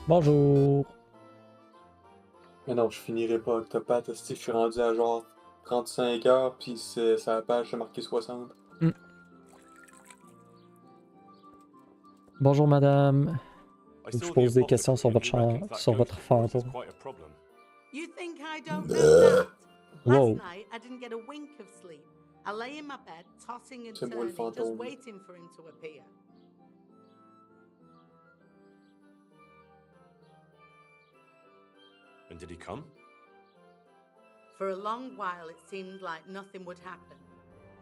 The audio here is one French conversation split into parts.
Bonjour. Mais non, je finirai pas Octopath. Je suis rendu à genre 35 heures, puis sur la page, j'ai marqué 60. Bonjour madame. Je pose des questions sur votre fantôme. You think I don't know that? Whoa. Last night I didn't get a wink of sleep. I lay in my bed, tossing and C'est moi le turning, just fantôme. waiting for him to appear. And did he come? For a long while it seemed like nothing would happen.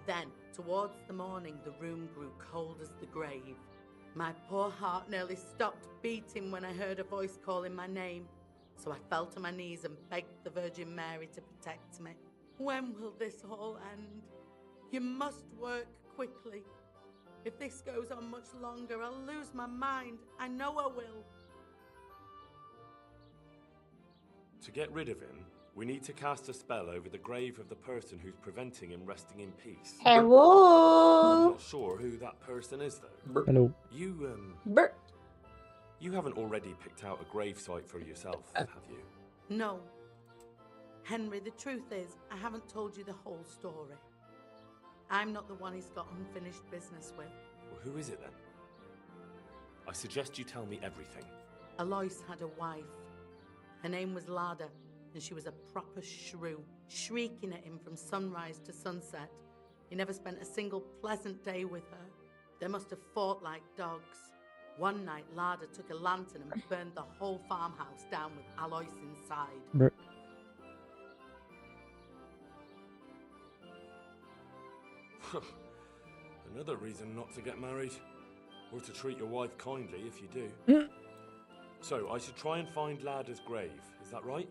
Then, towards the morning, the room grew cold as the grave. My poor heart nearly stopped beating when I heard a voice calling my name. So I fell to my knees and begged the Virgin Mary to protect me. When will this all end? You must work quickly. If this goes on much longer, I'll lose my mind. I know I will. To get rid of him, we need to cast a spell over the grave of the person who's preventing him resting in peace. I'm Hello. not sure who that person is, though. Brr. Hello. You haven't already picked out a grave site for yourself, have you? No. Henry, the truth is, I haven't told you the whole story. I'm not the one he's got unfinished business with. Well, who is it then? I suggest you tell me everything. Alois had a wife. Her name was Lada, and she was a proper shrew, shrieking at him from sunrise to sunset. He never spent a single pleasant day with her. They must have fought like dogs. One night, Lada took a lantern and burned the whole farmhouse down with Alois inside. Brr. Another reason not to get married. Or to treat your wife kindly if you do. So, I should try and find Lada's grave, is that right?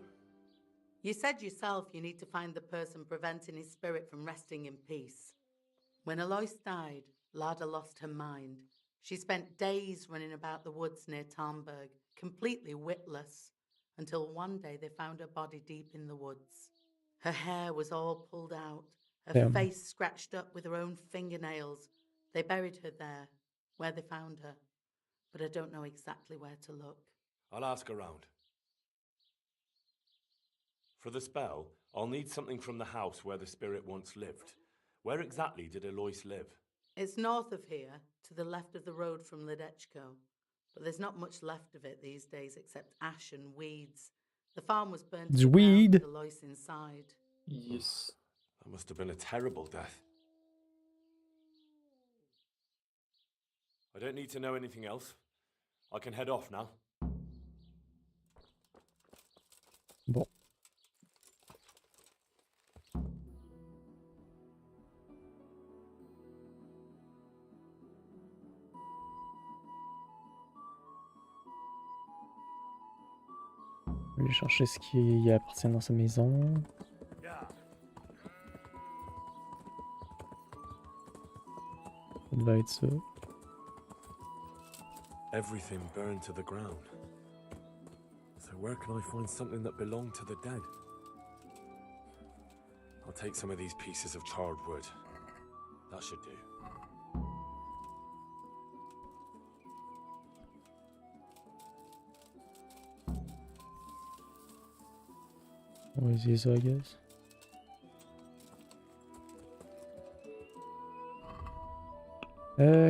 You said yourself you need to find the person preventing his spirit from resting in peace. When Alois died, Lada lost her mind. She spent days running about the woods near Tarnberg, completely witless, until one day they found her body deep in the woods. Her hair was all pulled out, her face scratched up with her own fingernails. They buried her there, where they found her, but I don't know exactly where to look. I'll ask around. For the spell, I'll need something from the house where the spirit once lived. Where exactly did Alois live? It's north of here, to the left of the road from Ledechko. But there's not much left of it these days except ash and weeds. The farm was burnt to the ground with Alois inside. Yes. That must have been a terrible death. I don't need to know anything else. I can head off now. Bon. Je vais aller chercher ce qui appartient dans sa maison. Ça devait être ça. Everything burned to the ground. So where can I find something that belonged to the dead? I'll take some of these pieces of charred wood. That should do. Always use, I guess.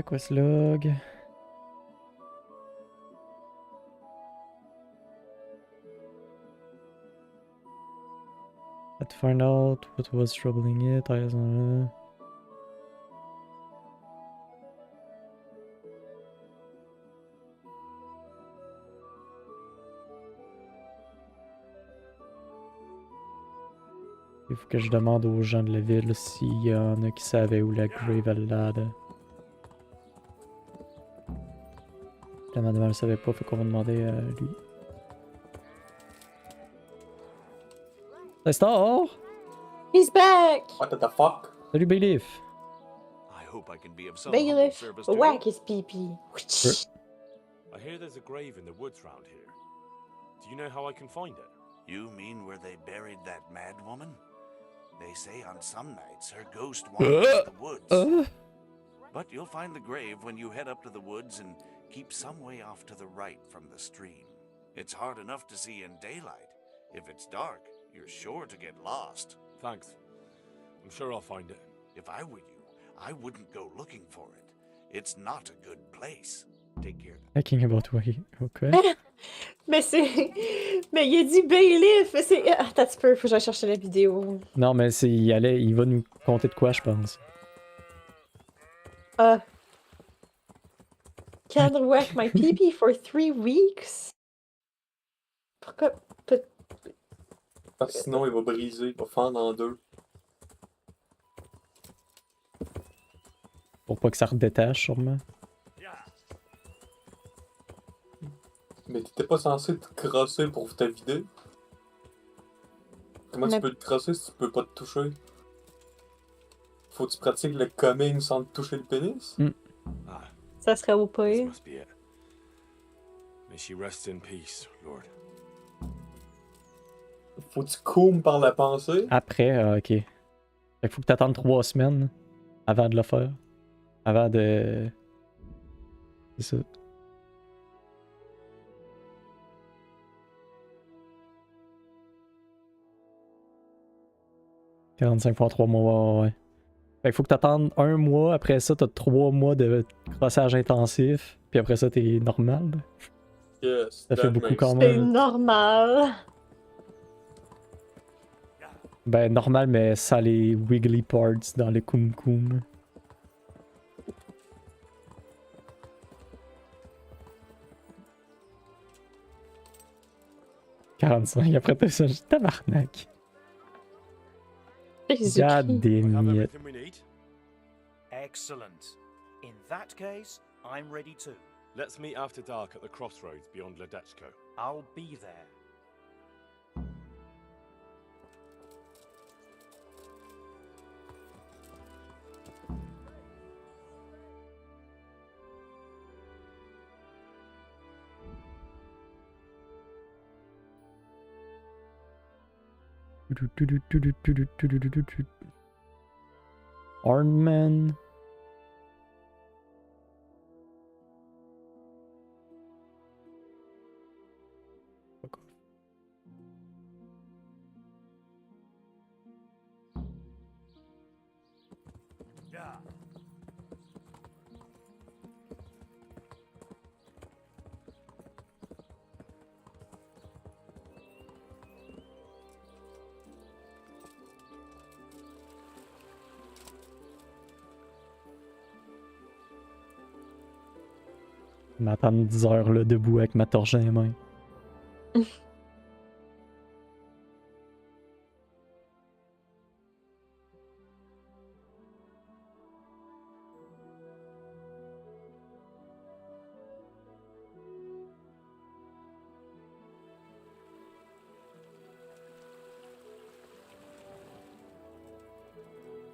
Quest log. Had to find out what was troubling it. I don't know. Il faut que je demande aux gens de la ville s'il y en a qui savaient où la grave allait. La madame ne savait pas, fait qu'on va demander à lui. Star! He's back! What the fuck? Salut Bailiff! I hope I can be of some Bailiff, service to whack you. his pee-pee. I hear there's a grave in the woods round here. Do you know how I can find it? You mean where they buried that mad woman? They say on some nights her ghost wanders the woods. But you'll find the grave when you head up to the woods and keep some way off to the right from the stream. It's hard enough to see in daylight. If it's dark, you're sure to get lost. Thanks. I'm sure I'll find it. If I were you, I wouldn't go looking for it. It's not a good place. Take care. Hacking about what? Ok. Mais c'est. Mais il a dit bailiff! C'est. Attends un petit peu, faut que j'aille chercher la vidéo. Non, mais c'est, il va nous compter de quoi, je pense. Can't whack my pee-pee for 3 weeks? Pourquoi? Parce que sinon, il va briser, il va fendre en deux. Pour pas que ça redétache, sûrement. Mais t'étais pas censé te crosser pour te vider? Comment tu peux te crosser si tu peux pas te toucher? Faut que tu pratiques le coming sans te toucher le pénis? Ah, Ça serait au this pire. must be it. May she rest in peace, Lord. Faut que tu coumes par la pensée? Après, ok. Fait qu'il faut que t'attendes 3 semaines avant de le faire. Avant de... C'est ça. « 45 fois 3 mois, ouais. Fait qu'il faut que t'attendes 1 mois, après ça t'as 3 mois de crossage intensif, puis après ça t'es normal. Yes, Ça fait beaucoup quand C'est même. normal. Ben normal, mais sans les wiggly parts dans le kum kum. « 45 après t'as ça, tabarnak. » God Jésus-Christ. damn it. Everything we need. Excellent. In that case, I'm ready too. Let's meet after dark at the crossroads beyond Ledechko. I'll be there. Arnman. Fuck off. M'attendre 10 heures là, debout avec ma torche dans les mains.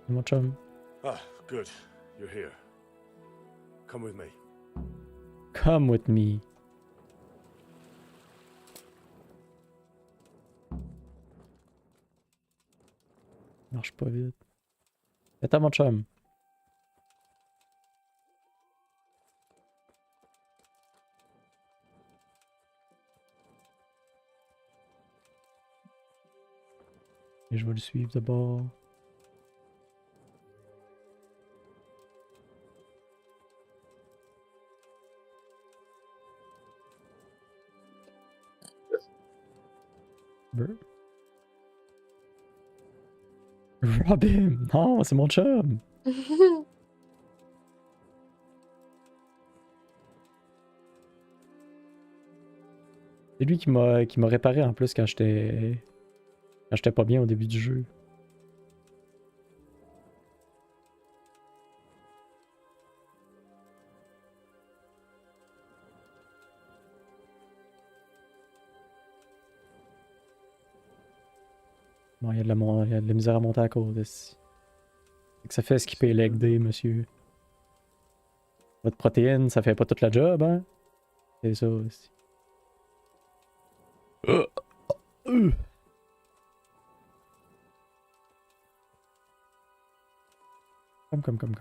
Mon chum. Ah, good. You're here. Come with me. Come with me. Marche pas vite. Attends mon chum. Et je vais le suivre d'abord. Robin! Non, c'est mon chum! C'est lui qui m'a réparé en plus quand j'étais pas bien au début du jeu. Bon, il y a de la misère à monter à cause ici. C'est que ça fait skipper leg day, monsieur. Votre protéine, ça fait pas toute la job, hein? C'est ça aussi. Comme.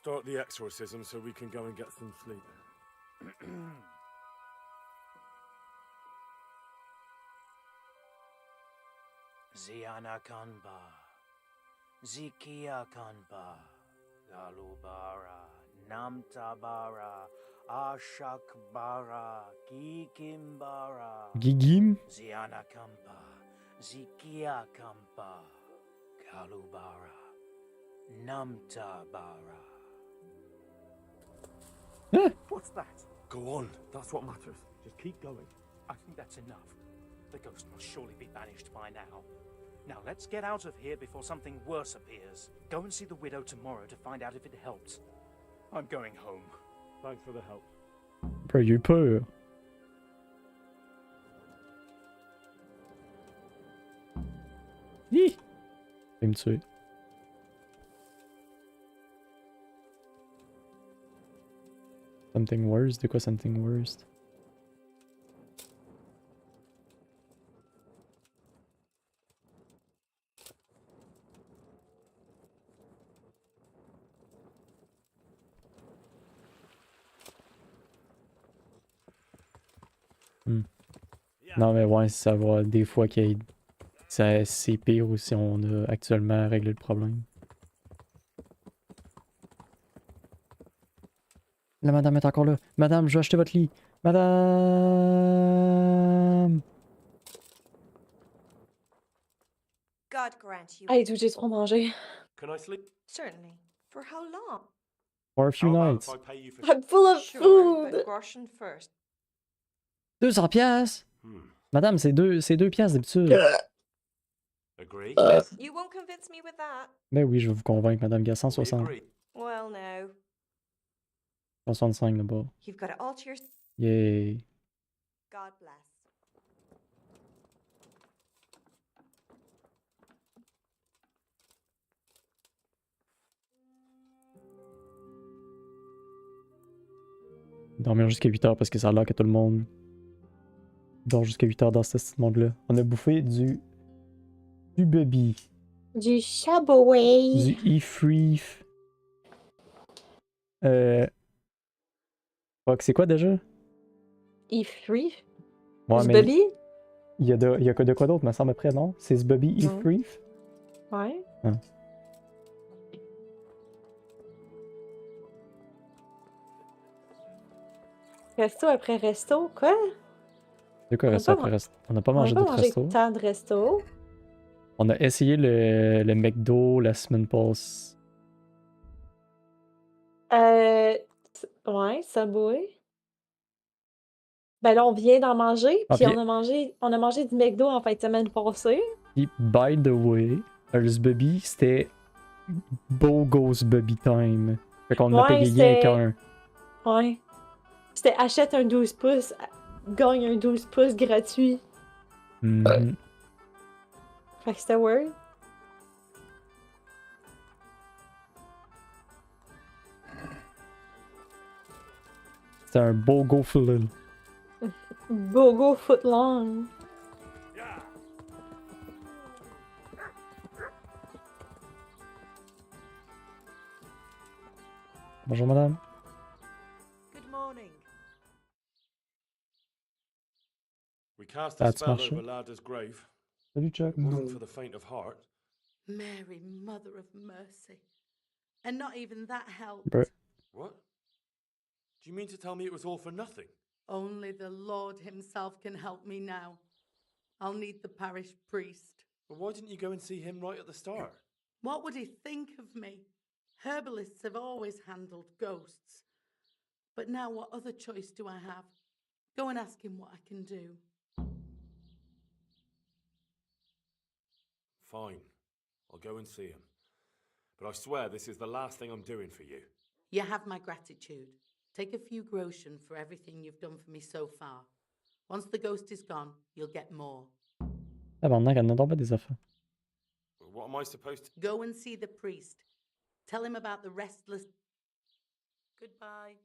Start the exorcism so we can go and get some sleep. Ziana Kanba, Zikia Kanba, Galubara, Namtabara, Ashakbara, Kikimbara, Gigim? Ziana Kampa, Zikia Kampa, Galubara, Namtabara. What's that? Go on, that's what matters. Just keep going. I think that's enough. The ghost must surely be banished by now. Now let's get out of here before something worse appears. Go and see the widow tomorrow to find out if it helps. I'm going home. Thanks for the help. Bro, il a eu peur. Hi! Il va me tuer. Something worse? De quoi something worse? Non mais ouais, ça va des fois c'est pire ou si on a actuellement réglé le problème. La madame est encore là. Madame, je vais acheter votre lit. Madame! God grant you. Hey, tout, j'ai trop mangé. Can I sleep? Certainly. For how long? For a few How about nights. if I pay you for I'm full of Sure, food. but groschen first. 200 piastres! Madame, c'est 2 piastres d'habitude. Agree? You won't convince me with that. Ben oui, je vais vous convaincre, madame. Gars, We 160. agree. Well, no. 165 là-bas. You've got it all to your... Yay. God bless. Dormir jusqu'à 8 heures parce que ça a l'air que tout le monde dort jusqu'à 8 heures dans ce petit monde-là. On a bouffé du bubby, Du Chaboué. du ifreef. Fuck, c'est quoi déjà? Ifree. Ouais, Du mais baby. il y a de quoi d'autre, me semble après, non? C'est ce bubby Non. ifreef? Ouais. Ah. Resto après resto, quoi? C'est quoi On a resto pas après man- resto? On n'a pas On a mangé pas d'autres mangé restos. tant de restos. On a essayé le McDo la semaine passée. Ouais, Subway. Ben là, on vient d'en manger, Ah, puis puis- on a mangé du McDo en fin de semaine passée. Puis, by the way, le Bubby, c'était Beau Ghost Bubby Time. Fait qu'on a Ouais, payé rien c'était- qu'un. Ouais. C'était achète un 12 pouces, gagne un 12 pouces gratuit. Mhm. Fait que c'était weird. C'était un beau go full. Bogo footlong. Bonjour madame. Good morning. We cast a That's spell smashing. over Lada's grave. Salut Chuck. It wasn't for the faint of heart. Mary, Mother of Mercy. And not even that helped. Bro. What? Do you mean to tell me it was all for nothing? Only the Lord himself can help me now. I'll need the parish priest. Well, why didn't you go and see him right at the start? What would he think of me? Herbalists have always handled ghosts. But now what other choice do I have? Go and ask him what I can do. Fine. I'll go and see him. But I swear this is the last thing I'm doing for you. You have my gratitude. Take a few groschen for everything you've done for me so far. Once the ghost is gone, you'll get more. Tabarnak, elle n'a pas des affaires. What am I supposed to... Go and see the priest. Tell him about the restless... Goodbye.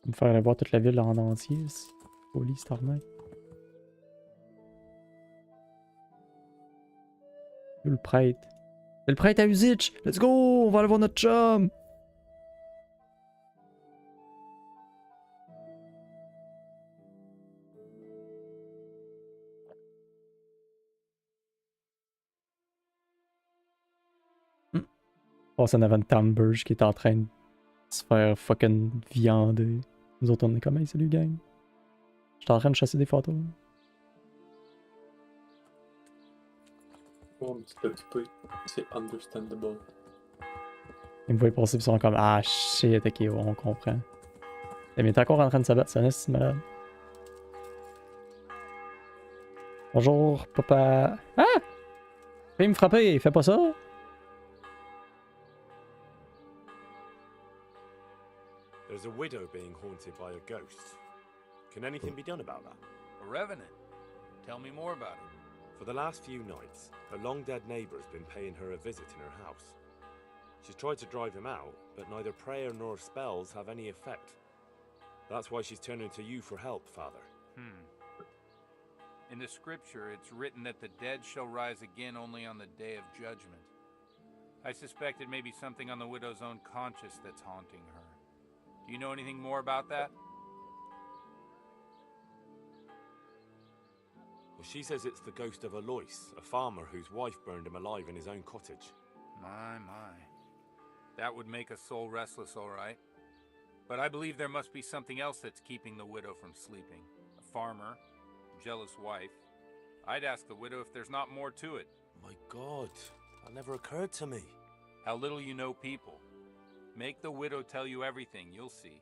Me faire aller voir toute la ville en entier. Folie, c'est arnaque. Le prêtre. C'est le prêtre à Usitch! Let's go! On va aller voir notre chum! Passe en avant de Tamburge qui est en train de se faire fucking viander. Nous autres on est comme hey, salut gang. J'étais en train de chasser des photos. Oh, un petit occupé. C'est understandable. Ils me voient passer pis ils sont comme ah shit, ok, ouais, on comprend. Eh bien, t'es encore en train de s'abattre, c'est un esti de malade. Bonjour, papa. Ah! Fais me frapper, fais pas ça! There's a widow being haunted by a ghost. Can anything be done about that? A revenant? Tell me more about it. For the last few nights, her long-dead neighbour's been paying her a visit in her house. She's tried to drive him out, but neither prayer nor spells have any effect. That's why she's turning to you for help, Father. In the scripture, it's written that the dead shall rise again only on the day of judgment. I suspect it may be something on the widow's own conscience that's haunting her. Do you know anything more about that? Well, she says it's the ghost of Alois, a farmer whose wife burned him alive in his own cottage. My. That would make a soul restless, all right. But I believe there must be something else that's keeping the widow from sleeping. A farmer, a jealous wife. I'd ask the widow if there's not more to it. My God, that never occurred to me. How little you know people. Make the widow tell you everything, you'll see.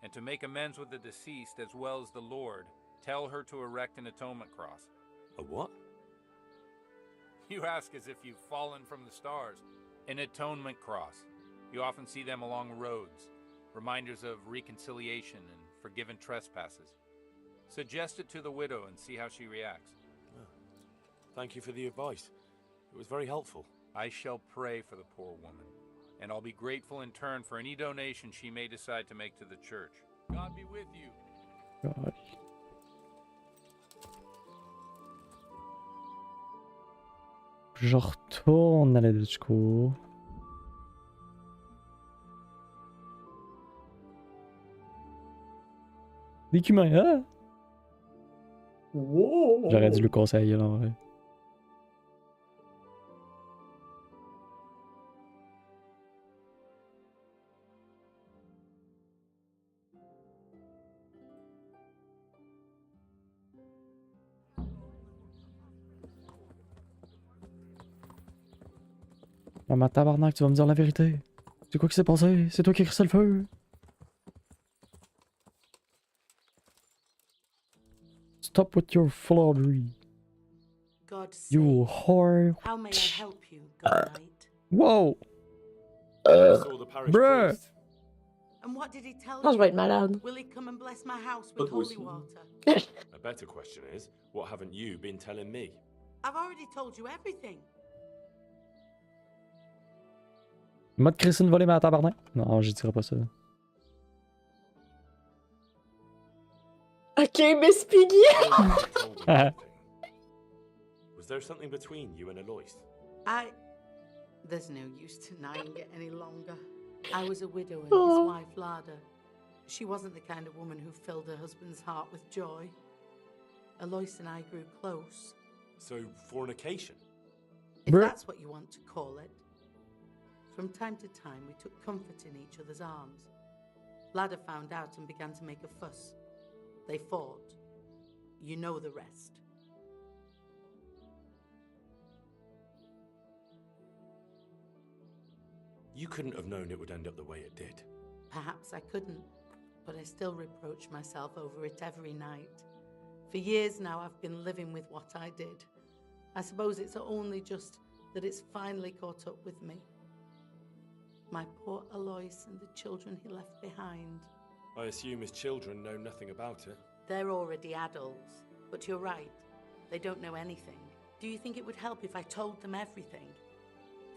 And to make amends with the deceased as well as the Lord, tell her to erect an atonement cross. A what? You ask as if you've fallen from the stars. An atonement cross. You often see them along roads. Reminders of reconciliation and forgiven trespasses. Suggest it to the widow and see how she reacts. Oh, thank you for the advice. It was very helpful. I shall pray for the poor woman. And I'll be grateful in turn for any donation she may decide to make to the church. God be with you. God. Je retourne à la discours. L'écumain, hein? Wow! J'aurais dû le conseiller là en vrai. Maman tabarnak, tu vas me dire la vérité. C'est quoi qui s'est passé? C'est toi qui as crissé le feu? Stop with your flaudery. God You save. whore. How may I help you, good knight? Wow! I saw the parish bruh. priest. And what did he tell Oh, je vais you? être malade. Will he come and bless my house Pas with toi holy aussi. water? A better question is, what haven't you been telling me? I've already told you everything. Mode Christine volée ma tabarnak? Non, je dirais pas ça. Ok, Miss Piggy. Told me everything. Was there something between you and Alois? There's no use denying it any longer. I was a widow and Aw. his wife, Lada. She wasn't the kind of woman who filled her husband's heart with joy. Alois and I grew close, So, fornication? if Bruh. that's what you want to call it. From time to time, we took comfort in each other's arms. Lada found out and began to make a fuss. They fought. You know the rest. You couldn't have known it would end up the way it did. Perhaps I couldn't, but I still reproach myself over it every night. For years now, I've been living with what I did. I suppose it's only just that it's finally caught up with me. My poor Alois and the children he left behind. I assume his children know nothing about it. They're already adults, but you're right. They don't know anything. Do you think it would help if I told them everything?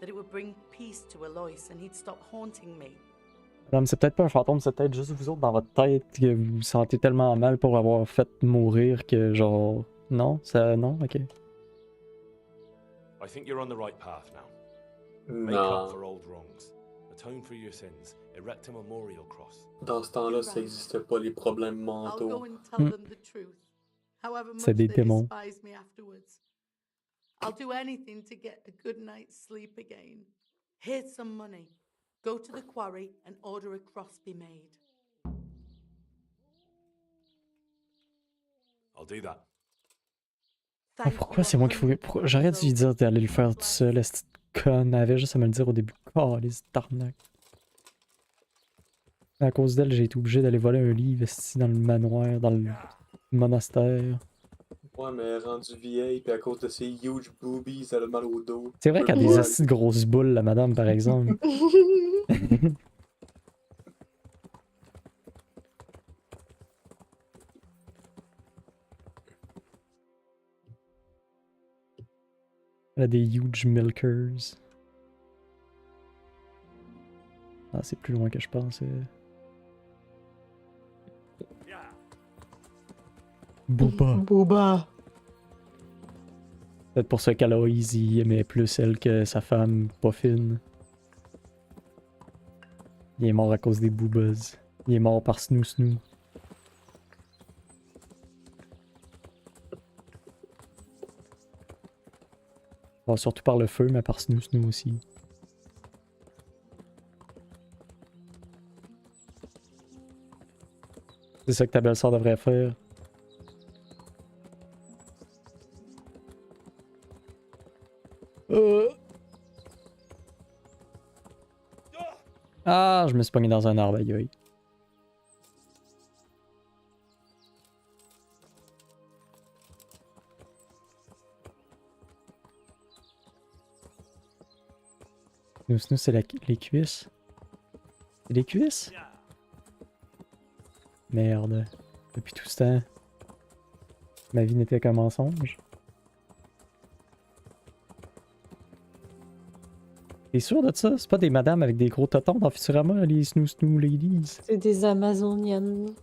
That it would bring peace to Alois and he'd stop haunting me? Madame, c'est peut-être pas un fantôme, c'est peut-être juste vous autres dans votre tête que vous vous sentez tellement mal pour avoir fait mourir que genre... Non? Ça... Non? Ok. I think you're on the right path now. Make up Non. for old wrongs. Atone for your sins. Erect a memorial cross. Dans ce temps-là, ça n'existait pas les problèmes I'll go mentaux. and tell them the truth, however C'est much des they démons. despise me afterwards. I'll do anything to get a good night's sleep again. Here's some money. Go to the quarry and order a cross be made. I'll do that. Oh, Thank pourquoi you c'est moi qu'il faut. 100 J'aurais dû lui times dire d'aller le faire over. tout seul. Cette conne elle avait juste à me le dire au début. Oh, les tarnacs. À cause d'elle, j'ai été obligé d'aller voler un livre esti, dans le manoir, dans le monastère. Ouais, mais elle est rendue vieille, puis à cause de ses huge boobies, elle a mal au dos. C'est vrai Elle qu'elle a peut des pas assis de grosses boules, la madame, par exemple. Elle a des huge milkers. Ah, c'est plus loin que je pensais. Booba. Booba. Peut-être pour ça qu'Aloïse il aimait plus elle que sa femme pas fine. Il est mort à cause des boobas. Il est mort par Snoo Snoo. Bon, surtout par le feu, mais par Snoo Snoo aussi. C'est ça que ta belle-sœur devrait faire. Ah, je me suis pogné dans un arbre, aïe aïe. Nous, c'est les cuisses. C'est les cuisses? Merde. Depuis tout ce temps, ma vie n'était qu'un mensonge. T'es sûr de ça? C'est pas des madames avec des gros totons dans Futurama, les Snoo Snoo Ladies? C'est des Amazoniennes.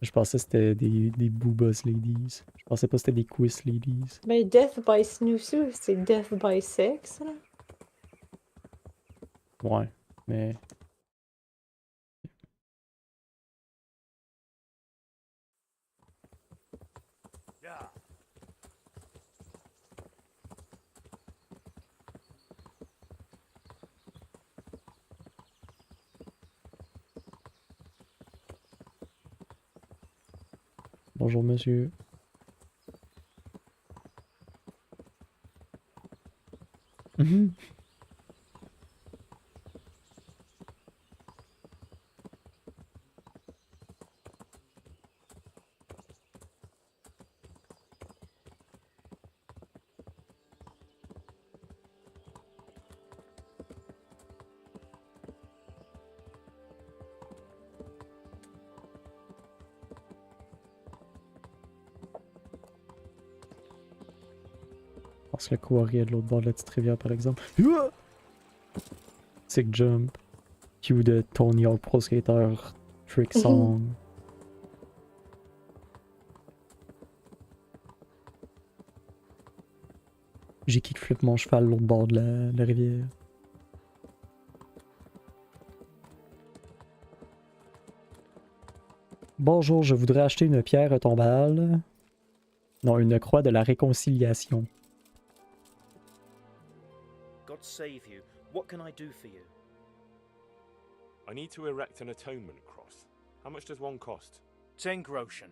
Je pensais que c'était des Boobas Ladies. Je pensais pas que c'était des Quiz Ladies. Mais Death by Snoozu, c'est Death by Sex, là. Ouais, mais... Bonjour monsieur. Mhm. Je pense que le quarry est de l'autre bord de la petite rivière, par exemple. Sick jump. Cue de Tony Hawk Pro Skater Trick Song. J'ai kickflip mon cheval de l'autre bord de la rivière. Bonjour, je voudrais acheter une pierre tombale. Non, une croix de la réconciliation. God save you. What can I do for you? I need to erect an atonement cross. How much does one cost? 10 groschen.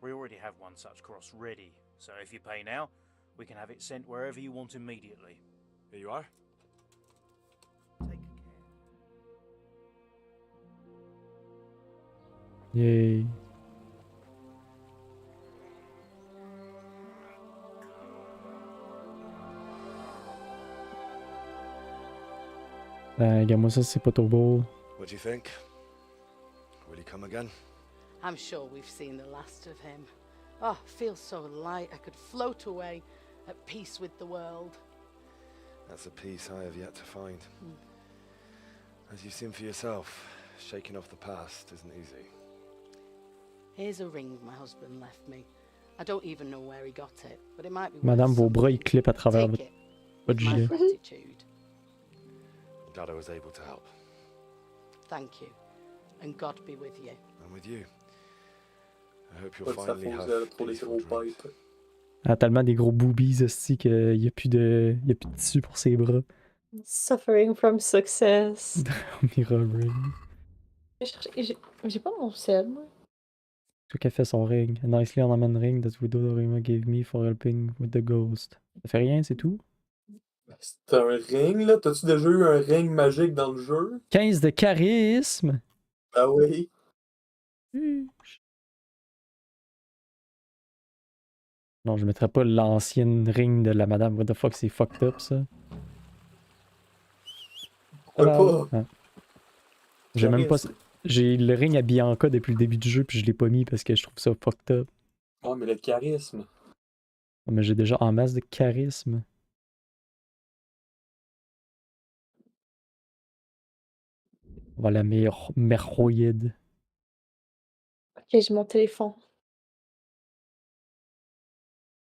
We already have one such cross ready, so if you pay now, we can have it sent wherever you want immediately. Here you are. Take care. Yay. Regarde-moi ça, c'est pas trop beau. What do you think? Will he come again? I'm sure we've seen the last of him. Oh, feels so light. I could float away at peace with the world. That's a peace I have yet to find. As you've seen for yourself, shaking off the past isn't easy. Here's a ring my husband left me. I don't even know where he got it, but it might be Madame, worth vos bras, ils something. clippent à travers Take votre, it. votre With my gilet. gratitude. Glad I was able to help. Thank you. And God be with you. I'm with you. I hope you'll Pas de sa finally faute, have elle a trop les peaceful gros dreams. pipes. Elle a tellement des gros boobies aussi qu'il n'y a plus de tissu pour ses bras. Suffering from success. Mirror ring. J'ai pas mon sel, moi. C'est qu'elle fait son ring. A nicely ornamented ring that Widow Dorima gave me for helping with the ghost. Ça fait rien, c'est tout? C'est un ring, là? T'as-tu déjà eu un ring magique dans le jeu? 15 de charisme! Ah oui. Non, je mettrais pas l'ancienne ring de la madame. What the fuck, c'est fucked up, ça. Pourquoi Hello. pas? Ah. J'ai même pas... Charisme. J'ai le ring à Bianca depuis le début du jeu, puis je l'ai pas mis parce que je trouve ça fucked up. Ah, mais le charisme. Mais j'ai déjà en masse de charisme. On va la merroïde. Ok, j'ai mon téléphone.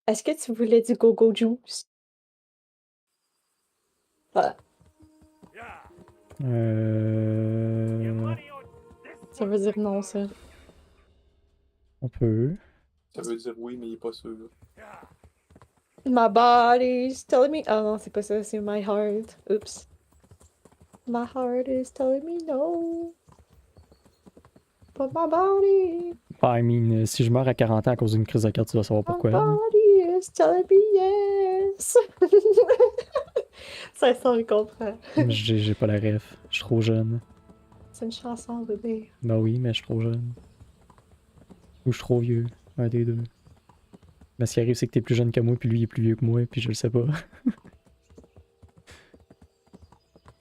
Est-ce que tu voulais du go-go juice? Voilà. Ça veut dire non, ça. On peut. Ça veut dire oui, mais il est pas sûr. My body's telling me... Oh non, c'est pas ça, c'est my heart. Oops. My heart is telling me no. But my body... I mean, si je meurs à 40 ans à cause d'une crise de cœur, tu vas savoir My pourquoi. body is telling me yes. Ça sent, je comprends. J'ai pas la ref. Je suis trop jeune. C'est une chanson, bébé. Ben oui, mais je suis trop jeune. Ou je suis trop vieux. Un des deux. Mais ce qui arrive, c'est que t'es plus jeune que moi, puis lui il est plus vieux que moi, puis je le sais pas.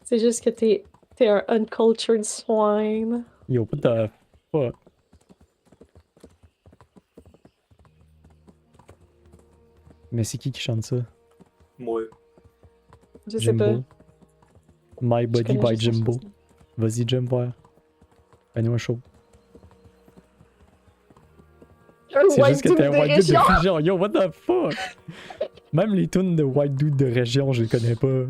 C'est juste que t'es un uncultured swine. Yo, what the fuck? Mais c'est qui chante ça? Moi. Je sais pas. My Body connais by juste la Jimbo. chanson. Vas-y, Jim, voir. Fais-nous un show. C'est White juste que dude t'es un de white dude de région. région. Yo, what the fuck? Même les tunes de white dude de région, je les connais pas.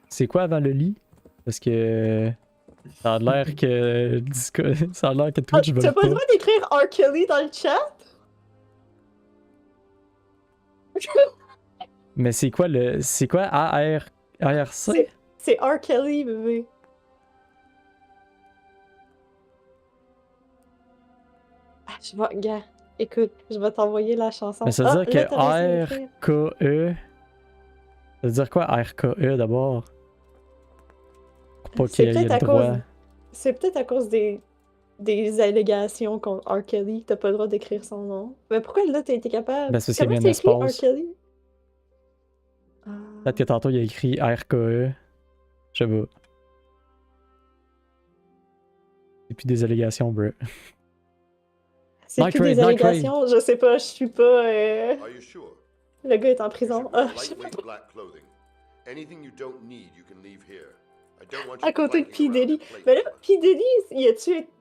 C'est quoi avant le lit? Parce que ça a l'air que ça a l'air que Twitch veut T'as pas le pas. droit d'écrire R. Kelly dans le chat? Mais c'est quoi le. C'est quoi ARC? C'est R. Kelly, bébé. Ah, gars, écoute, je vais t'envoyer la chanson. Mais ça veut dire là, que t'as réussi à l'écrire. RKE. Ça veut dire quoi RKE d'abord? Pour pas qu'il y ait le droit. C'est peut-être à cause des allégations contre R. Kelly. T'as pas le droit d'écrire son nom. Mais pourquoi là, t'as été capable? Ben, c'est parce qu'il y a Comment bien un t'écris R. espace. Kelly? Peut-être que tantôt il a écrit RKE. Je sais pas. Et puis des allégations, bro. C'est Night plus des Raid, Night Raid. allégations, je sais pas, je suis pas... Are you sure? Le gars est en prison. Ah, je sais pas. Lightweight black clothing. Anything you don't need, you can leave here. I don't want À you côté de P. flanking around Diddy. a plate. Mais là, P. Diddy,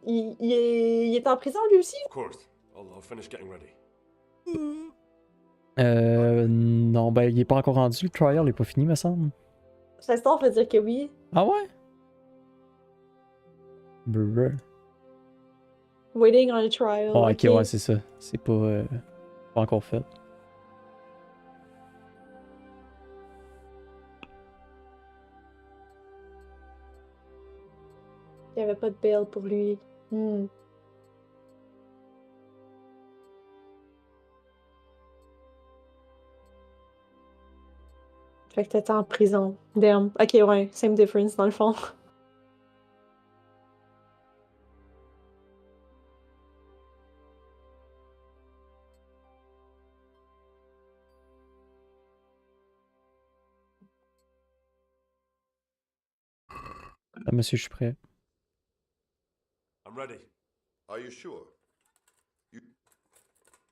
il est en prison lui aussi? Of course. I'll finish getting ready. Non, ben il est pas encore rendu, le trial est pas fini, me semble. L'instant, on va dire que oui. Ah ouais? Brr. Waiting on a trial. Oh, ok, ouais, c'est ça. C'est pas encore fait. Il y avait pas de bail pour lui. Fait que t'étais en prison. Damn. Ok, ouais. Same difference dans le fond. Ah, monsieur, je suis prêt. I'm ready. Are you sure?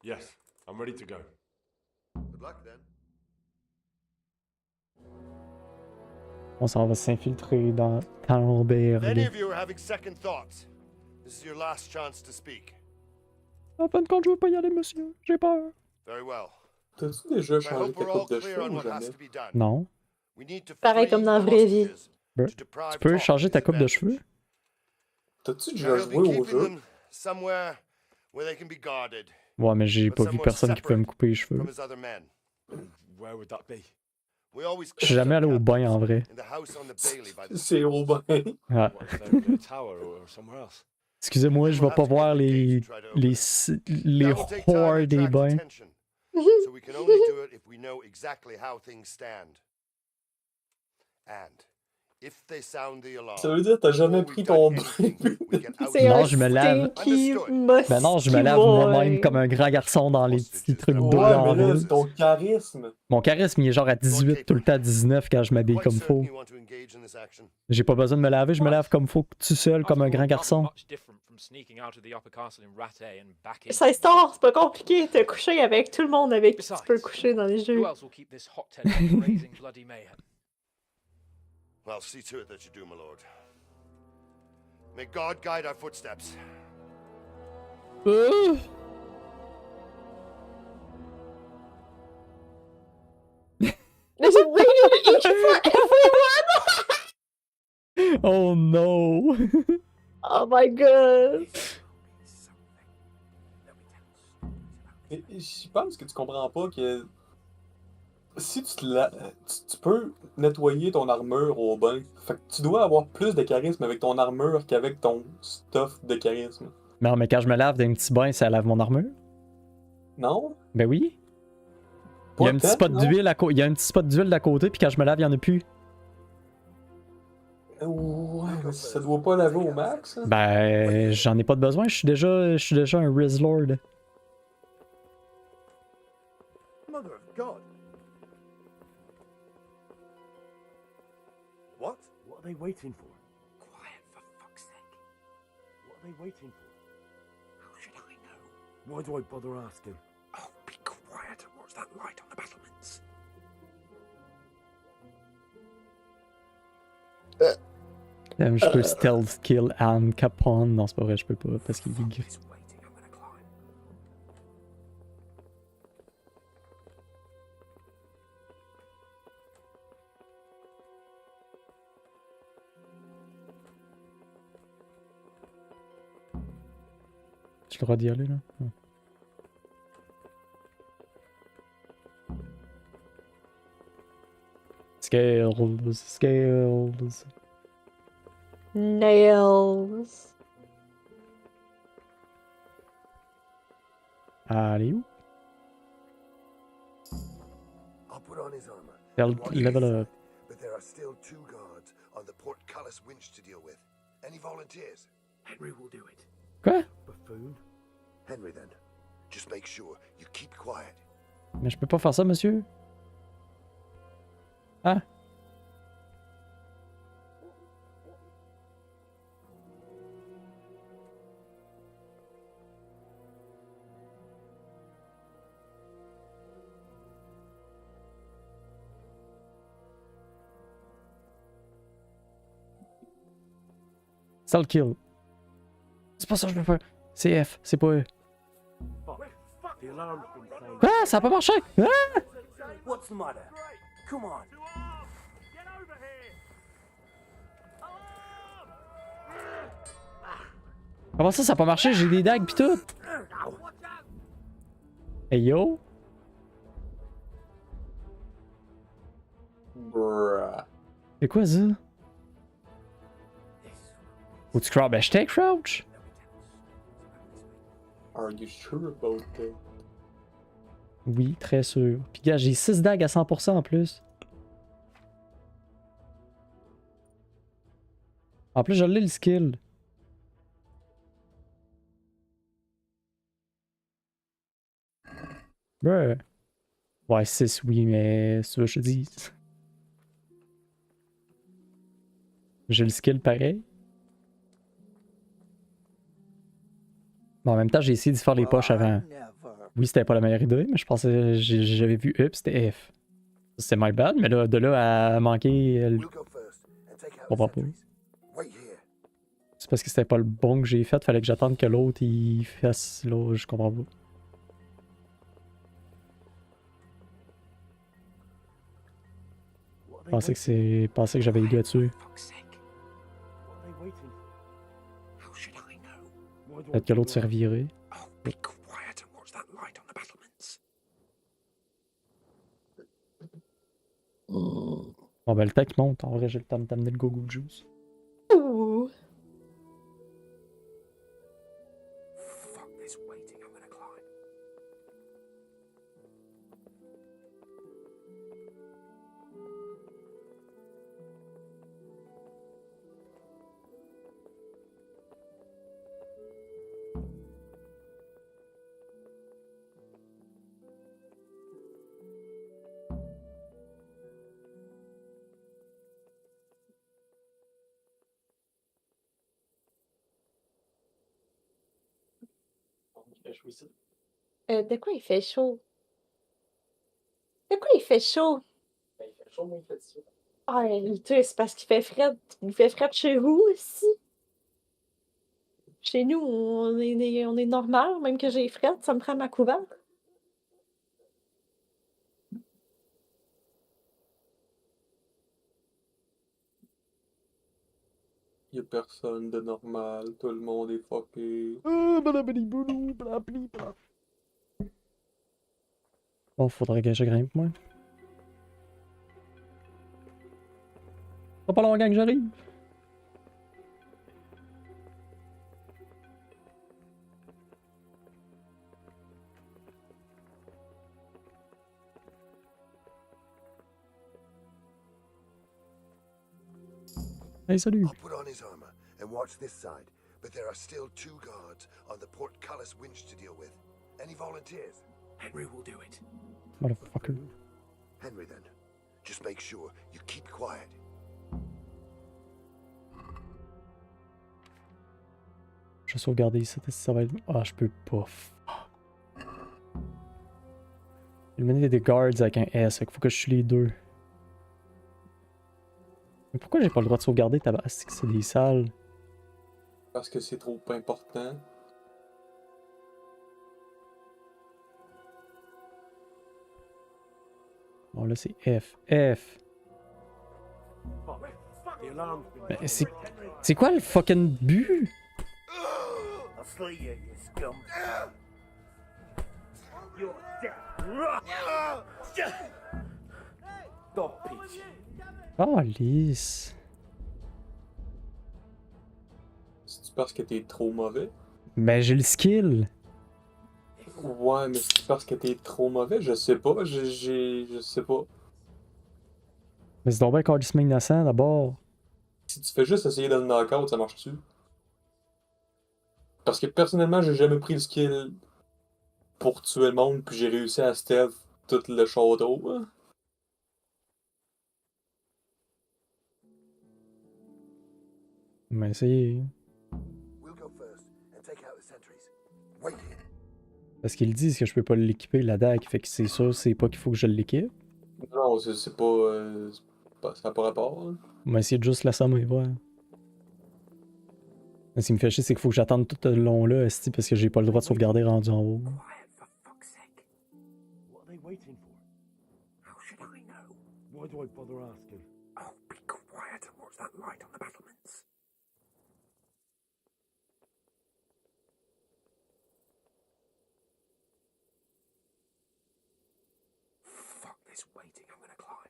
Yes, I'm ready to go. Good luck then. On s'en va s'infiltrer dans If any Berg. of you are having second thoughts, this is your last chance to speak. En fin de compte, je veux pas y aller, monsieur. J'ai peur. Very well. T'as-tu déjà I changé hope ta we're all coupe de clear cheveux on ou what has jamais? to be done. Non. We need to Pareil free comme dans la the vraie vie. hostages Ben, to deprive tu peux Tom changer of ta his coupe de advantage. cheveux? T'as-tu Now, déjà he'll be joué au keeping jeu? them somewhere where they can be guarded Ouais, mais j'ai But pas vu somewhere personne qui pouvait me couper les cheveux. from his other men. Where would that be? We always Je suis jamais allé au bain en vrai. in the house on the Bailey by the C'est au bain. Ah. What if they're in a tower or somewhere else? Excusez-moi, je vais pas voir les horreurs des bains. So we can only do it if we know exactly how things stand. And if they sound the alarm. Ça veut dire que t'as jamais pris ton bain. C'est Non, un je me lave. stinky Ben non, je me lave moi-même comme un grand garçon dans les petits trucs d'eau Ouais, en mais là, ville. c'est ton charisme. Mon charisme, il est genre à 18 tout le temps, à 19 quand je m'habille comme faut. J'ai pas besoin de me laver, je me lave comme faut, tout seul, comme un grand garçon. 16 ans, c'est pas compliqué. T'as couché avec tout le monde avec qui tu peux coucher dans les jeux. Who else will keep this hot tent from raising bloody mayhem? Well, see to it that you do, my lord. May God guide our footsteps. There's a rated each for everyone! Oh no! Oh my god! Je pense que tu comprends pas que si tu peux nettoyer ton armure au bain, fait que tu dois avoir plus de charisme avec ton armure qu'avec ton stuff de charisme. Non, mais quand je me lave d'un petit bain, ça lave mon armure? Non? Ben oui. Il y a un petit spot d'huile il y a un petit spot d'huile d'à côté, puis quand je me lave, il y en a plus. Ouais, mais ça doit pas laver au max. Hein? Ben, j'en ai pas de besoin, je suis déjà un Rizzlord. Mother of God. What? What are they waiting for? Quiet, for fuck's sake. What are they waiting for? How should I know? Why do I bother asking? Oh, be quiet and watch that light on the battlements. Je peux stealth kill Anne Capone. Non, c'est pas vrai, je peux pas parce qu'il est gris. J'ai le droit d'y aller là? Non. Scales. Nails. Allez où? I'll put on his armor. Level up. But there are still 2 guards on the portcullis winch to deal with. Any volunteers? Henry will do it. Quoi? Buffoon. Henry, then. Just make sure you keep quiet. Mais je peux pas faire ça, monsieur. Ah. Stealth kill. C'est pas ça que je veux faire. C'est F, c'est pas E. Ah, ça a pas marché! Ah! What's the matter? Come on. Comment ça a pas marché? J'ai des dagues pis tout! Hey yo! Bruh. C'est quoi ça? Faut tu crouch? Ben j'étais crouch! Are you sure about that? Oui, très sûr. Pis gars, j'ai 6 dagues à 100% en plus. En plus, je l'ai le skill. Bruh. Ouais, 6 oui, mais c'est ce que je te dis. J'ai le skill pareil. Bon, en même temps, j'ai essayé de faire les poches avant. Oui, c'était pas la meilleure idée, mais je pensais j'avais vu E pis c'était F. C'est my bad, mais là, de là à manquer. We'll go first and take out On the va pas. sentries. Wait here. C'est parce que c'était pas le bon que j'ai fait, fallait que j'attende que l'autre il fasse. Là, je comprends pas. Je pensais que j'avais aidé là-dessus. Peut-être que l'autre s'est reviré. Bon ben le temps qui monte, en vrai j'ai le temps de t'amener le go-go juice. Ouh. De quoi il fait chaud? De quoi il fait chaud? Ben, il fait chaud, moi, il fait ça. Ah, c'est parce qu'il fait frais. Il fait frais chez vous aussi. Chez nous, on est normal, même que j'ai frais, ça me prend ma couverte. Y'a personne de normal, tout le monde est fucké. Bon, faudrait que je grimpe, moi. Pas longtemps que j'arrive. Hey, salut. I'll put on his armor and watch this side, but there are still 2 guards on the portcullis winch to deal with. Any volunteers? Henry will do it. Motherfucker. Henry, then. Just make sure you keep quiet. Je vais sauvegarder ici, ça va être. Ah, je peux pas. Éliminer des guards avec un S, il faut que je suis les deux. Mais pourquoi j'ai pas le droit de sauvegarder tabac? C'est des salles. Parce que c'est trop important. Bon, là, c'est F. F. Mais c'est quoi le fucking but? Oh, lisse. C'est-tu parce que t'es trop mauvais? Mais j'ai le skill. Ouais, mais c'est parce que t'es trop mauvais? Je sais pas, je sais pas. Mais c'est donc bien carrément innocent d'abord. Si tu fais juste essayer de le knockout, ça marche-tu? Parce que personnellement, j'ai jamais pris le skill pour tuer le monde, puis j'ai réussi à stealth tout le château. Hein. Mais c'est. Parce qu'ils disent que je peux pas l'équiper, la dague, fait que c'est sûr, c'est pas qu'il faut que je l'équipe. Non, c'est pas, ça n'a pas rapport. Hein. On va essayer de juste la sommer, voir. Mais ce qui me fait chier, c'est qu'il faut que j'attende tout le long là, esti, parce que j'ai pas le droit de sauvegarder rendu en haut. Why do I bother asking? Oh, be quiet and watch that light on the battlements. Fuck this waiting, I'm gonna climb.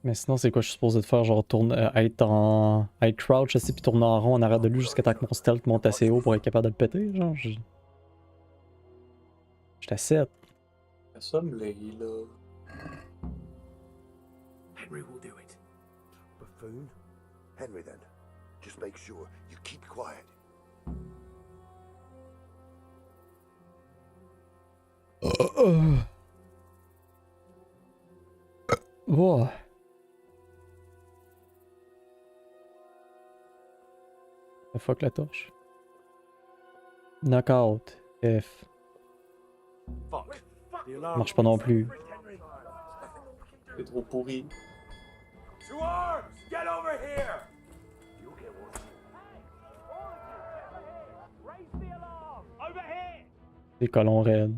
Mais sinon, c'est quoi je suis supposé de faire? Genre, être crouch aussi, puis tourner en rond en arrière de lui jusqu'à temps que mon stealth monte assez haut pour être capable de le péter? Genre, j'étais à 7. Assomme-les, là. Henry will do it. Buffoon? Henry, then. Just make sure you keep quiet. Oh. Fuck la torche. Knockout. F. Fuck. Marche pas non plus. C'est trop pourri. To arms! Get over here! Des colons raides.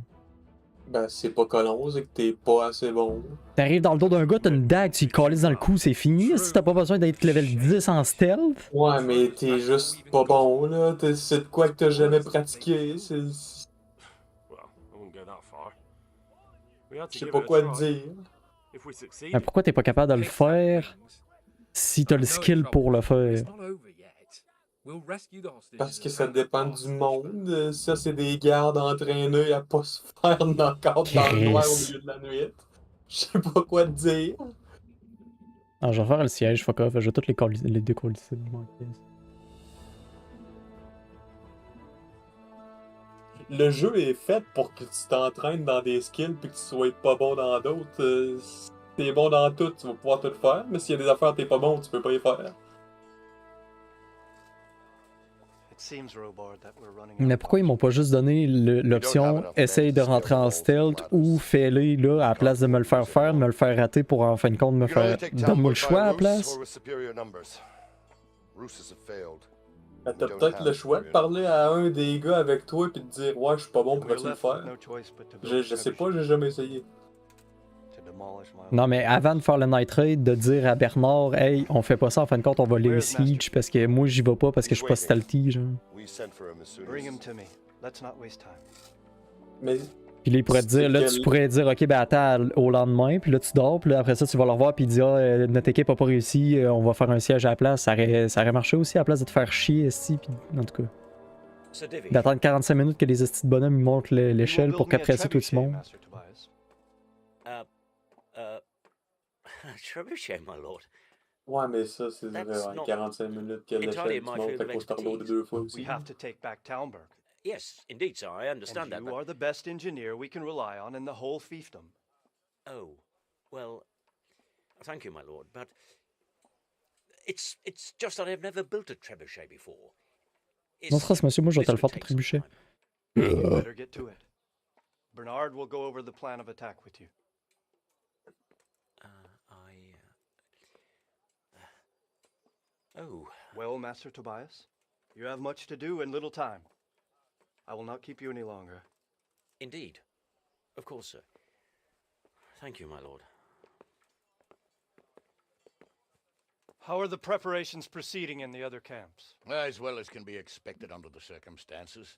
Ben, c'est pas colon, c'est que t'es pas assez bon. T'arrives dans le dos d'un gars, t'as une dague, tu lui calisses dans le cou, c'est fini. Si t'as pas besoin d'être level 10 en stealth. Ouais, mais t'es juste pas bon, là. C'est de quoi que t'as jamais pratiqué. C'est... Je sais pas quoi te dire. Mais pourquoi t'es pas capable de le faire si t'as le skill pour le faire? Parce que ça dépend du monde. Ça, c'est des gardes entraînés à pas se faire knock-out dans le noir au milieu de la nuit. Je sais pas quoi te dire. Ah, je vais faire le siège, fuck off, je vais toutes les décolisser de mon pièce. Le jeu est fait pour que tu t'entraînes dans des skills puis que tu sois pas bon dans d'autres. Si t'es bon dans tout, tu vas pouvoir tout faire. Mais s'il y a des affaires que t'es pas bon, tu peux pas les faire. Mais pourquoi ils m'ont pas juste donné l'option essaye de rentrer en stealth ou fais-le là à la place de me le faire, me le faire rater pour en fin de compte me faire. Donne-moi le choix à la place. Ben, t'as peut-être le choix de parler à un des gars avec toi et de dire ouais, je suis pas bon, pourrais-tu le faire? Je sais pas, j'ai jamais essayé. Non, mais avant de faire le night raid, de dire à Bernard, hey, on fait pas ça, en fin de compte, on va les siege parce que moi j'y vais pas parce que je suis pas stealthy, genre. Mais. Puis là, il pourrait te dire, là, tu pourrais dire, ok, ben attends au lendemain, puis là, tu dors, puis là, après ça, tu vas le revoir, puis il dit, ah, notre équipe a pas réussi, on va faire un siège à la place. Ça aurait marché aussi à la place de te faire chier, esti, puis en tout cas. D'attendre 45 minutes que les estis de bonhomme ils montent l'échelle pour qu'après ça, tout le monde. Trebuchet, my lord. Ouais, mais ça, c'est 45 minutes que l'échelle monte, fait qu'on se tarde deux fois aussi. We have to take back Talmberg. Yes, indeed, sir, I understand that. You are the best engineer we can rely on in the whole fiefdom. Oh, well, thank you, my lord, but it's just that I've never built a trebuchet before. Non stress, monsieur, moi je vais te le faire ton trébuchet. You better get to it. Bernard will go over the plan of attack with you. Oh. Well, Master Tobias, you have much to do and little time. I will not keep you any longer. Indeed. Of course, sir. Thank you, my lord. How are the preparations proceeding in the other camps? As well as can be expected under the circumstances.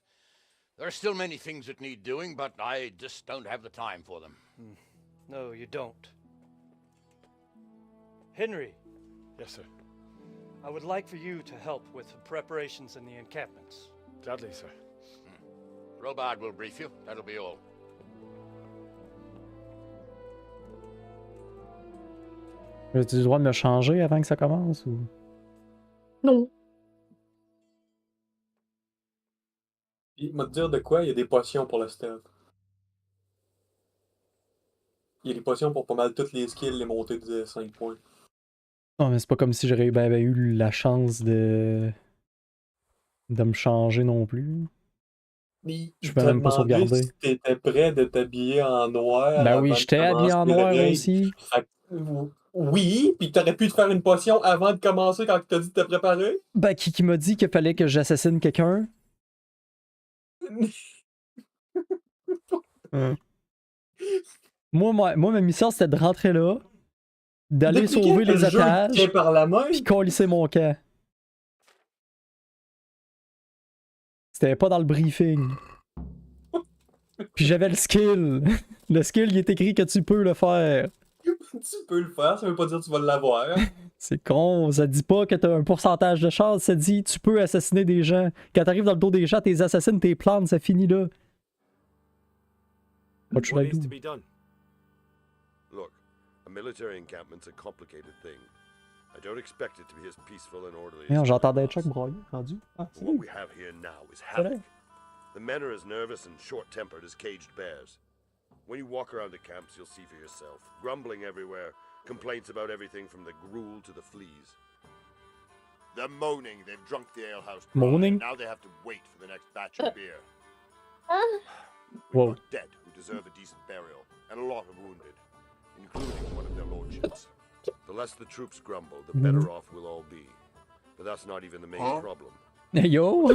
There are still many things that need doing, but I just don't have the time for them. No, you don't. Henry. Yes, sir. I would like for you to help with the preparations in the encampments. Gladly, sir. Robard will brief you. That'll be all. As-tu le droit de me changer avant que ça commence ou? Non. Il m'a dire de quoi? Il y a des potions pour le stealth. Il y a des potions pour pas mal toutes les skills, les montées de 5 points. Non, mais c'est pas comme si j'aurais eu la chance de me changer non plus. Je peux même pas sauvegarder. Si t'étais prêt de t'habiller en noir. Ben oui, j'étais habillé en noir aussi. Oui, pis t'aurais pu te faire une potion avant de commencer quand t'as dit de te préparer. Ben, qui m'a dit qu'il fallait que j'assassine quelqu'un? Moi, ma mission, c'était de rentrer là, d'aller sauver les otages, pis colisser mon camp. C'était pas dans le briefing. Puis j'avais le skill. Le skill, il est écrit que tu peux le faire. Tu peux le faire, ça veut pas dire que tu vas l'avoir. C'est con, ça dit pas que t'as un pourcentage de chance, ça dit tu peux assassiner des gens. Quand t'arrives dans le dos des gens, t'es assassines, t'es plantes, ça finit là. What should I do? Look, A military encampment's a complicated thing. I don't expect it to be as peaceful and orderly Non, as j'entendais Chuck broyer, rendu. Ah, c'est what lui. we have here now is C'est vrai. havoc. The men are as nervous and short-tempered as caged bears. When you walk around the camps, you'll see for yourself. Grumbling everywhere, complaints about everything from the gruel to the fleas. They're moaning they've drunk the alehouse dry, Moaning? and now they have to wait for the next batch of beer. Whoa. Dead who deserve a decent burial, and a lot of wounded, including one of their lordships. The less the troops grumble, the better off we'll all be. But that's not even the main problem. Yo!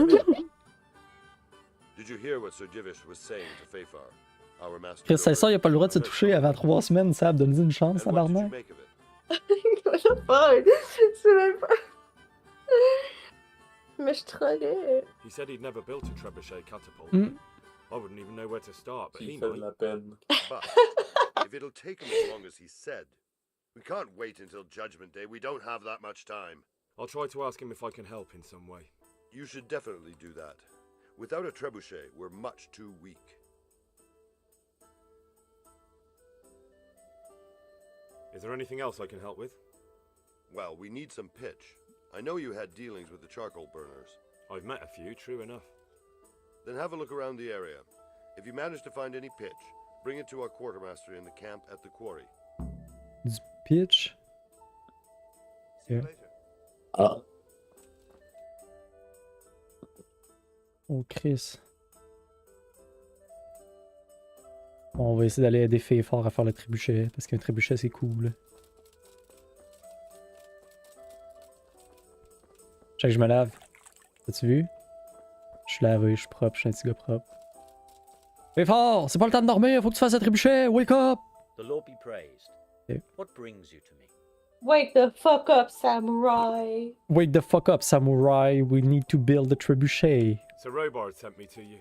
Did you hear what Sir Divish was saying to Fafar, our master? Chris, c'est ça, il a pas le droit de se toucher avant 3 semaines, Sab. Donne-nous une chance, tabarnak. C'est même pas. Mais je trollais. He said he'd never built a trebuchet catapult. I wouldn't even know where to start, but he Fait de might. la peine. But if it'll take him as long as he said, we can't wait until Judgment Day. We don't have that much time. I'll try to ask him if I can help in some way. You should definitely do that. Without a trebuchet, we're much too weak. Is there anything else I can help with? Well, we need some pitch. I know you had dealings with the charcoal burners. I've met a few, true enough. Then have a look around the area. If you manage to find any pitch, bring it to our quartermaster in the camp at the quarry. Du pitch? See you Yeah. later. Ah. Oh, Chris. Bon, on va essayer d'aller aider Fafar à faire le trébuchet, parce qu'un trébuchet c'est cool. Check, je me lave. As-tu vu? Je suis lavé, je suis propre, je suis un petit gars propre. Fafar, c'est pas le temps de dormir, faut que tu fasses le trébuchet, wake up! The Lord be praised. Yeah. What brings you to me? Wake the fuck up, samurai. Wake the fuck up, samurai, we need to build a trebuchet. Sir Robard sent me to you.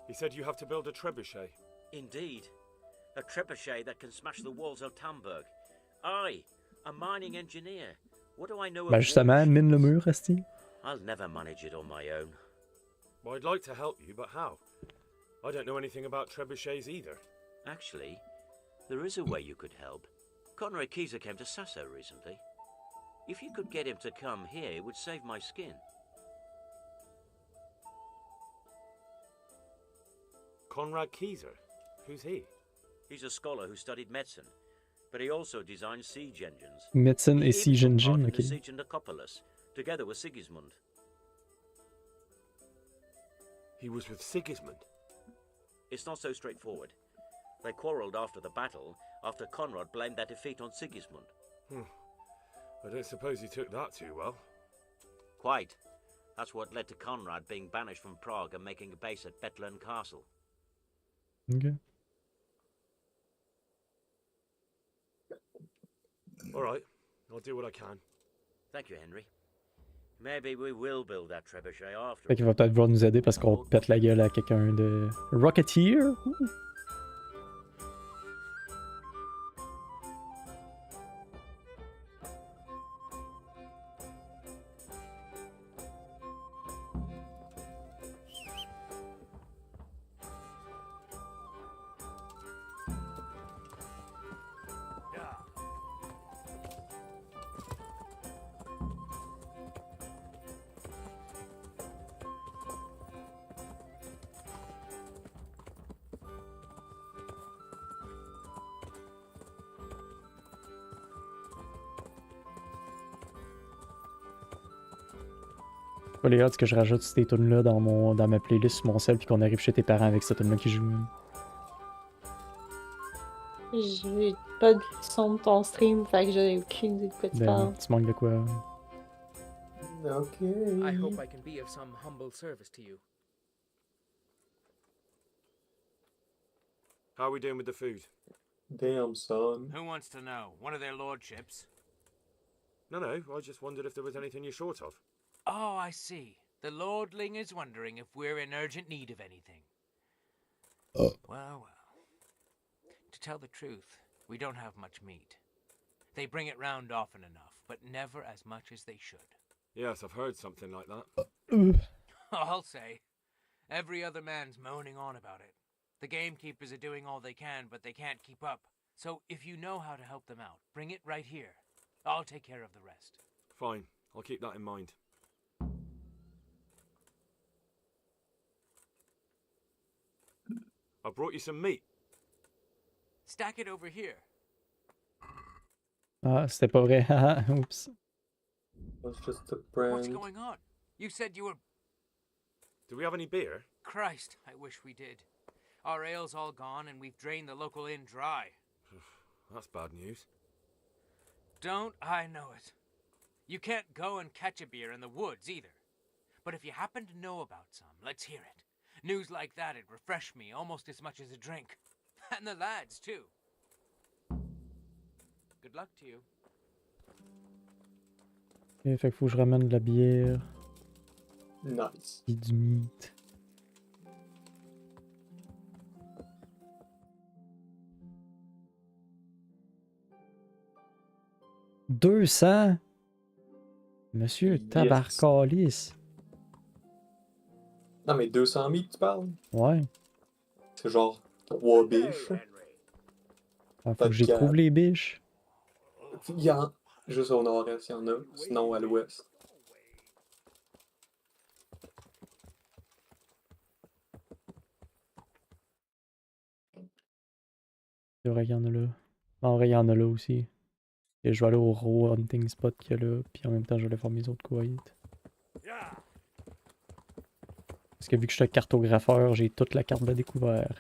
He said you have to build a trebuchet. Indeed. A trebuchet that can smash the walls of Tamburg. I, a mining engineer. What do I know Ben of justement, warships? mine le mur, esti. I'll never manage it on my own. Well, I'd like to help you, but how? I don't know anything about trebuchets either. Actually, there is a way you could help. Conrad Keyser came to Sasso recently. If you could get him to come here, it would save my skin. Conrad Keyser? Who's he? He's a scholar who studied medicine, but he also designed siege engines. Médecine He et even siege took part engine, in ok. the siege in Nicopolis, together with Sigismund. He was with Sigismund? It's not so straightforward. They quarrelled after the battle, after Conrad blamed their defeat on Sigismund. I don't suppose he took that too well. Quite. That's what led to Conrad being banished from Prague and making a base at Bethlen Castle. Ok. All right, I'll do what I can. Thank you, Henry. Maybe we will build that trebuchet after. Fait qu'il va peut-être vouloir nous aider parce qu'on pète la gueule à quelqu'un de Rocketeer. Ouh. Pas les odds que je rajoute ces tunes là dans ma playlist sur mon cell puis qu'on arrive chez tes parents avec cette tune là qui joue. J'ai pas de son de ton stream, fait que j'ai aucune idée de quoi tu Ben, parles. tu manques de quoi? Ok. I hope I can be of some humble service to you. How are we doing with the food? Damn, son. Who wants to know? One of their lordships? No, I just wondered if there was anything you're short of. Oh, I see. The lordling is wondering if we're in urgent need of anything. Well. To tell the truth, we don't have much meat. They bring it round often enough, but never as much as they should. Yes, I've heard something like that. I'll say. Every other man's moaning on about it. The gamekeepers are doing all they can, but they can't keep up. So if you know how to help them out, bring it right here. I'll take care of the rest. Fine, I'll keep that in mind. I brought you some meat. Stack it over here. Ah, c'était pas vrai. Haha, oups. That's just a What's brand. going on? You said you were... Do we have any beer? Christ, I wish we did. Our ale's all gone and we've drained the local inn dry. That's bad news. Don't I know it? You can't go and catch a beer in the woods either. But if you happen to know about some, let's hear it. News like that'd refresh me almost as much as a drink. And the lads, too. Good luck to you. Ok, fait qu'il faut que je ramène de la bière. Nice. Et du meat. « 200? Monsieur Yes. Tabarcalis. Non, mais 200 000, tu parles? Ouais. C'est genre 3 biches. Ah, faut que j'y trouve les biches. Il y en... Juste au nord-est, il y en a. Sinon, à l'ouest. C'est vrai qu'il y en a là. En vrai, il y en a là aussi. Et je vais aller au raw hunting spot qu'il y a là. Puis en même temps, je vais aller faire mes autres quiet. Parce que vu que je suis un cartographeur, j'ai toute la carte de découvert.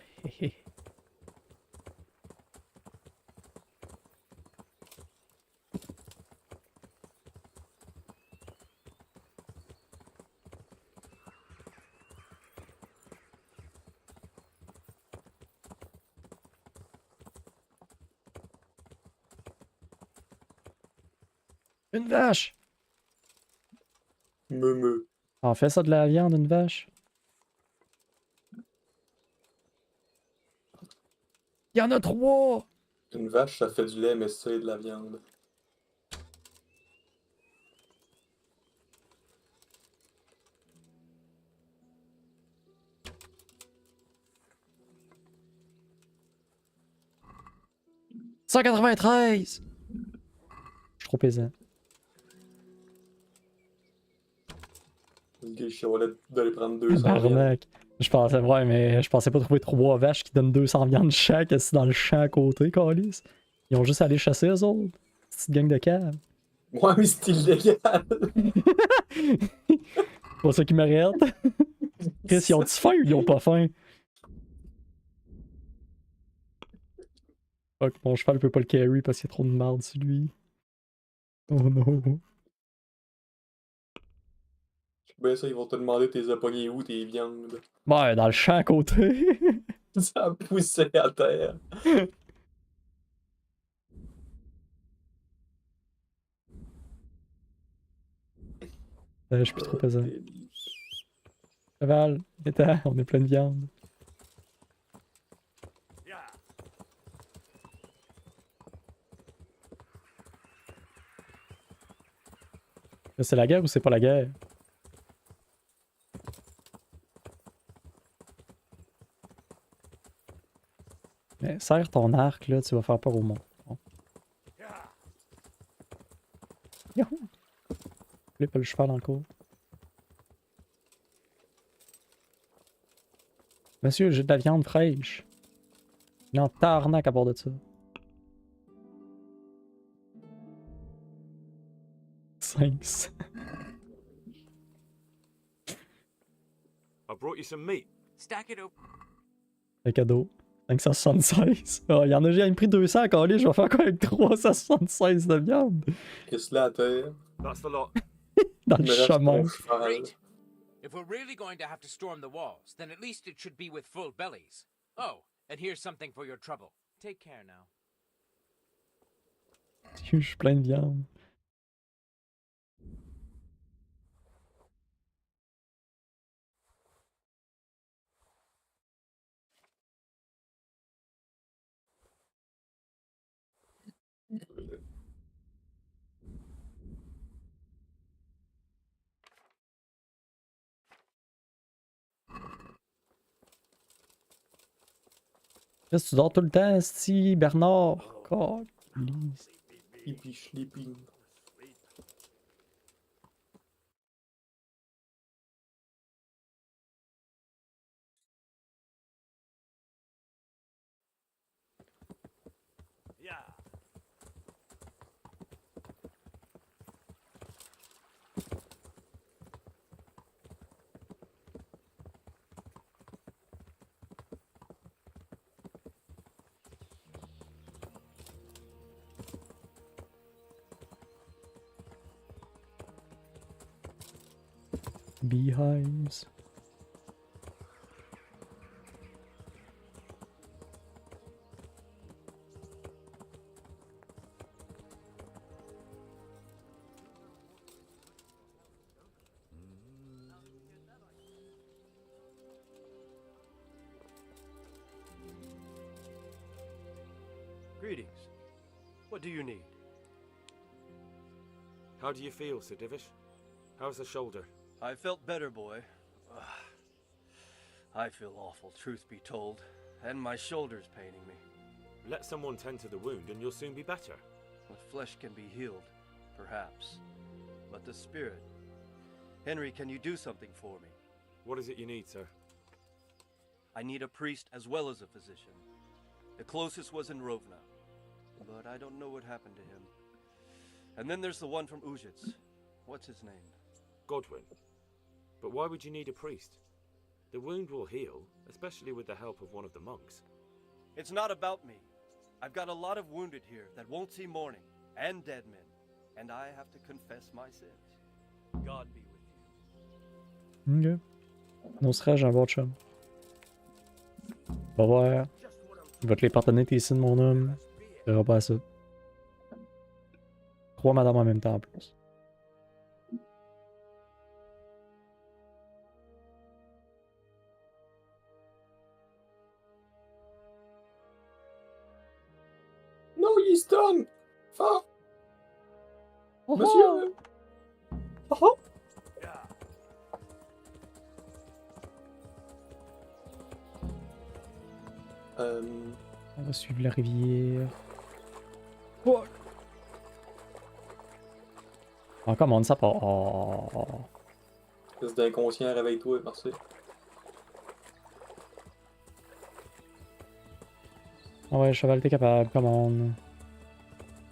Une vache! Meumeu. En fait ça de la viande, une vache? Il y en a 3! Une vache, ça fait du lait, mais c'est de la viande. « 193! » Je suis trop pesant. Le gars, il chialait d'aller prendre 200 viandes. Barnac. Je pensais, ouais, mais je pensais pas trouver 3 vaches qui donnent 200 viandes chaque assis dans le champ à côté, câlisse. Ils ont juste à aller chasser eux autres. Petite gang de caves. Ouais, mais c'est illégal. Pas ça qui m'arrête. Chris, ils ont-tu faim ou ils ont pas faim? Fuck, mon cheval peut pas le carry parce qu'il y a trop de merde sur lui. Oh non. Ben ça, ils vont te demander t'es pogné où tes viandes. Ouais, dans le champ à côté. Ça a poussé à terre. Je suis plus trop pesant. Cheval, étant, on est plein de viande. C'est la guerre ou c'est pas la guerre? Mais serre ton arc là, tu vas faire peur au monde. Bon. Yahoo! Là, pas le cheval encore. Monsieur, j'ai de la viande fraîche. Il est en tarnac à bord de ça. 500. I brought you some meat. Stack it up. Un cadeau. 576. Oh, il y en a, j'ai pris 200 à coller, je vais faire quoi avec 376 de viande? Qu'est-ce là à terre? That's the lot. Dans le chemin. Great. If we're really going to have to storm the walls, then at least it should be with full bellies. Oh, and here's something for your trouble. Take care now. Je suis plein de viande. Qu'est-ce que tu dors tout le temps, esti, Bernard? God, please. Sleepy, sleepy. Beehives. Greetings. What do you need? How do you feel, Sir Divish? How's the shoulder? I felt better, boy. I feel awful, truth be told, and my shoulder's paining me. Let someone tend to the wound and you'll soon be better. The flesh can be healed, perhaps, but the spirit... Henry, can you do something for me? What is it you need, sir? I need a priest as well as a physician. The closest was in Rovna, but I don't know what happened to him. And then there's the one from Ujits. What's his name? Godwin. But why would you need a priest? The wound will heal, especially with the help of one of the monks. It's not about me. I've got a lot of wounded here that won't see morning, and dead men, and I have to confess my sins. God be with you. Ok. On sera, j'ai un bon chum. Va voir. Je vais te les pardonner tes signes, mon homme. Tu verras pas ça. 3 madames en même temps en plus. No, he's done! Fuck! Oh, Monsieur! oh, oh. On va suivre la rivière. Oh, oh comment ça part? Oh. Espèce d'inconscient, réveille-toi, merci. Ah ouais, cheval, t'es capable, come on.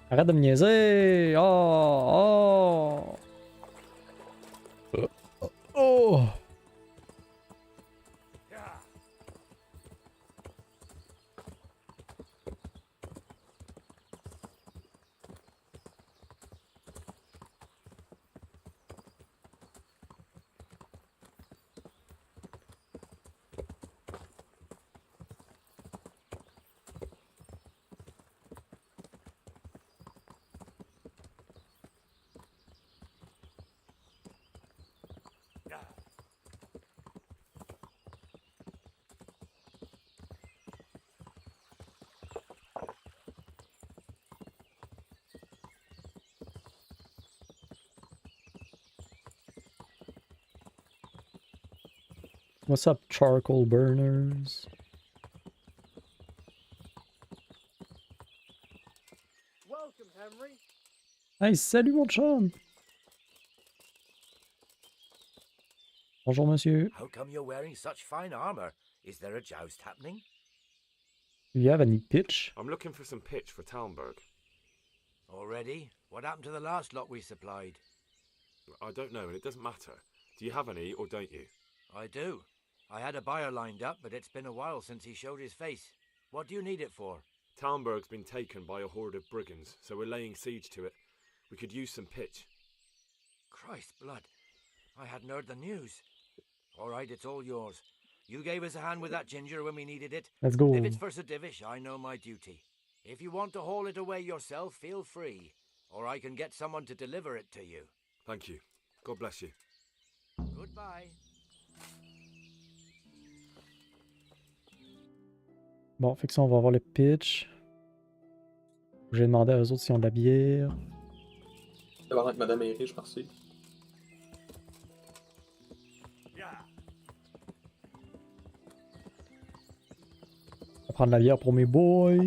Arrête de me niaiser! Oh! Oh! Oh! What's up, charcoal burners? Welcome, Henry. Hey, salut mon chum! Bonjour, monsieur. How come you're wearing such fine armor? Is there a joust happening? Do you have any pitch? I'm looking for some pitch for Talmberg. Already? What happened to the last lot we supplied? I don't know, and it doesn't matter. Do you have any, or don't you? I do. I had a buyer lined up, but it's been a while since he showed his face. What do you need it for? Talmberg's been taken by a horde of brigands, so we're laying siege to it. We could use some pitch. Christ's blood. I hadn't heard the news. All right, it's all yours. You gave us a hand with that ginger when we needed it. Let's go. If it's for Sir Divish, I know my duty. If you want to haul it away yourself, feel free. Or I can get someone to deliver it to you. Thank you. God bless you. Goodbye. Bon, fait que ça, on va avoir le pitch. J'ai demandé à eux autres s'ils ont de la bière. Avant que madame est riche, merci. On va prendre la bière pour mes boys.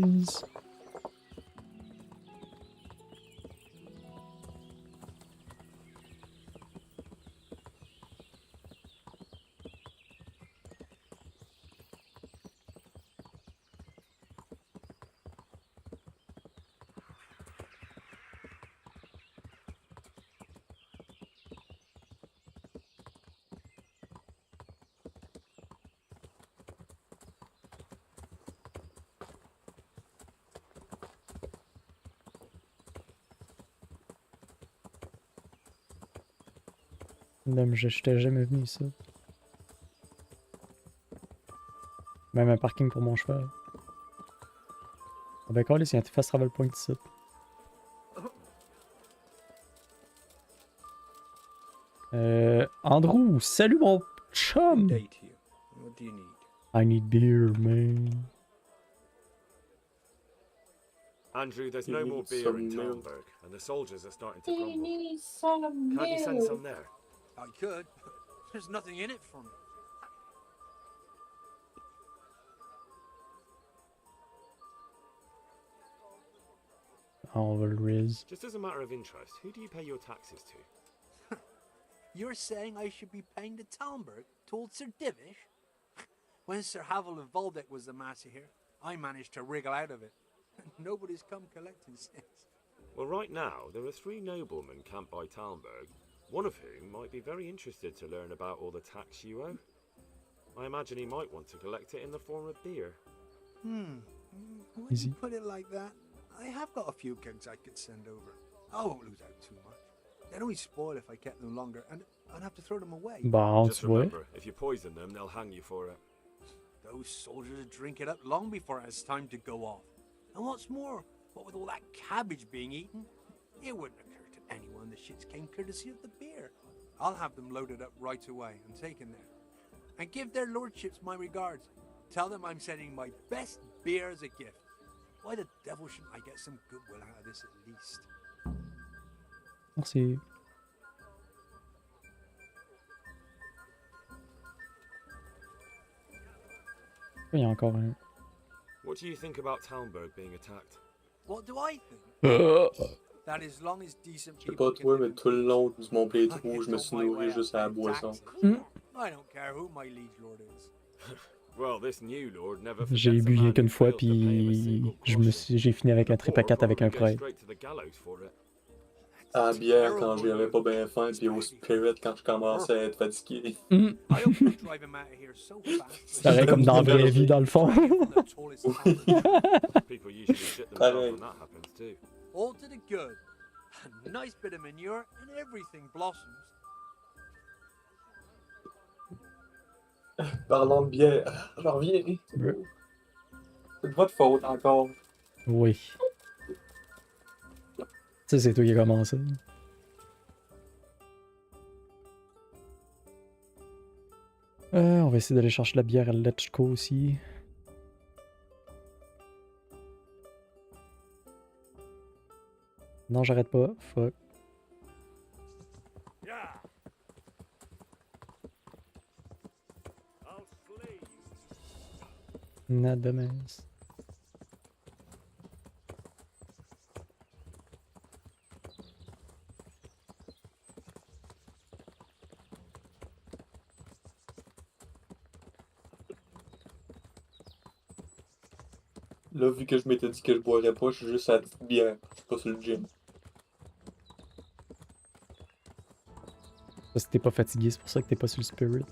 Même j'étais jamais venu ici. Même un parking pour mon cheval. Ah ben quand il y a un fast travel point ici. Andrew, salut mon chum! What do you need? I need beer, man. Andrew, there's no more beer in Talmberg, and the soldiers are starting to grumble. Can't you send some there? I could, but there's nothing in it for me. Oh, the Riz. Just as a matter of interest, who do you pay your taxes to? You're saying I should be paying to Talmberg, to old Sir Divish? When Sir Havel of Voldeck was the master here, I managed to wriggle out of it. Nobody's come collecting since. Well, right now, there are 3 noblemen camped by Talmberg, one of whom might be very interested to learn about all the tax you owe. I imagine he might want to collect it in the form of beer. When you put it like that, I have got a few kegs I could send over. I won't lose out too much. They'd only spoil if I kept them longer, and I'd have to throw them away. Just remember, if you poison them, they'll hang you for it. Those soldiers would drink it up long before it has time to go off. And what's more, what with all that cabbage being eaten, it wouldn't occur to anyone the shits came courtesy of the beer. I'll have them loaded up right away and taken there. And give their lordships my regards. Tell them I'm sending my best beer as a gift. Why the devil shouldn't I get some goodwill out of this at least? Merci. Il y a encore un. What do you think about Talmberg being attacked? What do I think? That as long as decent Je sais people pas toi, mais tout le long de mon playthrough, je me suis nourri juste à la boisson. I don't care who my liege lord is. Well, this new lord never J'ai bu rien qu'une fois, puis j'ai fini avec un trip à 4 avec un prêtre. À la bière quand j'avais pas bien faim, puis au spirit quand je commençais à être fatigué. C'est pareil comme dans la vraie vie, dans le fond. Pareil. All to the good. A nice bit of manure and everything blossoms. Parlons de bière, j'en reviens. C'est de votre faute encore. Oui. Ça, c'est toi qui as commencé. On va essayer d'aller chercher la bière à Lechko aussi. Non, j'arrête pas. Fuck. Nada mais. Là, vu que je m'étais dit que je boirais pas, je suis juste à la petite bière. Je suis pas sur le gym. Parce que t'es pas fatigué, c'est pour ça que t'es pas sur le spirit.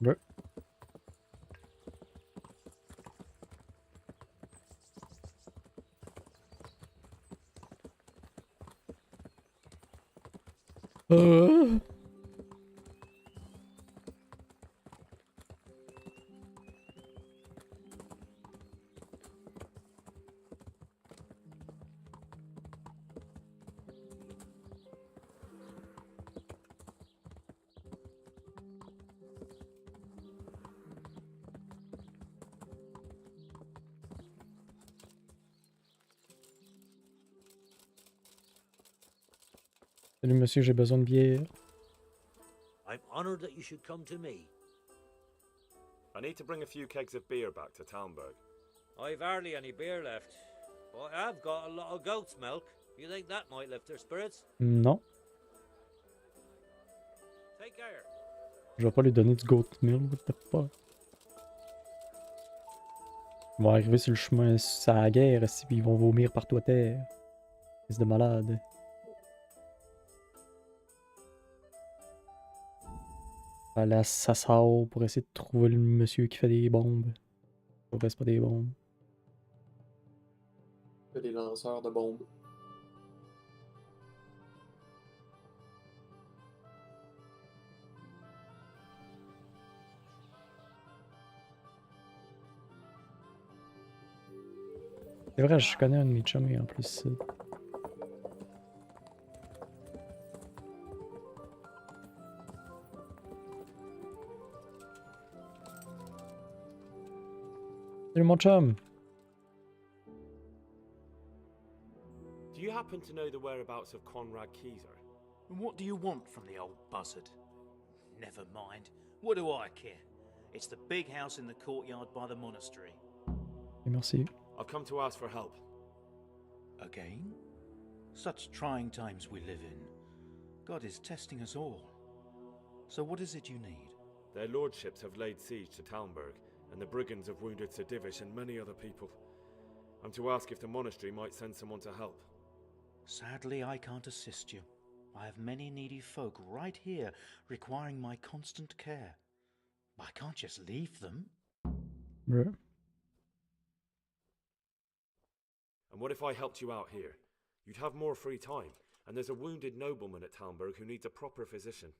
Ouais. Salut monsieur, j'ai besoin de bière. I'm honored that you should come to me. I need to bring a few kegs of beer back to Talmberg. I've hardly any beer left, but I have got a lot of goat's milk. You think that might lift their spirits? Non. Take care. Je vais pas lui donner du goat milk, what the fuck. Ils vont arriver sur le chemin, sur la guerre, puis ils vont vomir partout à terre. C'est de malade. Aller à Sassao pour essayer de trouver le monsieur qui fait des bombes. Au fait, c'est pas des bombes. Des lanceurs de bombes. C'est vrai, je connais un de mes chums en plus. Salut mon chum! Do you happen to know the whereabouts of Conrad Keyser? And what do you want from the old buzzard? Never mind. What do I care? It's the big house in the courtyard by the monastery. Merci. I've come to ask for help. Again? Such trying times we live in. God is testing us all. So what is it you need? Their lordships have laid siege to Talmberg, and the brigands have wounded Sir Divish and many other people. I'm to ask if the monastery might send someone to help. Sadly, I can't assist you. I have many needy folk right here requiring my constant care. I can't just leave them. Ouais. And what if I helped you out here? You'd have more free time, and there's a wounded nobleman at Talmberg who needs a proper physician.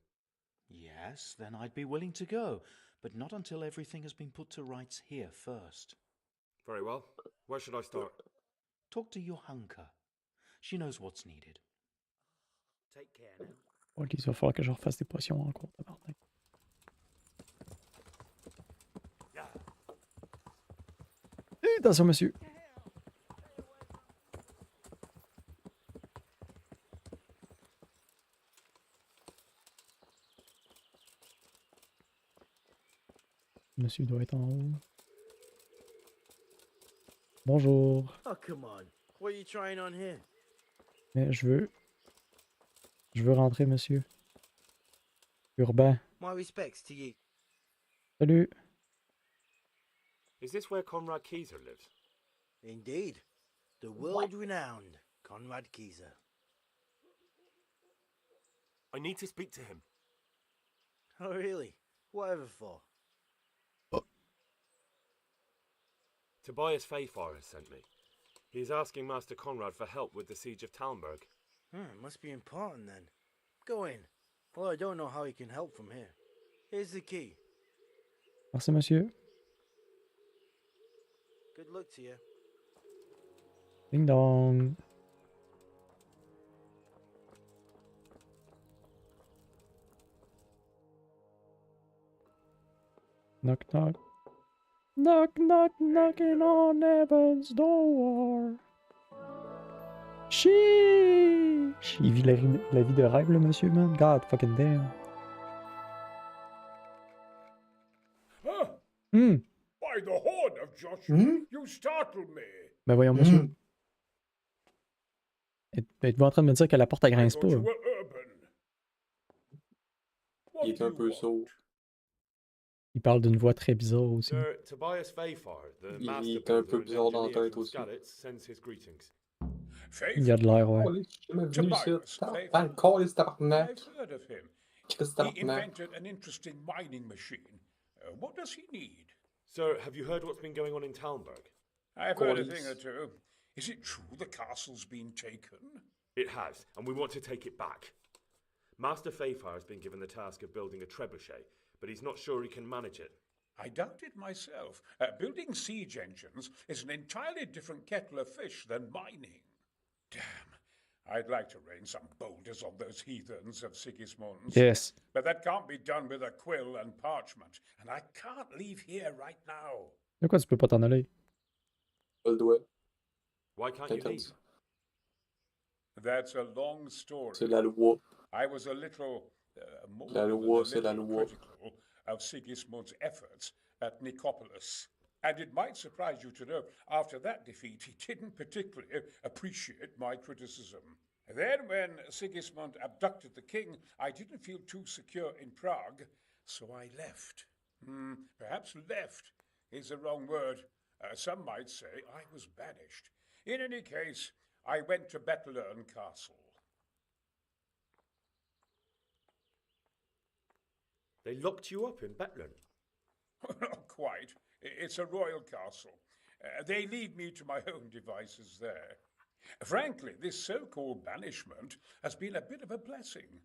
Yes, then I'd be willing to go, but not until everything has been put to rights here first. Very well. Where should I start? Talk to Johanka. She knows what's needed. Take care now. Ok, il va falloir que je refasse des potions encore, tabarnak. Attention, monsieur. Monsieur doit être en haut. Bonjour. Oh, come on. What are you trying on here? Mais je veux rentrer, monsieur. Urbain. My respects to you. Salut. Is this where Conrad Keyser lives? Indeed. The world-renowned Conrad Keyser. I need to speak to him. Oh, really? Whatever for? Tobias Fayfar has sent me. He is asking Master Conrad for help with the siege of Talmberg. It must be important then. Go in. Well, I don't know how he can help from here. Here's the key. Merci, monsieur. Good luck to you. Ding dong. Knock knock. Knock knock knocking on heaven's door. Sheesh. Il vit la vie de rêve, le monsieur, man. God fucking damn. By the horn of Joshua, you startled me. Ben voyons, monsieur. Êtes-vous en train de me dire que la porte elle grince pas? Il est un peu sourd. Il parle d'une voix très bizarre aussi. Sir Tobias Fayfar, the master Il est un peu builder and bizarre dans la engineer tête from aussi. Skalitz, sends his greetings. Il y a de l'air, ouais. I've heard of him. He invented an interesting mining machine. What does he need? Sir, have you heard what's been going on in Talmberg? I've heard a thing or two. Is it true the castle's been taken? It has, and we want to take it back. Master Fayfar has been given the task of building a trebuchet, but he's not sure he can manage it. I doubt it myself. Building siege engines is an entirely different kettle of fish than mining. Damn. I'd like to rain some boulders on those heathens of Sigismund's. Yes. But that can't be done with a quill and parchment, and I can't leave here right now. De quoi tu peux pas t'en aller? Pas le doigt. Why can't you leave? That's a long story. C'est la loi. I was a little more La than a loi, c'est la little loi. critical of Sigismund's efforts at Nicopolis. And it might surprise you to know, after that defeat, he didn't particularly appreciate my criticism. Then, when Sigismund abducted the king, I didn't feel too secure in Prague, so I left. Perhaps left is the wrong word. Some might say I was banished. In any case, I went to Bettelern Castle. They locked you up in Bettelern? Not quite. It's a royal castle. They leave me to my own devices there. Frankly, this so-called banishment has been a bit of a blessing.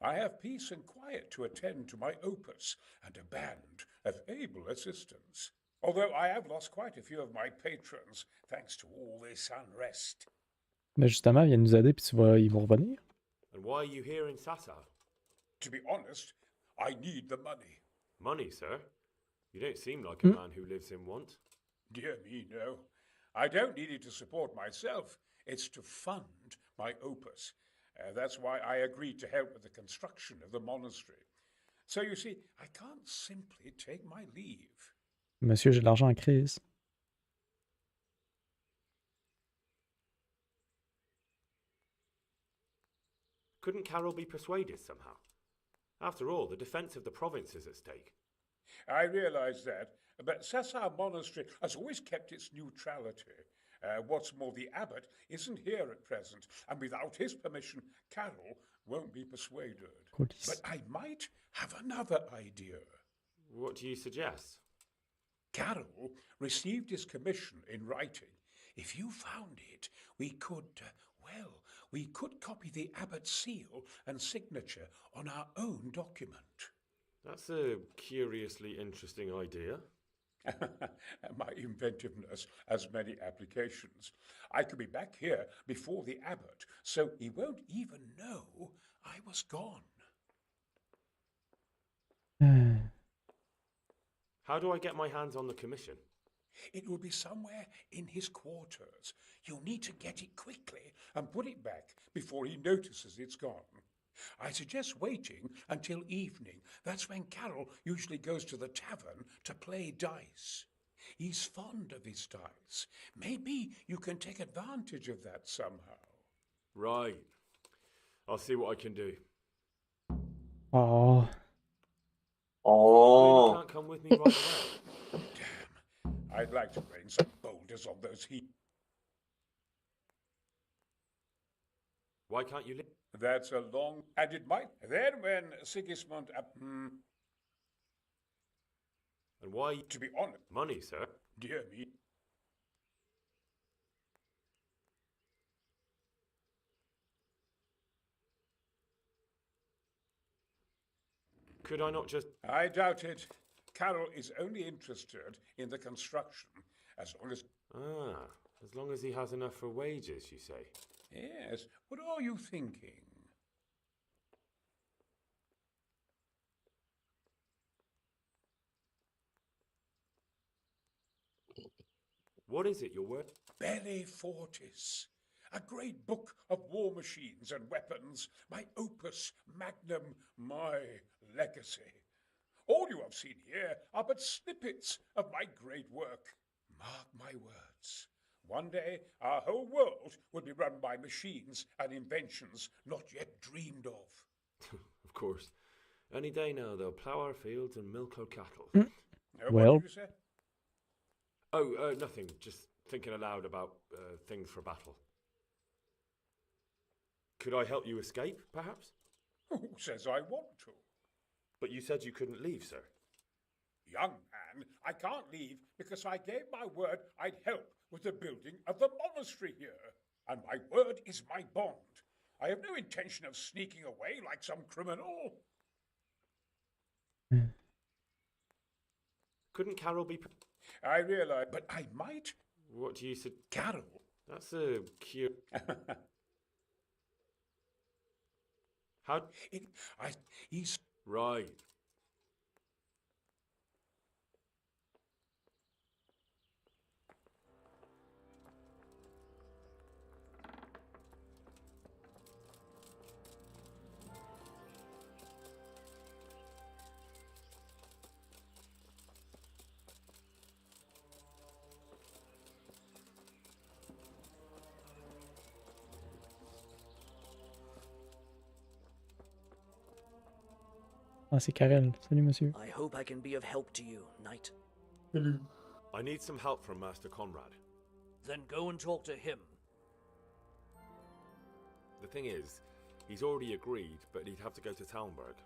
I have peace and quiet to attend to my opus and a band of able assistants. Although I have lost quite a few of my patrons thanks to all this unrest. Mais justement, viens nous aider puis ils vont revenir. And why are you here in Sasa? To be honest, I need the money. Money, sir? You don't seem like a man who lives in want. Dear me, no. I don't need it to support myself. It's to fund my opus. That's why I agreed to help with the construction of the monastery. So you see, I can't simply take my leave. Monsieur, j'ai de l'argent en crise. Couldn't Carol be persuaded somehow? After all, the defense of the province is at stake. I realize that, but Sasa Monastery has always kept its neutrality. What's more, the abbot isn't here at present, and without his permission, Carol won't be persuaded. But I might have another idea. What do you suggest? Carol received his commission in writing. If you found it, we could copy the abbot's seal and signature on our own document. That's a curiously interesting idea. My inventiveness has many applications. I could be back here before the abbot, so he won't even know I was gone. How do I get my hands on the commission? It will be somewhere in his quarters. You'll need to get it quickly and put it back before he notices it's gone. I suggest waiting until evening. That's when Carol usually goes to the tavern to play dice. He's fond of his dice. Maybe you can take advantage of that somehow. Right. I'll see what I can do. Oh. You can't come with me right away. Damn. I'd like to rain some boulders on those heaps. Why can't you live? That's a long... And it might... Then when Sigismund... And why... To be honest... Money, sir. Dear me. Could I not just... I doubt it. Carol is only interested in the construction, as long as... Ah, as long as he has enough for wages, you say? Yes. What are you thinking? What is it you're worth? Belli Fortis. A great book of war machines and weapons. My opus magnum, my legacy. All you have seen here are but snippets of my great work. Mark my words. One day, our whole world will be run by machines and inventions not yet dreamed of. Of course. Any day now, they'll plough our fields and milk our cattle. Well. What did you say? Oh, nothing. Just thinking aloud about things for battle. Could I help you escape, perhaps? Who says I want to? But you said you couldn't leave, sir. Young man, I can't leave because I gave my word I'd help with the building of the monastery here. And my word is my bond. I have no intention of sneaking away like some criminal. Couldn't Carol be... I realize, but I might... What do you say? Carol? That's a cute... How... He's... Right. Ah, c'est Karel. Salut, monsieur. I hope I can be of help to you, knight. I need some help from Master Conrad. Then go and talk to him. The thing is, he's already agreed, but he'd have to go to Talmberg.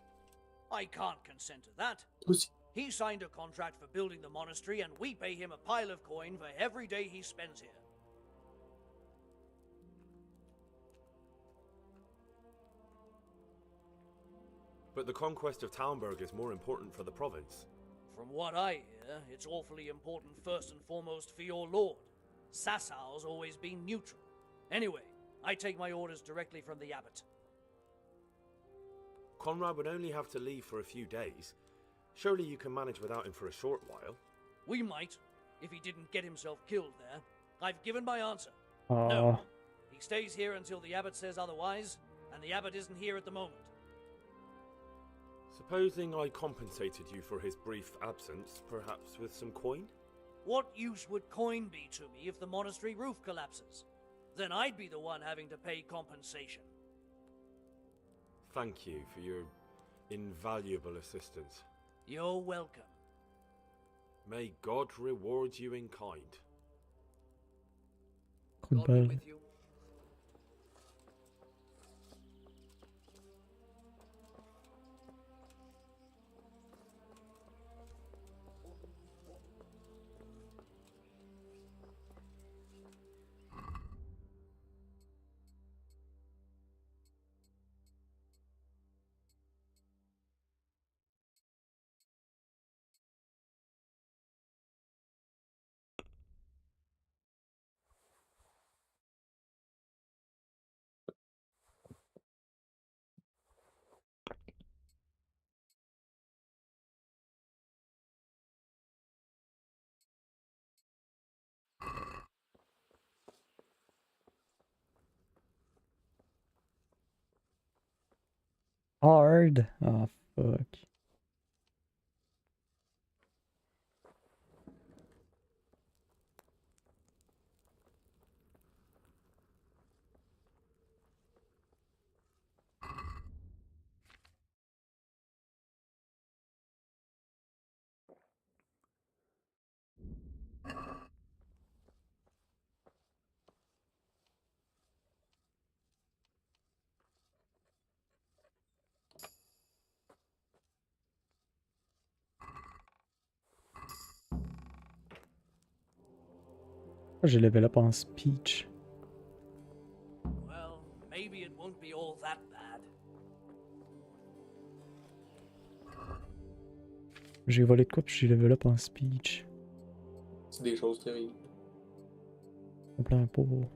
I can't consent to that. He signed a contract for building the monastery, and we pay him a pile of coin for every day he spends here. But the conquest of Talmberg is more important for the province. From what I hear, it's awfully important first and foremost for your lord. Sassau's always been neutral. Anyway, I take my orders directly from the abbot. Conrad would only have to leave for a few days. Surely you can manage without him for a short while. We might, if he didn't get himself killed there. I've given my answer. Aw. No. He stays here until the abbot says otherwise, and the abbot isn't here at the moment. Supposing I compensated you for his brief absence, perhaps with some coin? What use would coin be to me if the monastery roof collapses? Then I'd be the one having to pay compensation. Thank you for your invaluable assistance. You're welcome. May God reward you in kind. God be with you. Hard. Oh, fuck. J'ai level up en speech. Well, maybe it won't be all that bad. J'ai volé de quoi puis j'ai level up en speech. C'est des choses qui arrivent. En plein pot.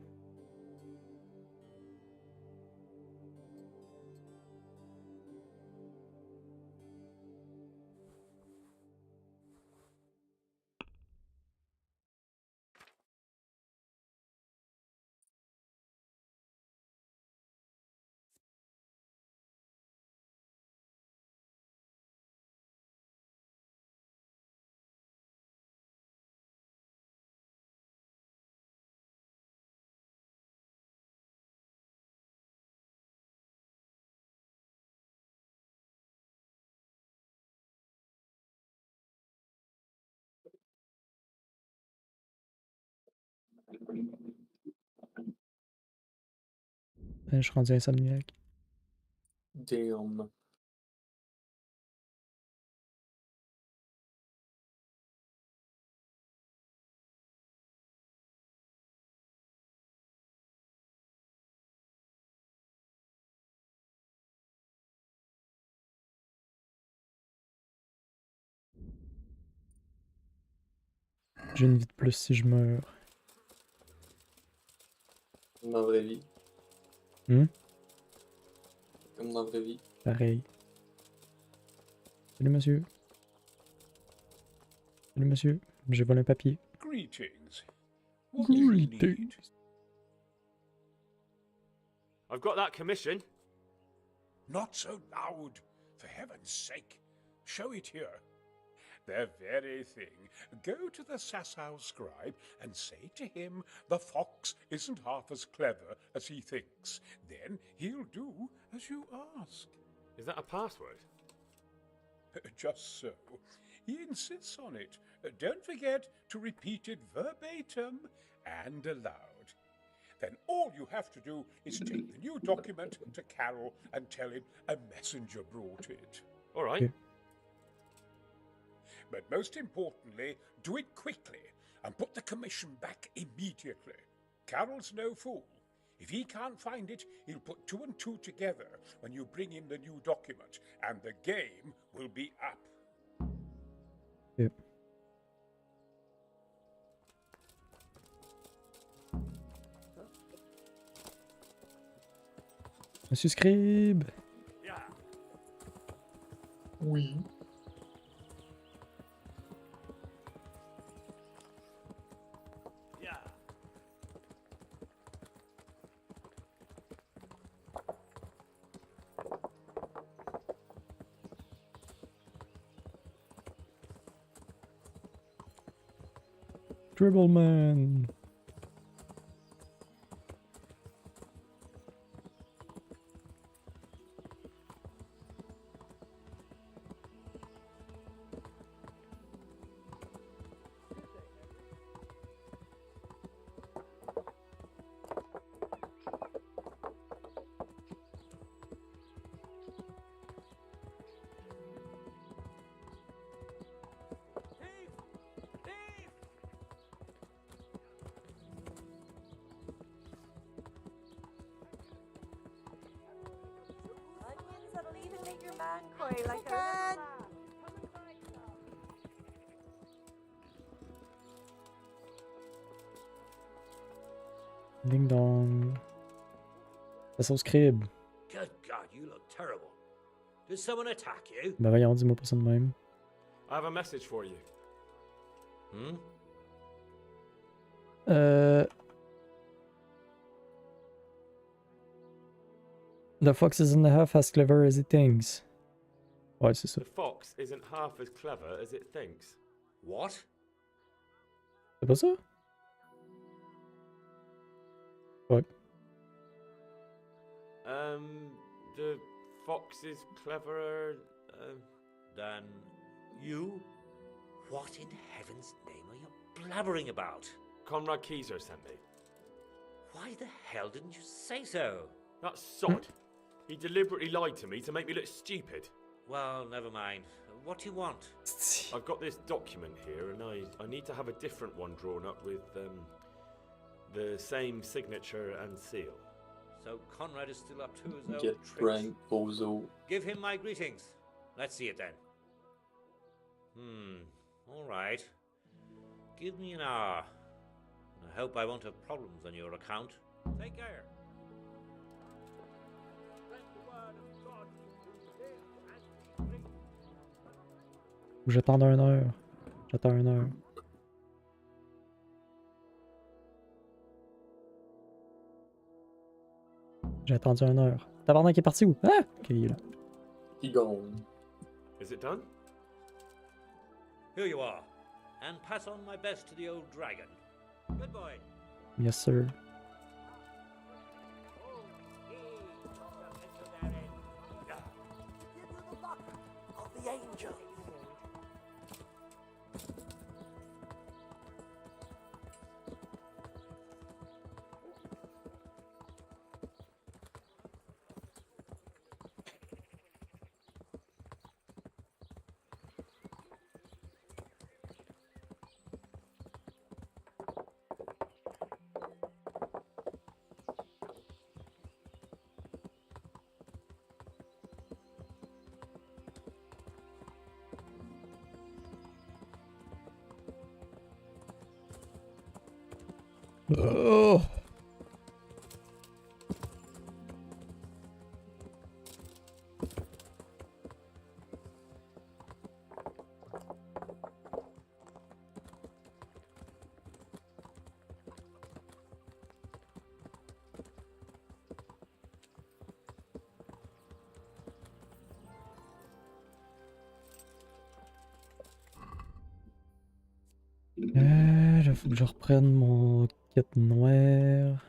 Je suis rendu insomniaque. Damn. J'ai une vie de plus si je meurs. Comme dans la vraie vie. Hmm? Comme dans la vraie vie. Pareil. Salut monsieur. Salut monsieur. J'ai volé un papier. Greetings. What do you need? Greetings. I've got that commission. Not so loud, for heaven's sake. Show it here. The very thing. Go to the Sassau scribe and say to him the fox isn't half as clever as he thinks. Then he'll do as you ask. Is that a password? Just so. He insists on it. Don't forget to repeat it verbatim and aloud. Then all you have to do is take the new document to Carol and tell him a messenger brought it. All right. But most importantly, do it quickly and put the commission back immediately. Carol's no fool. If he can't find it, he'll put 2 and 2 together when you bring him the new document, and the game will be up. Yep. Monsieur Scribe. Oui. Dribbleman. Onions that'll even make your man cry like a Ding dong. C'est son Scribe. Good God, you look terrible. Did someone attack you? Ben voyons, dis-moi pas ça de même. I have a message for you. Hmm? The fox isn't half as clever as it thinks. Ouais, c'est ça. The fox isn't half as clever as it thinks. What? C'est pas ça? Ouais. The fox is cleverer than you? What in heaven's name are you blabbering about? Conrad Keyser sent me. Why the hell didn't you say so? That sod. He deliberately lied to me to make me look stupid. Well, never mind. What do you want? I've got this document here, and I need to have a different one drawn up with the same signature and seal. So Conrad is still up to his old Get tricks. Frank Bozo. Give him my greetings. Let's see it then. All right. Give me an hour. I hope I won't have problems on your account. Take care. J'attends 1 heure. J'attends 1 heure. J'ai attendu 1 heure. Tabarnak est parti où? Ah! Ok, il est là. He gone. Is it done? Here you are. And pass on my best to the old dragon. Good boy. Yes, sir. Of the angel. Oh! Là, faut que je reprenne mon kit noir.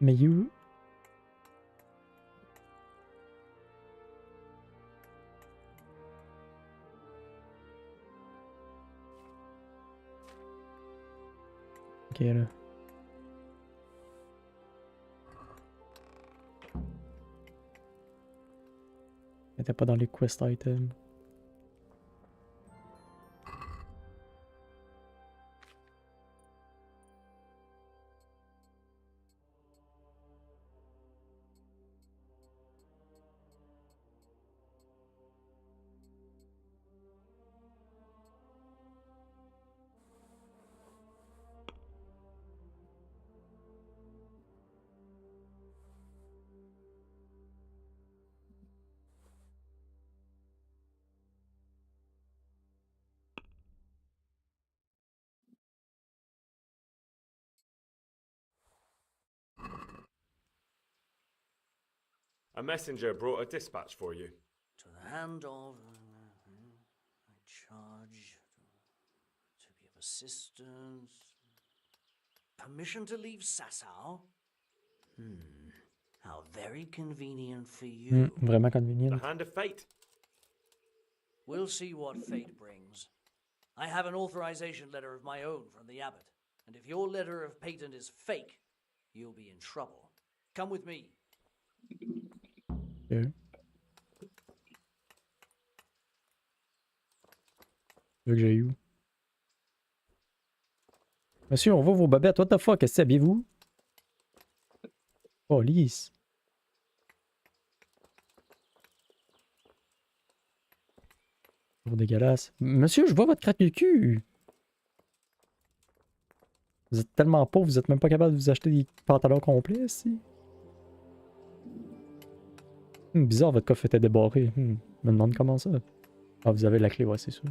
Mais you? Ok, là. Elle était pas dans les quest items. A messenger brought a dispatch for you. To the hand of I charge to be of assistance. Permission to leave Sasau? How very convenient for you. Vraiment convenient. The hand of fate. We'll see what fate brings. I have an authorization letter of my own from the abbot, and if your letter of patent is fake, you'll be in trouble. Come with me. Okay. Tu veux que j'aille où? Monsieur, on voit vos babettes. What the fuck? Qu'est-ce que c'est? Habillez-vous? Oh, lisse. Oh, dégueulasse. Monsieur, je vois votre craque de cul. Vous êtes tellement pauvre, vous êtes même pas capable de vous acheter des pantalons complets, ici. Bizarre, votre coffre était débarré. Je me demande comment ça. Ah, vous avez la clé, ouais, c'est sûr.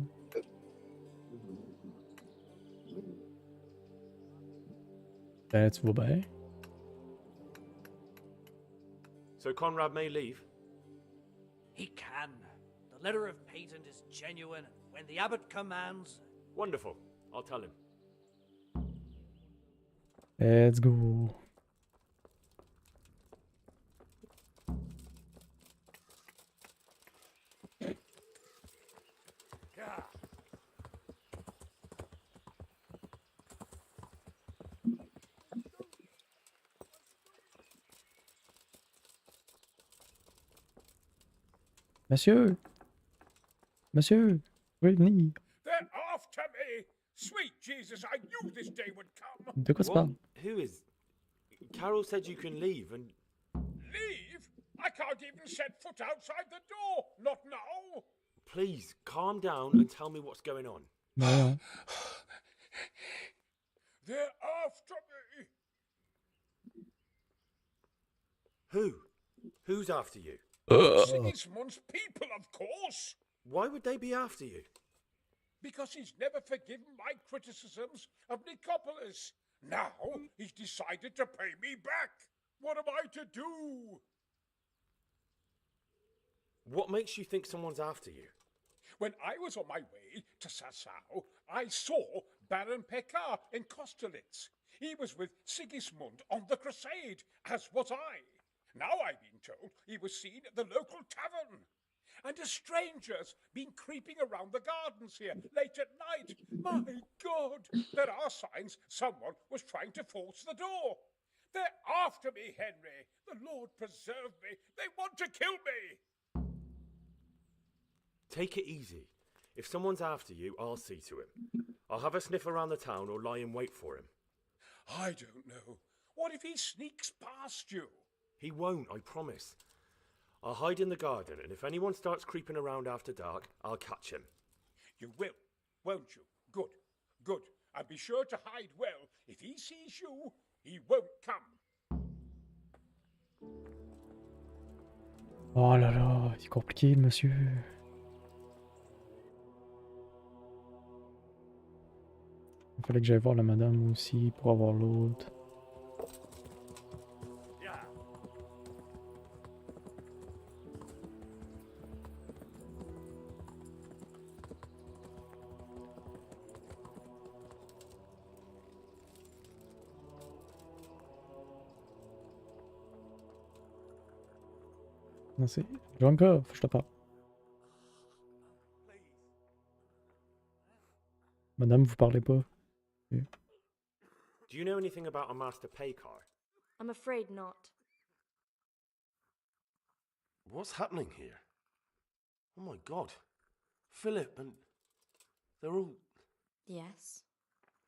Ben, tu vas bien. So Conrad may leave? He can. The letter of patent is genuine. When the abbot commands... Wonderful. I'll tell him. Let's go. Monsieur! Monsieur! Venez! They're after me! Sweet Jesus, I knew this day would come! De quoi tu parles? Who is... Carol said you can leave and... Leave? I can't even set foot outside the door! Not now! Please, calm down and tell me what's going on. Ouais. They're after me! Who? Who's after you? Sigismund's people, of course! Why would they be after you? Because he's never forgiven my criticisms of Nicopolis. Now he's decided to pay me back. What am I to do? What makes you think someone's after you? When I was on my way to Sasau, I saw Baron Pekar in Kostelitz. He was with Sigismund on the crusade, as was I. Now I've been told he was seen at the local tavern. And a stranger's been creeping around the gardens here late at night. My God! There are signs someone was trying to force the door. They're after me, Henry. The Lord preserve me. They want to kill me. Take it easy. If someone's after you, I'll see to him. I'll have a sniff around the town or lie in wait for him. I don't know. What if he sneaks past you? He won't, I promise. I'll hide in the garden, and if anyone starts creeping around after dark, I'll catch him. You will, won't you? Good, good. And be sure to hide well. If he sees you, he won't come. Oh là là, c'est compliqué, le monsieur. Il fallait que j'aille voir la madame aussi pour avoir l'autre. Merci. Jonka, faut que je te parle. Madame, vous parlez pas. Okay. Do you know anything about a master pay car? I'm afraid not. What's happening here? Oh my god. Philip and... they're all... Yes.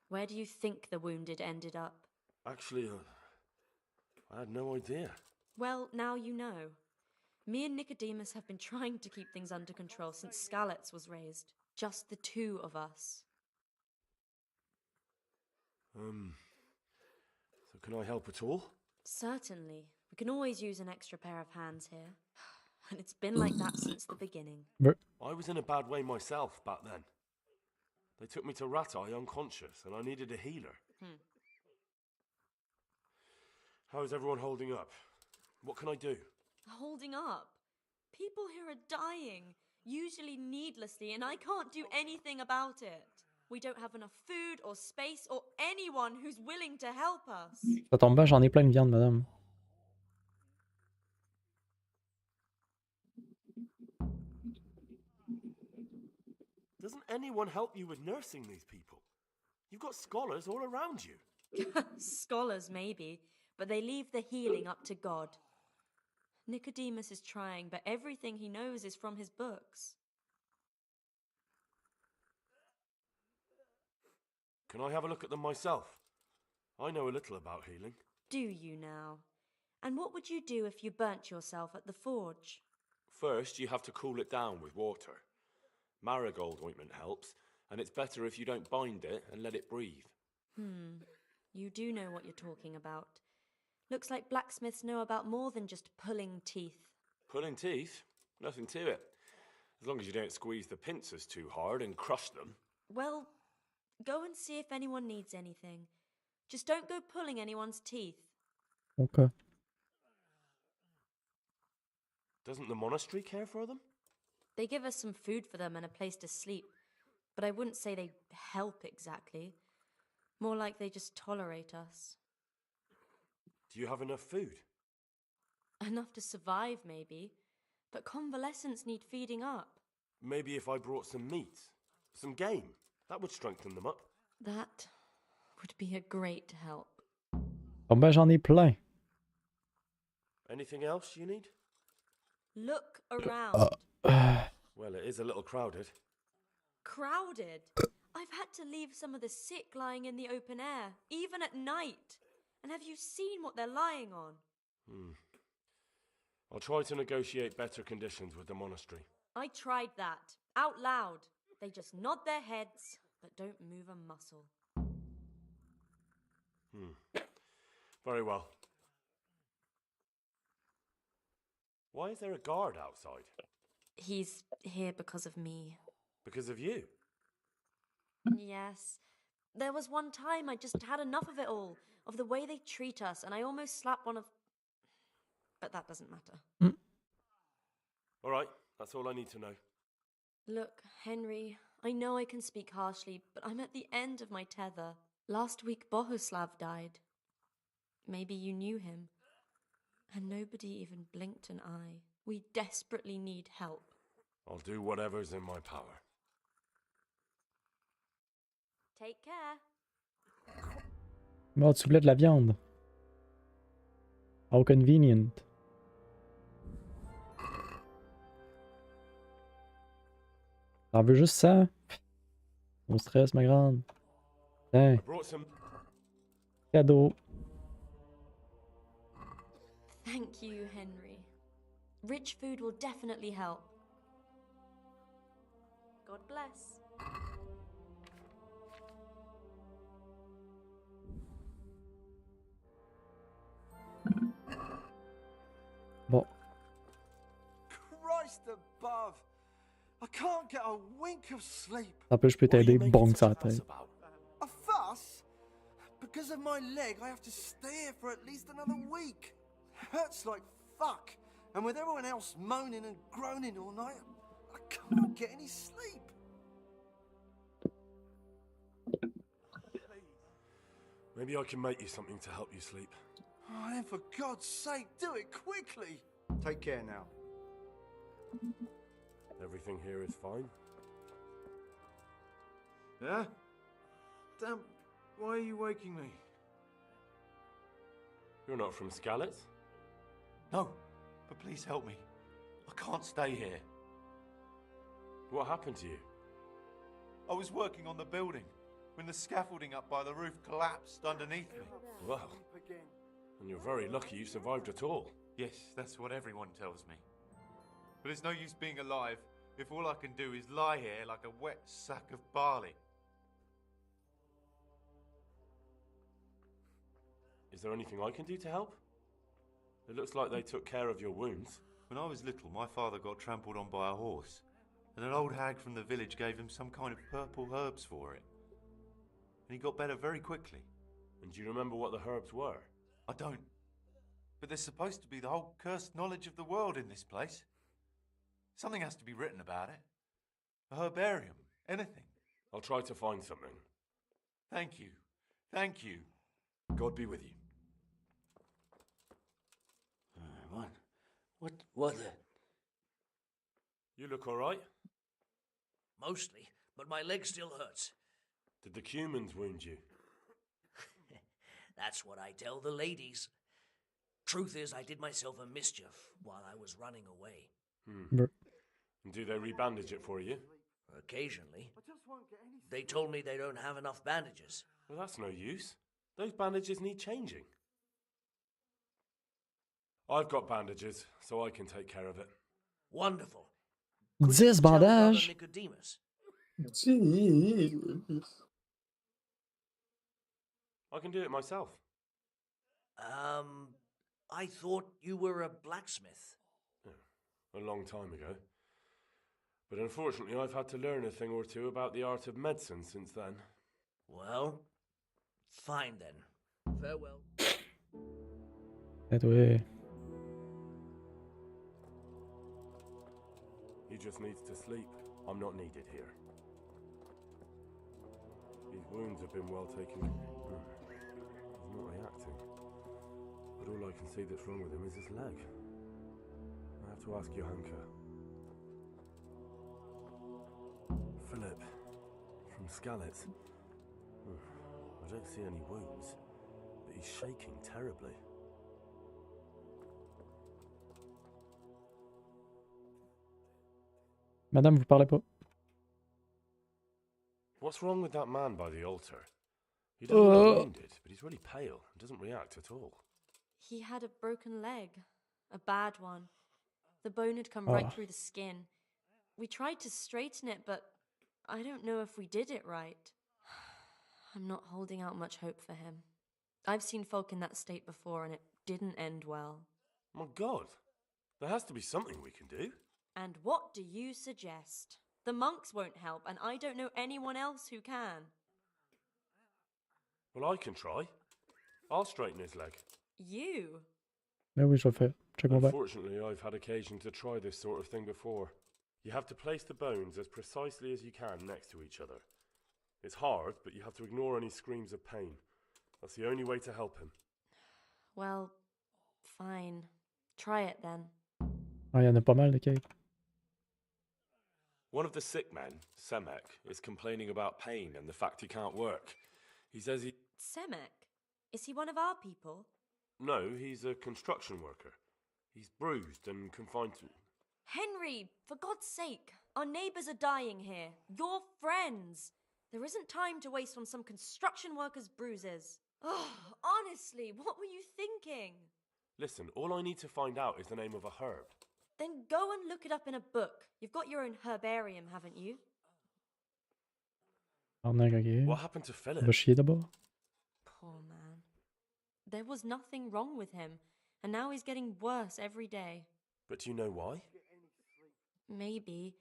Where do you think the wounded ended up? Actually, I had no idea. Well, now you know. Me and Nicodemus have been trying to keep things under control since Skalitz was raised. Just the two of us. So can I help at all? Certainly. We can always use an extra pair of hands here. And it's been like that since the beginning. I was in a bad way myself back then. They took me to Ratai unconscious, and I needed a healer. How is everyone holding up? What can I do? Holding up? People here are dying, usually needlessly, and I can't do anything about it. We don't have enough food or space or anyone who's willing to help us. Ça tombe bien, j'en ai plein de viande, madame. Doesn't anyone help you with nursing these people? You've got scholars all around you. Scholars, maybe, but they leave the healing up to God. Nicodemus is trying, but everything he knows is from his books. Can I have a look at them myself? I know a little about healing. Do you now? And what would you do if you burnt yourself at the forge? First, you have to cool it down with water. Marigold ointment helps, and it's better if you don't bind it and let it breathe. You do know what you're talking about. Looks like blacksmiths know about more than just pulling teeth. Pulling teeth? Nothing to it. As long as you don't squeeze the pincers too hard and crush them. Well, go and see if anyone needs anything. Just don't go pulling anyone's teeth. Okay. Doesn't the monastery care for them? They give us some food for them and a place to sleep, but I wouldn't say they help exactly. More like they just tolerate us. Do you have enough food? Enough to survive, maybe, but convalescents need feeding up. Maybe if I brought some meat, some game, that would strengthen them up. That would be a great help. Oh ben j'en ai plein. Anything else you need? Look around. Well, it is a little crowded. Crowded? I've had to leave some of the sick lying in the open air, even at night. And have you seen what they're lying on? I'll try to negotiate better conditions with the monastery. I tried that, out loud. They just nod their heads, but don't move a muscle. Very well. Why is there a guard outside? He's here because of me. Because of you? Yes. There was one time I just had enough of it all, of the way they treat us, and I almost slapped one of... But that doesn't matter. All right, that's all I need to know. Look, Henry, I know I can speak harshly, but I'm at the end of my tether. Last week Bohuslav died. Maybe you knew him. And nobody even blinked an eye. We desperately need help. I'll do whatever's in my power. Take care. Oh, tu voulais de la viande. How convenient. T'en veux juste ça? Mon stress, ma grande. Tiens. Cadeau. Thank you, Henry. Rich food will definitely help. God bless. Bon. Christ above! I can't get a wink of sleep. Un peu, je peux t'aider. Bong sur la tête. A fuss? Because of my leg, I have to stay here for at least another week. Hurts like fuck. And with everyone else moaning and groaning all night, I can't get any sleep. Maybe I can make you something to help you sleep. Oh, then for God's sake, do it quickly. Take care now. Everything here is fine. Yeah? Damn, why are you waking me? You're not from Skalitz? No, but please help me. I can't stay here. What happened to you? I was working on the building when the scaffolding up by the roof collapsed underneath me. Well, and you're very lucky you survived at all. Yes, that's what everyone tells me. But it's no use being alive if all I can do is lie here like a wet sack of barley. Is there anything I can do to help? It looks like they took care of your wounds. When I was little, my father got trampled on by a horse, and an old hag from the village gave him some kind of purple herbs for it. And he got better very quickly. And do you remember what the herbs were? I don't. But there's supposed to be the whole cursed knowledge of the world in this place. Something has to be written about it. A herbarium, anything. I'll try to find something. Thank you. Thank you. God be with you. What the? You look all right? Mostly, but my leg still hurts. Did the humans wound you? That's what I tell the ladies. Truth is, I did myself a mischief while I was running away. And do they rebandage it for you? Occasionally. They told me they don't have enough bandages. Well, that's no use. Those bandages need changing. I've got bandages, so I can take care of it. Wonderful. 10 bandages. Nicodemus. I can do it myself. I thought you were a blacksmith. A long time ago. But unfortunately, I've had to learn a thing or two about the art of medicine since then. Well, fine then. Farewell. He just needs to sleep. I'm not needed here. His wounds have been well taken. He's not reacting. But all I can see that's wrong with him is his leg. I have to ask Johanka. Philip, from Skalitz. I don't see any wounds, but he's shaking terribly. Madame, vous parlez pas. What's wrong with that man by the altar? He doesn't look wounded, but he's really pale and doesn't react at all. He had a broken leg. A bad one. The bone had come right through the skin. We tried to straighten it, but I don't know if we did it right. I'm not holding out much hope for him. I've seen folk in that state before, and it didn't end well. My God, there has to be something we can do. And what do you suggest? The monks won't help, and I don't know anyone else who can. Well, I can try. I'll straighten his leg. You? Ben oui, je vais le faire. Check mon bac. Unfortunately, I've had occasion to try this sort of thing before. You have to place the bones as precisely as you can next to each other. It's hard, but you have to ignore any screams of pain. That's the only way to help him. Well, fine. Try it then. Ah, il y en a pas mal de cakes. One of the sick men, Semek, is complaining about pain and the fact he can't work. He says he... Semek? Is he one of our people? No, he's a construction worker. He's bruised and confined to... Henry, for God's sake, our neighbours are dying here. Your friends. There isn't time to waste on some construction worker's bruises. Oh, honestly, what were you thinking? Listen, all I need to find out is the name of a herb. Then go and look it up in a book. You've got your own herbarium, haven't you? What happened to Philip? Va chier d'abord. Poor man. There was nothing wrong with him, and now he's getting worse every day. But do you know why? Maybe.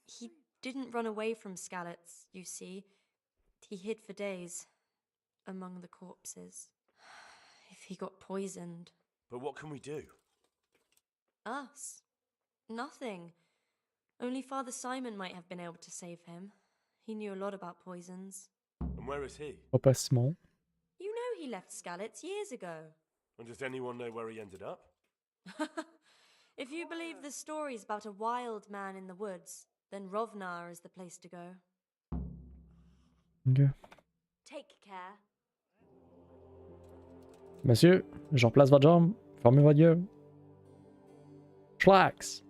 He didn't run away from Skalitz, you see. He hid for days, among the corpses. If he got poisoned. But what can we do? Us? Nothing. Only Father Simon might have been able to save him. He knew a lot about poisons. And where is he? Papa Simon. You know he left Skalitz years ago. And does anyone know where he ended up? If you believe the stories about a wild man in the woods, then Rovnar is the place to go. Ok. Take care. Monsieur, je replace votre jambe. Fermez votre gueule. Schlax!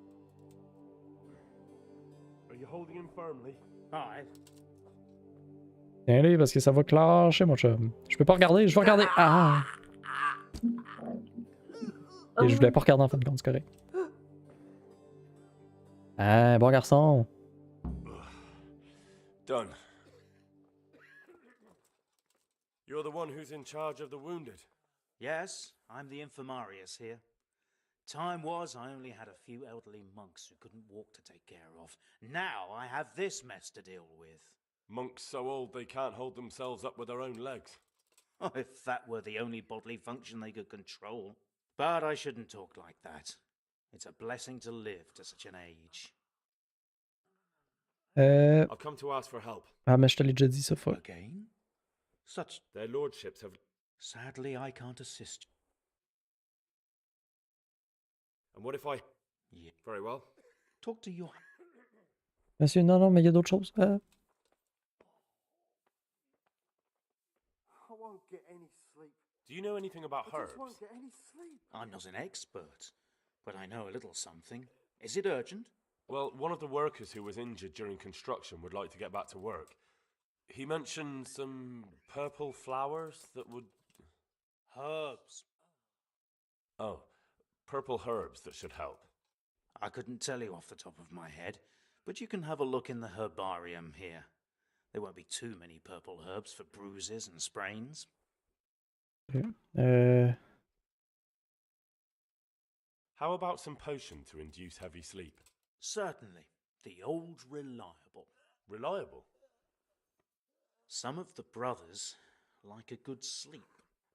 Are you holding him firmly? Aye. Tiens-les, parce que ça va clasher, mon chum. Je peux pas regarder, je vais regarder. Ah! Et je voulais pas regarder en fin de compte, c'est correct. Ah, bon garçon. Done. You're the one who's in charge of the wounded. Yes, I'm the infirmarius here. Time was I only had a few elderly monks who couldn't walk to take care of. Now I have this mess to deal with. Monks so old they can't hold themselves up with their own legs. Oh, if that were the only bodily function they could control. But I shouldn't talk like that. It's a blessing to live to such an age. I've come to ask for help. Ah, mais je te l'ai déjà dit, ça, fuck. Again? Such... Their lordships have... Sadly, I can't assist you. And what if I... Yeah. Very well. Talk to your... Monsieur, non, mais il y a d'autres choses. I won't get any sleep. Do you know anything about I herbs? just won't get any sleep. I'm not an expert, but I know a little something. Is it urgent? Well, one of the workers who was injured during construction would like to get back to work. He mentioned some purple flowers that would... Herbs. Oh, purple herbs that should help. I couldn't tell you off the top of my head, but you can have a look in the herbarium here. There won't be too many purple herbs for bruises and sprains. How about some potion to induce heavy sleep? Certainly. The old reliable. Reliable? Some of the brothers like a good sleep,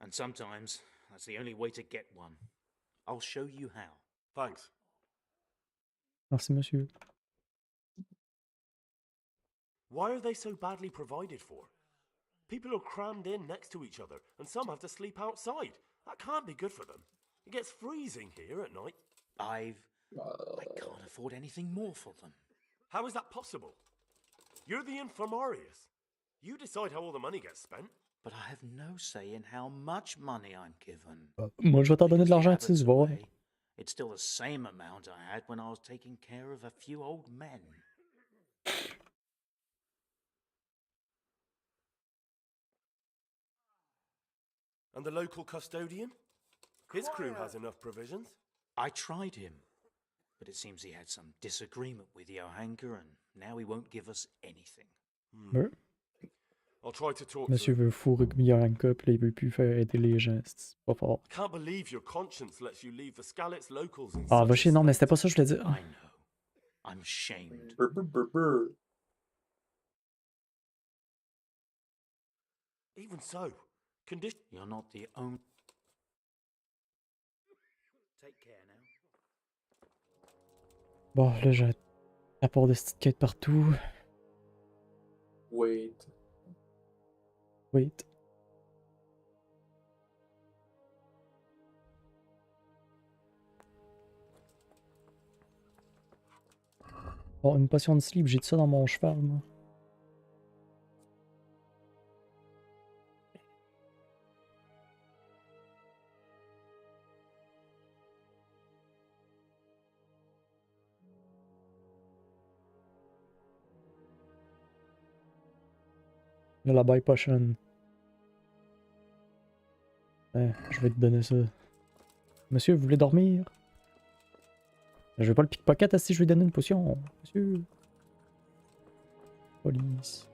and sometimes that's the only way to get one. I'll show you how. Thanks. Merci, monsieur. Why are they so badly provided for? People are crammed in next to each other, and some have to sleep outside. That can't be good for them. It gets freezing here at night. I can't afford anything more for them. How is that possible? You're the infirmarius. You decide how all the money gets spent. But I have no say in how much money I'm given. Moi, je vais t'en donner de l'argent, tu sais, tu vas voir. It's still the same amount I had when I was taking care of a few old men. And the local custodian? His crew has enough provisions. I tried him, but it seems he had some disagreement with Johanka, and now he won't give us anything. I'll try to talk Monsieur to veut fourrer Yoranka, puis là, il veut plus faire aider les gens. C'est pas fort. I can't believe your conscience lets you leave the Skalitz locals in Ah, such va a chier, non, mais c'était state. pas ça que je voulais dire. I know. I'm ashamed. Even so, condition... You're not the only... Take care now. Bon, là, j'ai à part des petites quêtes partout. Wait. Wait. Bon, une potion de sleep, j'ai tout ça dans mon cheval, moi. Là, la buy potion. Je vais te donner ça. Monsieur, vous voulez dormir? Je vais pas le pickpocket, si je vais lui donner une potion. Monsieur. Police.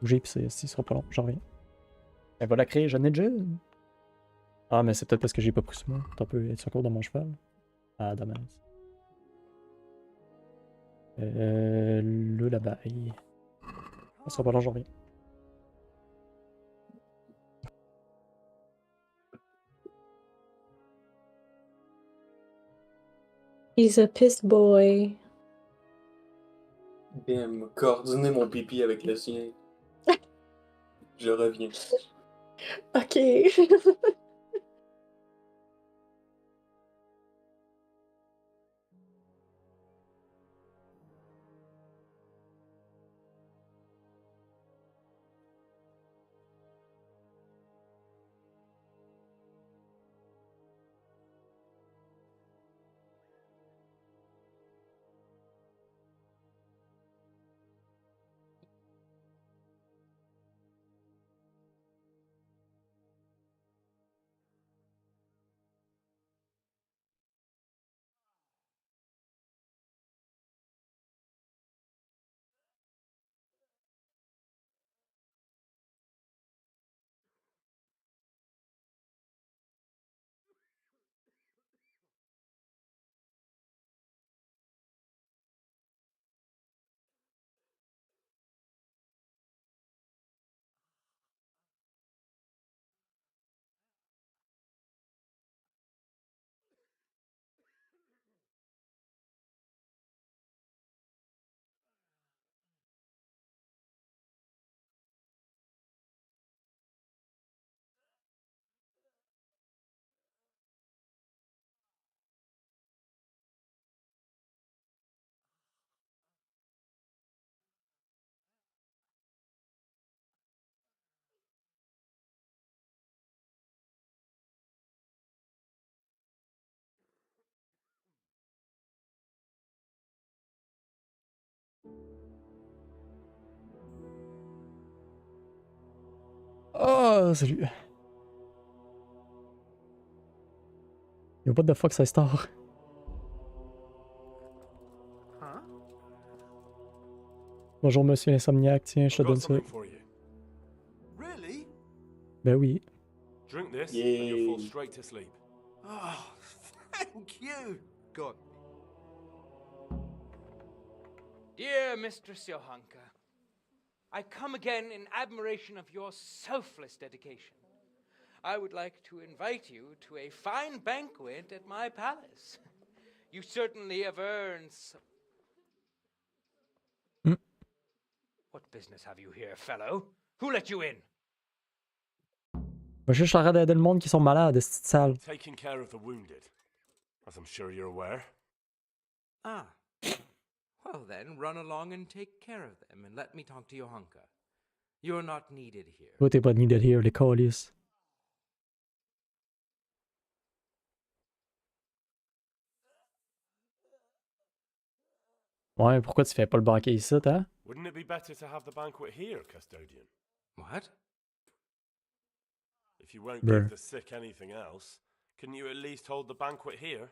Bougez, pis ça sera pas long, j'en reviens. Elle va la créer, j'en ai déjà. Ah, mais c'est peut-être parce que j'ai pas pris ce mot. T'as peu être encore dans mon cheval. Ah, dommage. Là, la baille. Ça sera pas long, j'en reviens. He's a piss boy. Bim, coordonner mon pipi avec le sien. Je reviens. Ok. Ah, salut. Yo, what the fuck, ça star? Huh? Bonjour, monsieur l'insomniaque. Tiens, je te donne ça. Really? Ben oui. Drink this, and you'll fall straight to sleep. Oh, thank you. God. Dear Mistress Johanka, I come again in admiration of your selfless dedication. I would like to invite you to a fine banquet at my palace. You certainly have earned some... What business have you here, fellow? Who let you in? Ben, je suis en train d'aider le monde qui sont malades, cette salle. Taking care of the wounded, as I'm sure you're aware. Ah. Well then, run along and take care of them, and let me talk to Johanka. You're not needed here. Toi, t'es pas needed here, les colis. Ouais, pourquoi tu fais pas le banquet ici, hein? Wouldn't it be better to have the banquet here, custodian? What? If you won't Bruh. give the sick anything else, can you at least hold the banquet here?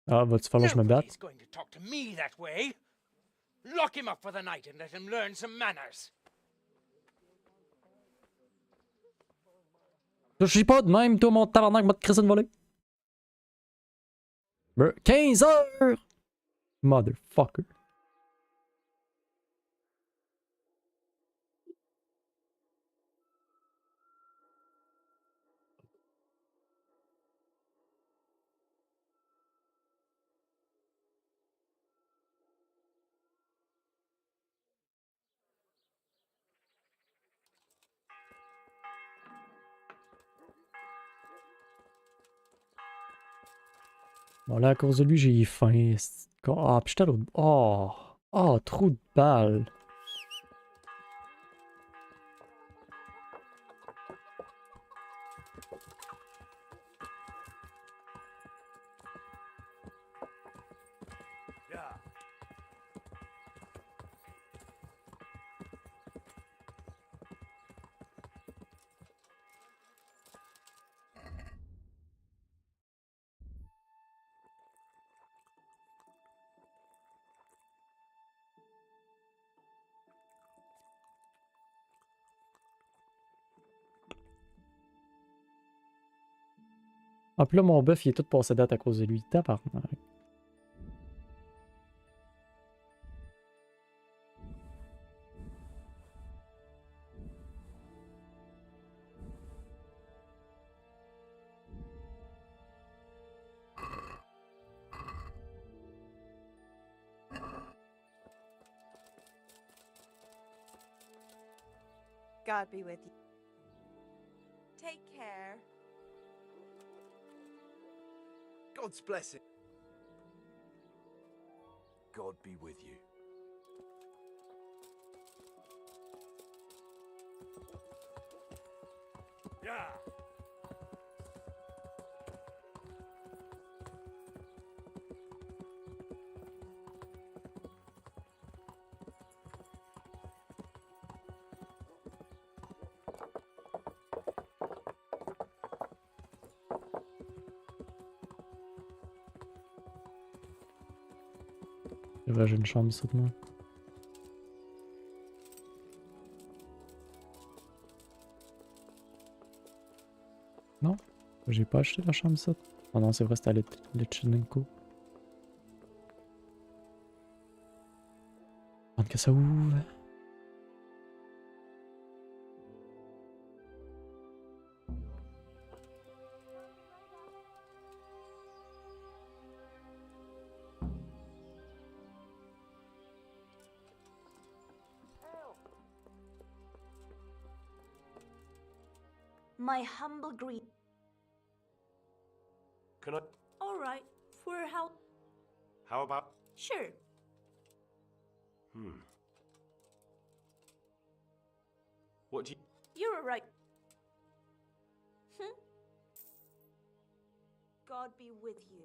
Ah, vas-tu falloir que je me batte? Nobody's going to talk to me that way. Lock him up for the night and let him learn some manners. Je suis pas de même, toi, mon tabarnak, m'a te crisser une volée. 15 heures! Motherfucker. Bon, là, à cause de lui, j'ai faim. Ah, puis j'étais à l'autre. Oh! Oh, trou de balle. Ah, puis là, mon bœuf, il est tout passé date à cause de lui. Tabarnak. God be with you. Take care. God's blessing. God be with you. Yeah. C'est vrai, j'ai une chambre, ça, de moi. Non? J'ai pas acheté la chambre, ça. Oh non, c'est vrai, c'était le Chinenko. Que ça ouvre. My humble greet. Can I? All right, for how? How about? Sure. What do you? You're right. God be with you.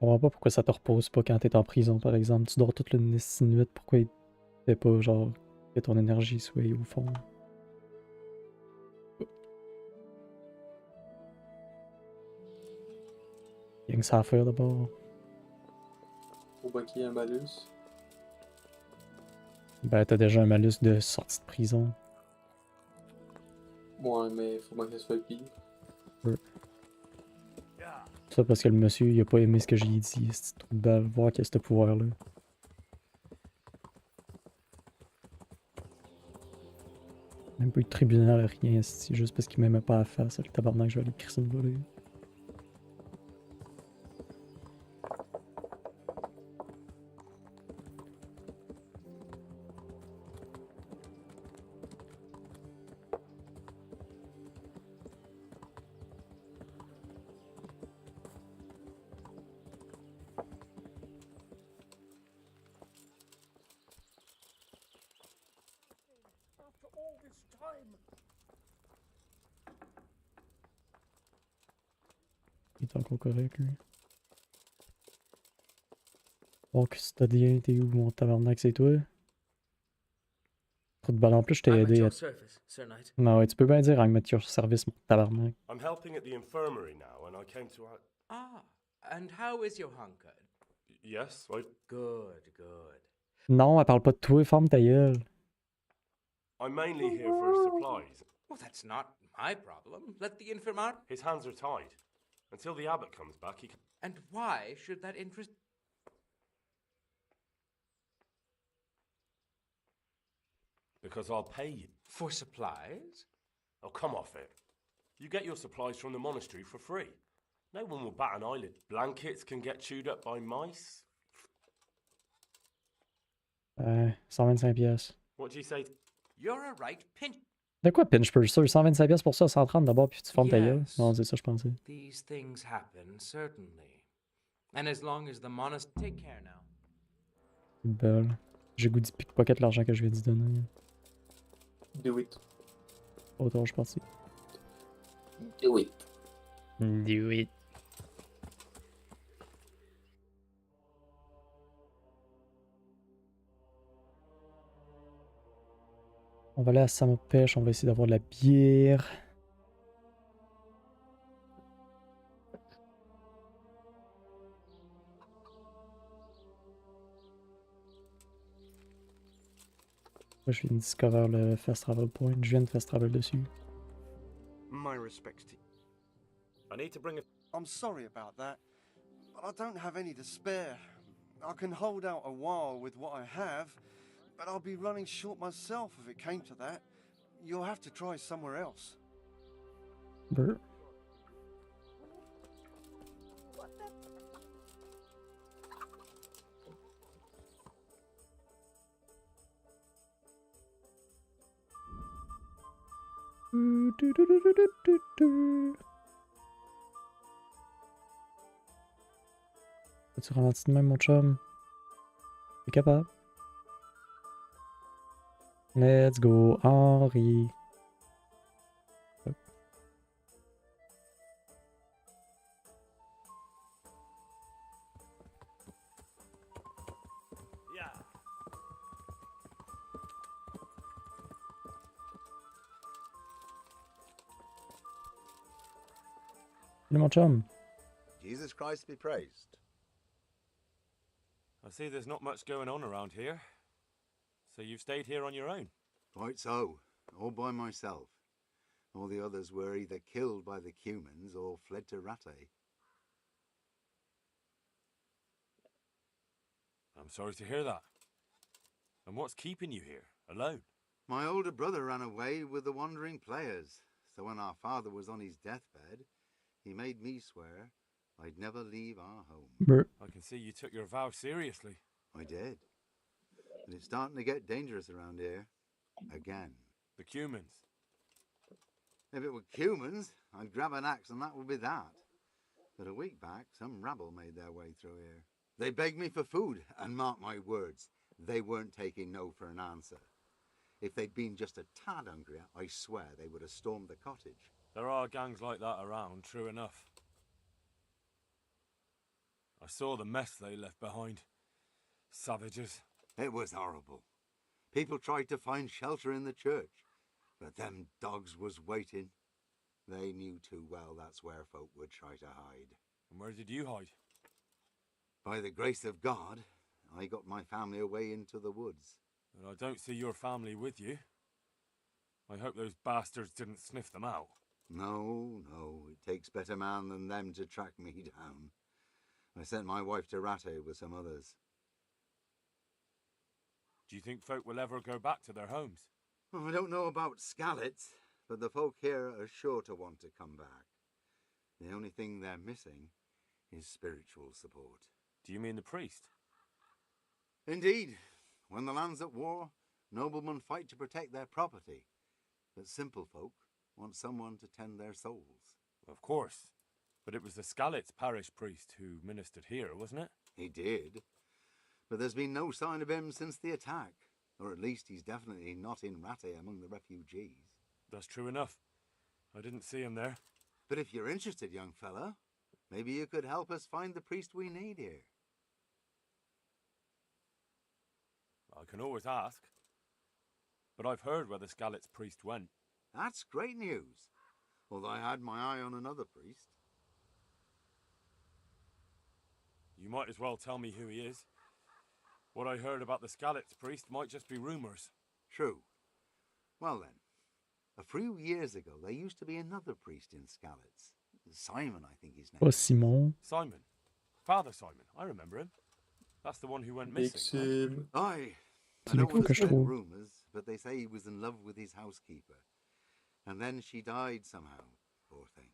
comprends pas pourquoi ça te repose pas quand t'es en prison, par exemple. Tu dors toute la nuit, pourquoi il fait pas, genre, que ton énergie soit au fond? Rien que ça à faire d'abord. Faut pas qu'il y ait un malus. Ben, t'as déjà un malus de sortie de prison. Ouais, mais faut pas que ça soit pire. Ouais. Ça parce que le monsieur, il a pas aimé ce que j'ai dit. C'est trop de balle, voir qu'il y a ce pouvoir-là. Même pas eu de tribunal, rien, c'est juste parce qu'il m'aimait pas à la face. Le tabarnak, je vais aller crisser une volée. After all this time. Il est encore correct, lui. Bon, custodien, t'es où, mon tabarnak, c'est toi? Trop de balles en plus, je t'ai aidé à... Non, ouais, tu peux bien dire I'm at your service, mon tabarnak. I'm helping at the infirmary now, and I came to... Ah, and how is your hunger? Yes, I... Good, good. Non, elle parle pas de toi, ferme ta gueule. I'm mainly here for supplies. Well, that's not my problem. Let the infirmar... His hands are tied. Until the abbot comes back, he can... And why should that interest... Because I'll pay you. For supplies? Oh, come off it. You get your supplies from the monastery for free. No one will bat an eyelid. Blankets can get chewed up by mice. 125 pièces. What do you say? You're a right pinch. De quoi pinch purser? 125 pièces pour ça, 130 d'abord, puis tu fermes ta gueule. Non, c'est ça, je pensais. These things happen, certainly. And as long as the monastery... Take care now. Belle. J'ai goût d'y pickpocket l'argent que je viens d'y donner. Do it. Autant, je suis parti. Do it. Do it. On va aller à Sam Pêche, on va essayer d'avoir de la bière. Moi, je viens de discover le Fast Travel Point. Je viens de Fast Travel dessus. My respects to you. I need to bring a... I'm sorry about that, but I don't have any to spare. I can hold out a while with what I have, but I'll be running short myself if it came to that. You'll have to try somewhere else. Brr. Tu ralentis de même, mon chum? T'es capable? Let's go, Henri. Hop. Salut, mon chum. Jesus Christ be praised. I see there's not much going on around here. So you've stayed here on your own? Quite so, all by myself. All the others were either killed by the Cumans or fled to Rattay. I'm sorry to hear that. And what's keeping you here, alone? My older brother ran away with the wandering players, so when our father was on his deathbed, he made me swear I'd never leave our home. Brr. I can see you took your vow seriously. I did. But it's starting to get dangerous around here. Again. The Cumans. If it were Cumans, I'd grab an axe and that would be that. But a week back, some rabble made their way through here. They begged me for food, and mark my words, they weren't taking no for an answer. If they'd been just a tad hungrier, I swear they would have stormed the cottage. There are gangs like that around, true enough. I saw the mess they left behind. Savages. It was horrible. People tried to find shelter in the church, but them dogs was waiting. They knew too well that's where folk would try to hide. And where did you hide? By the grace of God, I got my family away into the woods. But I don't see your family with you. I hope those bastards didn't sniff them out. No, it takes better man than them to track me down. I sent my wife to Ratte with some others. Do you think folk will ever go back to their homes? I don't know about Skallets, but the folk here are sure to want to come back. The only thing they're missing is spiritual support. Do you mean the priest? Indeed. When the land's at war, noblemen fight to protect their property, but simple folk want someone to tend their souls. Of course. But it was the Skallets parish priest who ministered here, wasn't it? He did. But there's been no sign of him since the attack. Or at least he's definitely not in Ratte among the refugees. That's true enough. I didn't see him there. But if you're interested, young fella, maybe you could help us find the priest we need here. I can always ask. But I've heard where the Skallets priest went. That's great news. Although I had my eye on another priest. You might as well tell me who he is. What I heard about the Skallets priest might just be rumours. True. Well then, a few years ago there used to be another priest in Skallets. Simon, I think his name. Oh, Simon. Simon. Father Simon. I remember him. That's the one who went missing. Aye. I C'est know le coup it que was je trouve. rumours, but they say he was in love with his housekeeper. And then she died somehow, poor thing.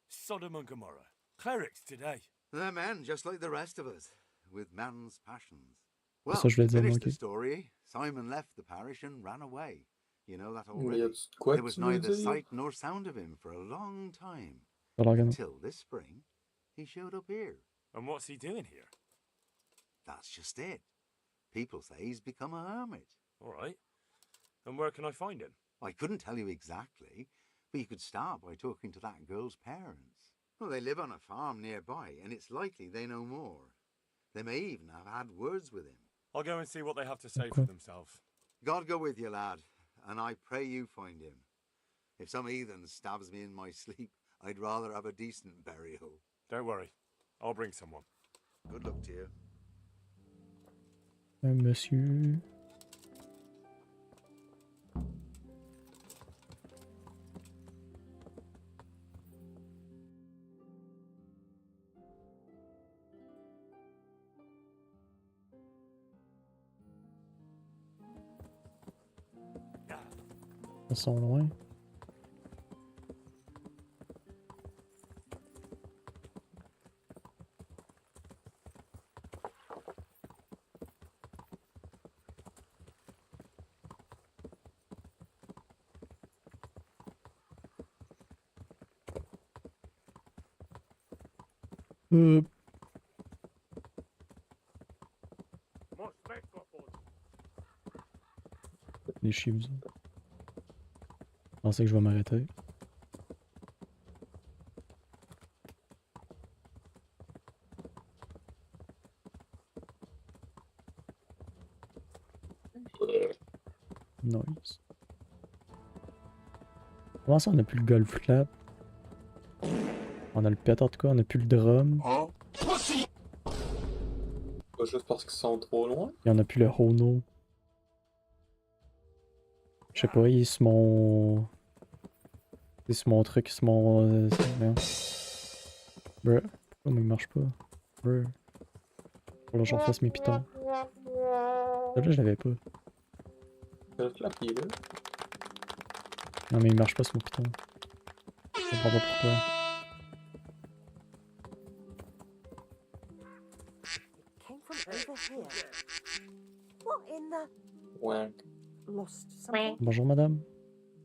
Sodom and Gomorrah. Clerics today. They're men, just like the rest of us, with man's passions. Well, Ça, je l'ai to dit, finish ok. the story, Simon left the parish and ran away. You know that Mais already. y-a-tu de quoi There que was tu veux neither dire? sight nor sound of him for a long time. Alors que non. Until this spring, he showed up here. And what's he doing here? That's just it. People say he's become a hermit. All right. And where can I find him? I couldn't tell you exactly, but you could start by talking to that girl's parents. Well, they live on a farm nearby, and it's likely they know more. They may even have had words with him. I'll go and see what they have to say for themselves. God go with you, lad, and I pray you find him. If some heathen stabs me in my sleep, I'd rather have a decent burial. Don't worry. I'll bring someone. Good luck to you. Monsieur. Ils sont loin. Les chiens, vous autres. Je pensais que je vais m'arrêter. Nice. Comment ça, on a plus le golf clap? On a le pet en tout cas, on a plus le drum. Pas juste parce qu'ils sont trop loin. Il y en a plus le hono. Je sais pas, il est sur mon... Il est sur mon truc, sur mon... Merde. Bruh. Pourquoi il marche pas? Bruh. Faut que j'en fasse mes pitons. Là, je l'avais pas. Le clap, il est là. Non mais il marche pas sur mon piton. Je comprends pas pourquoi. Came from over here. What in the... Ouais. Lost something? Bonjour madame.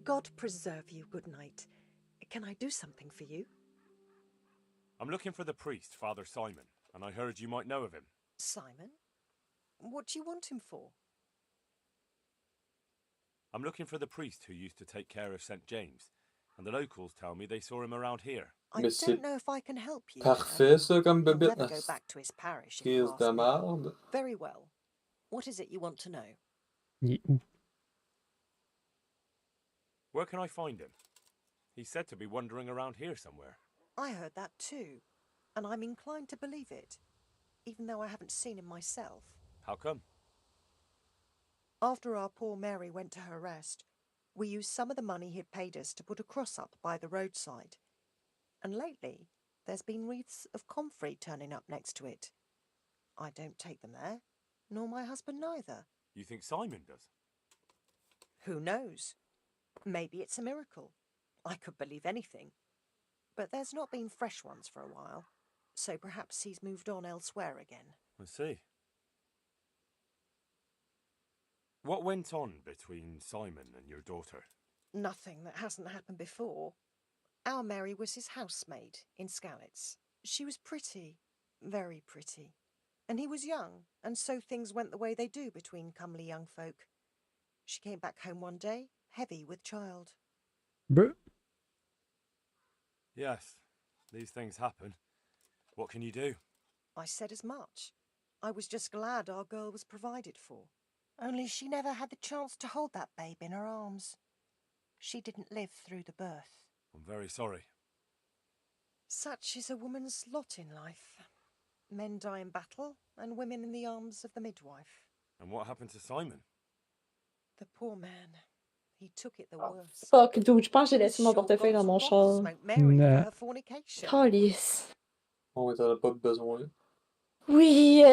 God preserve you, good night. Can I do something for you? I'm looking for the priest, Father Simon, and I heard you might know of him. Simon? What do you want him for? I'm looking for the priest who used to take care of St. James, and the locals tell me they saw him around here. I Mais c'est don't know if I can help you. parfait, ça, comme He'll bébête. never go back to his parish if you Crise ask de me. merde. Very well. What is it you want to know? Il est où? Where can I find him? He's said to be wandering around here somewhere. I heard that too, and I'm inclined to believe it, even though I haven't seen him myself. How come? After our poor Mary went to her rest, we used some of the money he'd paid us to put a cross up by the roadside. And lately, there's been wreaths of comfrey turning up next to it. I don't take them there, nor my husband neither. You think Simon does? Who knows? Maybe it's a miracle. I could believe anything. But there's not been fresh ones for a while, so perhaps he's moved on elsewhere again. I see. What went on between Simon and your daughter? Nothing that hasn't happened before. Our Mary was his housemaid in Skalitz. She was pretty, very pretty. And he was young, and so things went the way they do between comely young folk. She came back home one day, heavy with child. Bruh. Yes, these things happen. What can you do? I said as much. I was just glad our girl was provided for. Only she never had the chance to hold that babe in her arms. She didn't live through the birth. I'm very sorry. Such is a woman's lot in life. Men die in battle, and women in the arms of the midwife. And what happened to Simon? The poor man. He took it the worst. Fuck, dude, je pense que j'ai laissé mon portefeuille dans mon char. Nah. Calice. On t'en a pas besoin. Oui,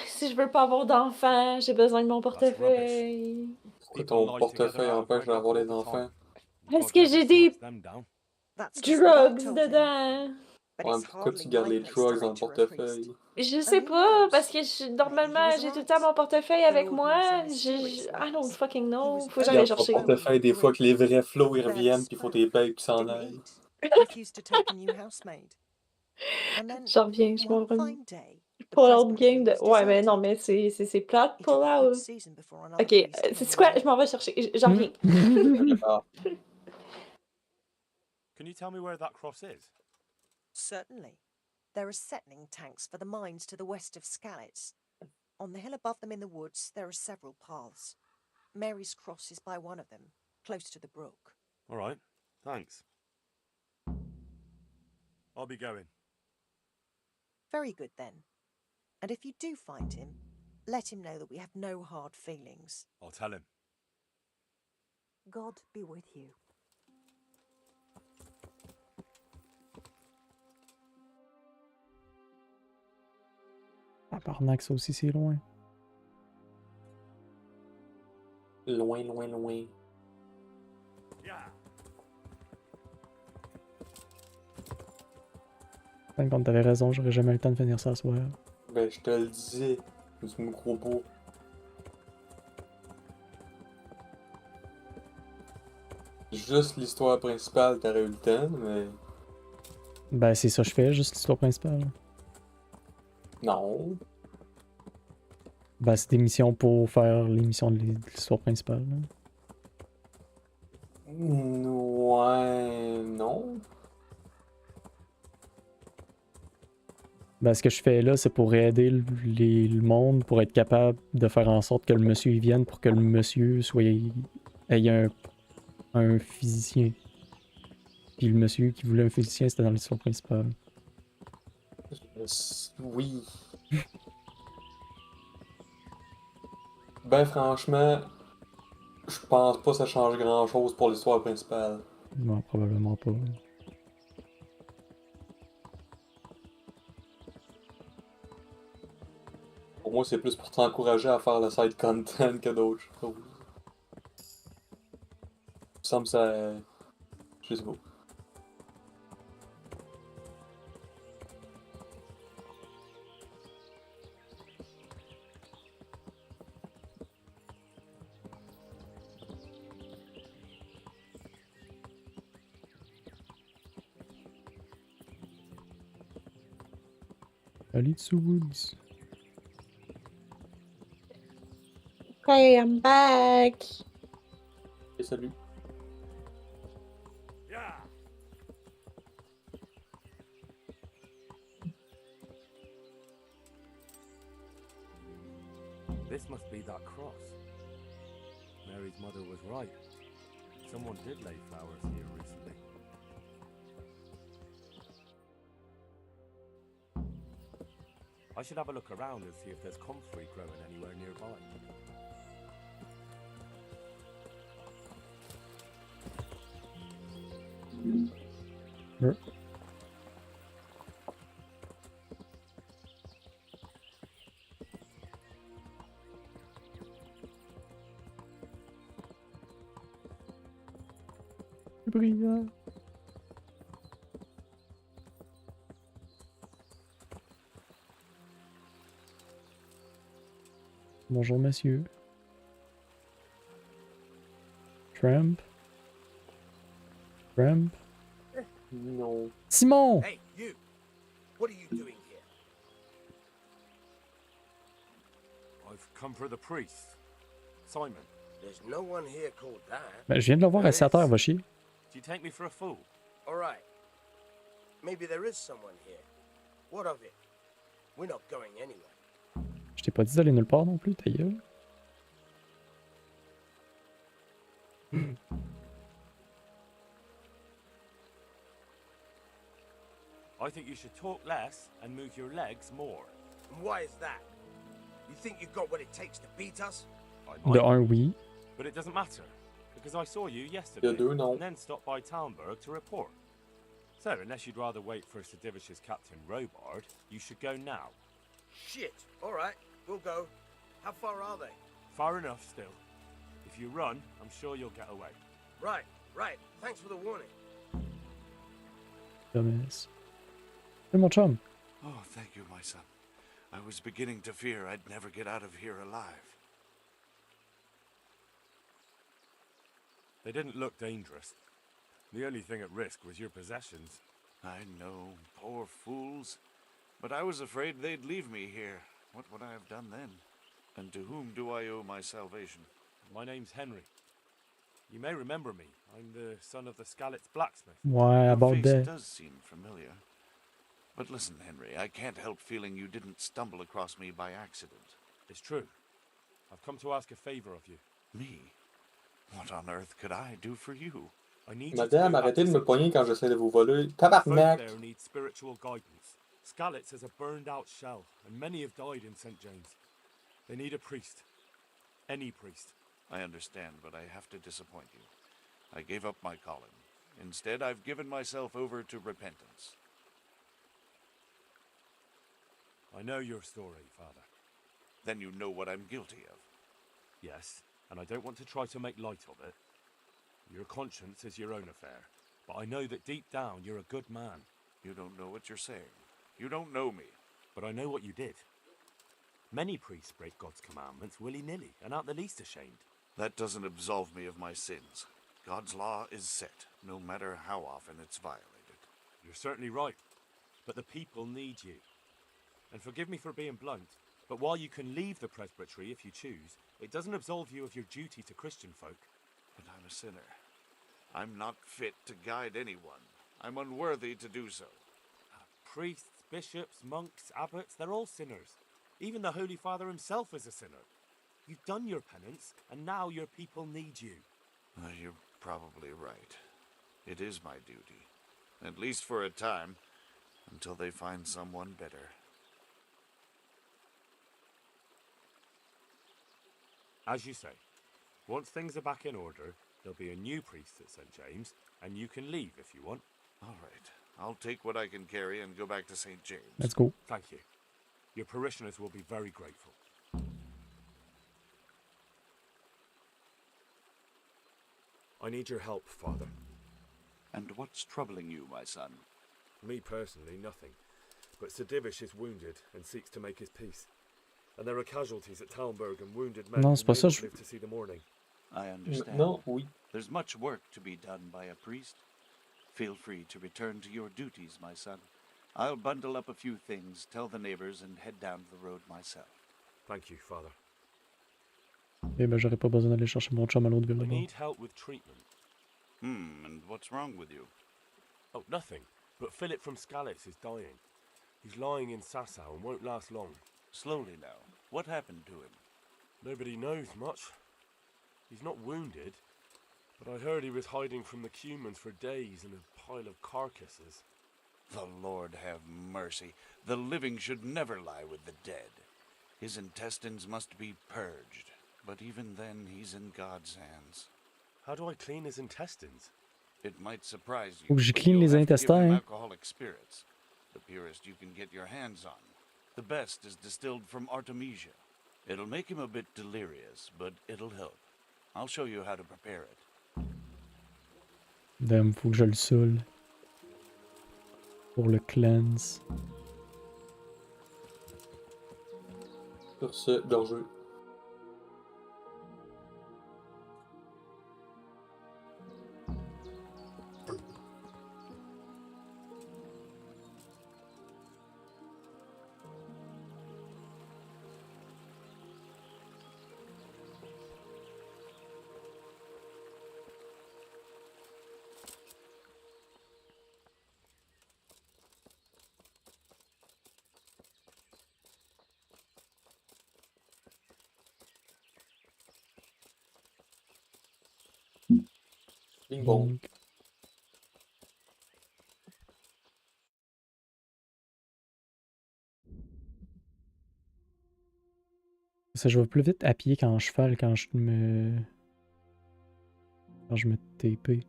si je veux pas avoir d'enfants, j'ai besoin de mon portefeuille. Pourquoi ton portefeuille empêche d'avoir des enfants? Parce que j'ai des drugs dedans. Ouais, pourquoi tu gardes les drugs dans le portefeuille? Je sais pas, parce que normalement, j'ai tout le temps mon portefeuille avec moi. I don't fucking know. Faut que j'aille Garde ton chercher. portefeuille des fois que les vrais flots ils reviennent pis faut tes bagues qui s'en aillent. J'en reviens, je m'en reviens. Pull-out game de... Ouais, mais non, mais c'est plate, pull-out. Ok, c'est quoi? Je m'en vais chercher. J'en reviens. Can you tell me where that cross is? Certainly. There are settling tanks for the mines to the west of Skalitz. On the hill above them in the woods, there are several paths. Mary's Cross is by one of them, close to the brook. All right, thanks. I'll be going. Very good, then. And if you do find him, let him know that we have no hard feelings. I'll tell him. God be with you. Tabarnak, ça aussi, c'est loin. Loin, loin, loin. Quand t'avais raison, j'aurais jamais eu le temps de finir ça ce soir. Ben, je te le disais, du gros beau. Juste l'histoire principale, t'aurais eu le temps, mais... Ben, c'est ça que je fais, juste l'histoire principale. Non. Ben, c'est des missions pour faire l'émission de l'histoire principale. Là. Ouais, non. Ben, ce que je fais là, c'est pour aider le monde, pour être capable de faire en sorte que le monsieur y vienne, pour que le monsieur ait un physicien. Puis le monsieur qui voulait un physicien, c'était dans l'histoire principale. Oui. Ben franchement, je pense pas que ça change grand chose pour l'histoire principale. Non, probablement pas. Pour moi, c'est plus pour t'encourager à faire le side content que d'autres choses. Ça me semble ça... Je sais pas. Allez, to woods. Hey, I'm back. Et salut. This must be that cross. Mary's mother was right. Someone did lay flowers here recently. I should have a look around and see if there's comfrey growing anywhere nearby. Brillant. Bonjour monsieur. Tramp. Tramp. No. Simon! Hey, you! What are you doing here? I've come for the priest. Simon. There's no one here called that. Ben, je viens de le voir assis à terre, va chier. Do you take me for a fool? All right. Maybe there is someone here. What of it? We're not going anywhere. Je t'ai pas dit d'aller nulle part non plus, ta gueule. I think you should talk less and move your legs more. And why is that? You think you've got what it takes to beat us? De un, oui. But it doesn't matter, because I saw you yesterday and then stopped by Talmberg to report. So, unless you'd rather wait for Sedivish's captain Robard, you should go now. Shit. All right, we'll go. How far are they? Far enough still. If you run, I'm sure you'll get away. Right, right. Thanks for the warning. Dumbass. Hey, mon chum. Oh, thank you, my son. I was beginning to fear I'd never get out of here alive. They didn't look dangerous. The only thing at risk was your possessions. I know, poor fools. But I was afraid they'd leave me here. What would I have done then? And to whom do I owe my salvation? My name's Henry. You may remember me. I'm the son of the Skalitz blacksmith. Why about Your that? face does seem familiar. But listen, Henry, I can't help feeling you didn't stumble across me by accident. It's true. I've come to ask a favor of you. Me? What on earth could I do for you? I need Madame, arrêtez de me pogner quand j'essaie de vous voler. Tabarnak! Folk there need spiritual guidance. Skalitz has a burned-out shell, and many have died in St. James. They need a priest. Any priest. I understand, but I have to disappoint you. I gave up my calling. Instead, I've given myself over to repentance. I know your story, Father. Then you know what I'm guilty of. Yes, and I don't want to try to make light of it. Your conscience is your own affair, but I know that deep down you're a good man. You don't know what you're saying. You don't know me. But I know what you did. Many priests break God's commandments willy-nilly and aren't the least ashamed. That doesn't absolve me of my sins. God's law is set, no matter how often it's violated. You're certainly right, but the people need you. And forgive me for being blunt, but while you can leave the presbytery if you choose, it doesn't absolve you of your duty to Christian folk. But I'm a sinner. I'm not fit to guide anyone. I'm unworthy to do so. Priests, bishops, monks, abbots, they're all sinners. Even the Holy Father himself is a sinner. You've done your penance, and now your people need you. You're probably right. It is my duty. At least for a time, until they find someone better. As you say, once things are back in order, there'll be a new priest at St. James, and you can leave if you want. All right. I'll take what I can carry and go back to St. James. Let's go. Thank you. Your parishioners will be very grateful. I need your help, Father. And what's troubling you, my son? Me personally, nothing. But Sedivish is wounded and seeks to make his peace. And there are casualties at Talmberg and wounded men Non, who c'est pas may ça, not je- live to see the morning. I understand. No, oui. There's much work to be done by a priest. Feel free to return to your duties, my son. I'll bundle up a few things, tell the neighbors, and head down the road myself. Thank you, Father. Eh ben, j'aurais pas besoin d'aller chercher mon chum à l'autre ville I là-bas. need help with treatment. And what's wrong with you? Oh, nothing. But Philip from Skalitz is dying. He's lying in Sasau and won't last long. Slowly now. What happened to him? Nobody knows much. He's not wounded, but I heard he was hiding from the humans for days in a pile of carcasses. The Lord have mercy. The living should never lie with the dead. His intestines must be purged, but even then he's in God's hands. How do I clean his intestines? It might surprise you. Faut que j'y but clean you'll les have to give intestins, him hein. alcoholic spirits, the purest you can get your hands on. The best is distilled from Artemisia. It'll make him a bit delirious, but it'll help. I'll show you how to prepare it. Damn, faut que je le saoule. Pour le cleanse. Sur ce, gorgeux. Bing bong. Ça, je vais plus vite à pied qu'en cheval quand je me TP.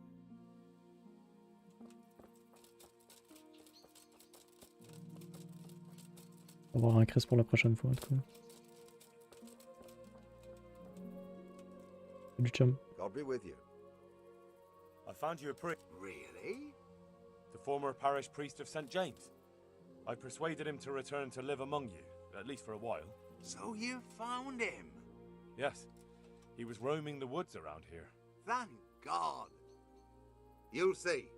On va voir en crise pour la prochaine fois en tout cas. Salut chum. God be with you. I found you a priest. Really? The former parish priest of St. James. I persuaded him to return to live among you, at least for a while. So you found him? Yes. He was roaming the woods around here. Thank God. You'll see.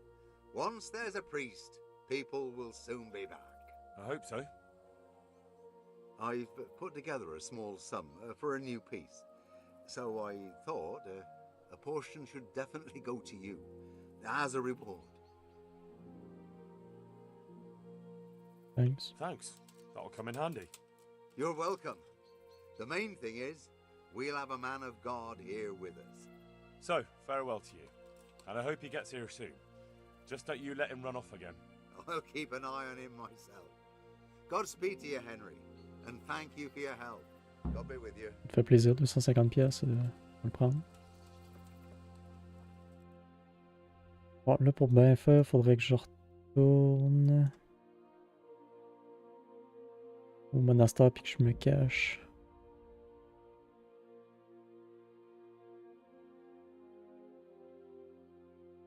Once there's a priest, people will soon be back. I hope so. I've put together a small sum for a new piece. So I thought a portion should definitely go to you as a reward. Thanks. Thanks. That'll come in handy. You're welcome. The main thing is, we'll have a man of God here with us. So, farewell to you. And I hope he gets here soon. Just don't you let him run off again. I'll keep an eye on him myself. Godspeed to you, Henry. And thank you for your help. God be with you. Ça te fait plaisir, 250 pièces, on va le prendre. Bon, là pour bien faire, faudrait que je retourne au monastère puis que je me cache.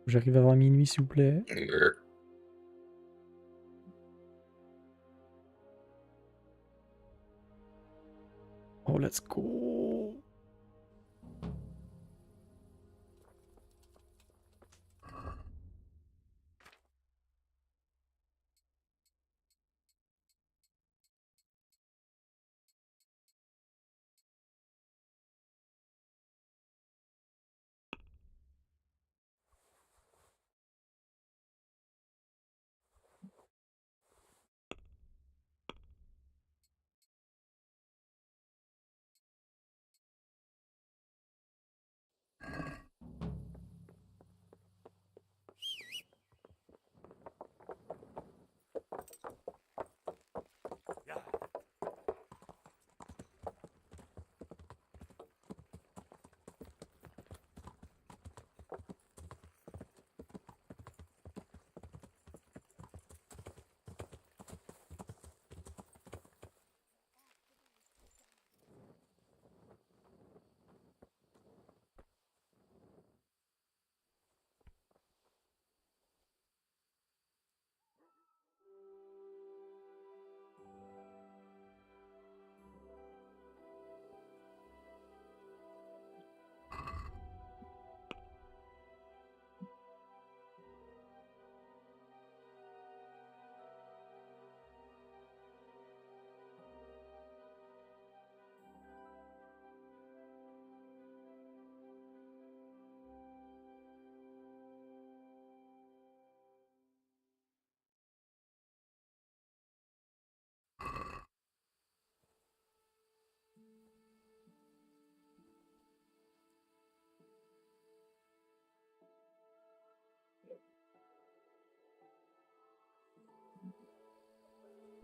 J'arrive avant minuit s'il vous plaît. Oh, let's go.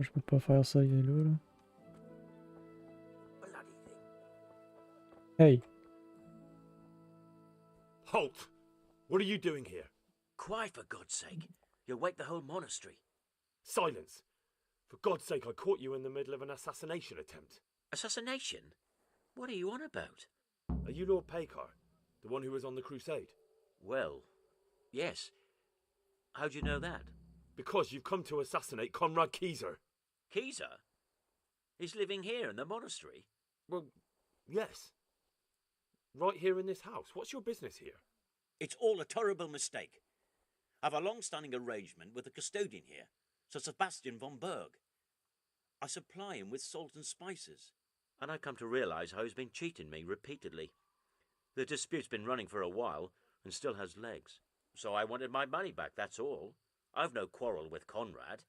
Je peux pas faire ça, il est là. Hey! Halt! What are you doing here? Quiet, for God's sake. You'll wake the whole monastery. Silence! For God's sake, I caught you in the middle of an assassination attempt. Assassination? What are you on about? Are you Lord Pekar, the one who was on the crusade? Well, yes. How'd you know that? Because you've come to assassinate Conrad Keyser. Keyser? He's living here in the monastery? Well, yes. Right here in this house. What's your business here? It's all a terrible mistake. I've a long-standing arrangement with the custodian here, Sir Sebastian von Berg. I supply him with salt and spices, and I've come to realise how he's been cheating me repeatedly. The dispute's been running for a while and still has legs. So I wanted my money back, that's all. I've no quarrel with Conrad.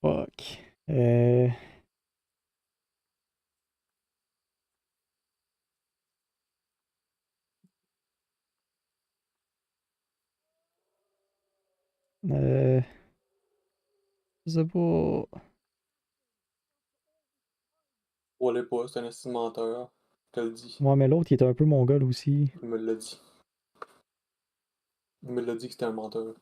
Fuck. Je sais pas. On l'est pas, c'est un estime menteur. Je te le dis. Ouais, mais l'autre, il était un peu mongol aussi. Il me l'a dit. Il me l'a dit que c'était un menteur.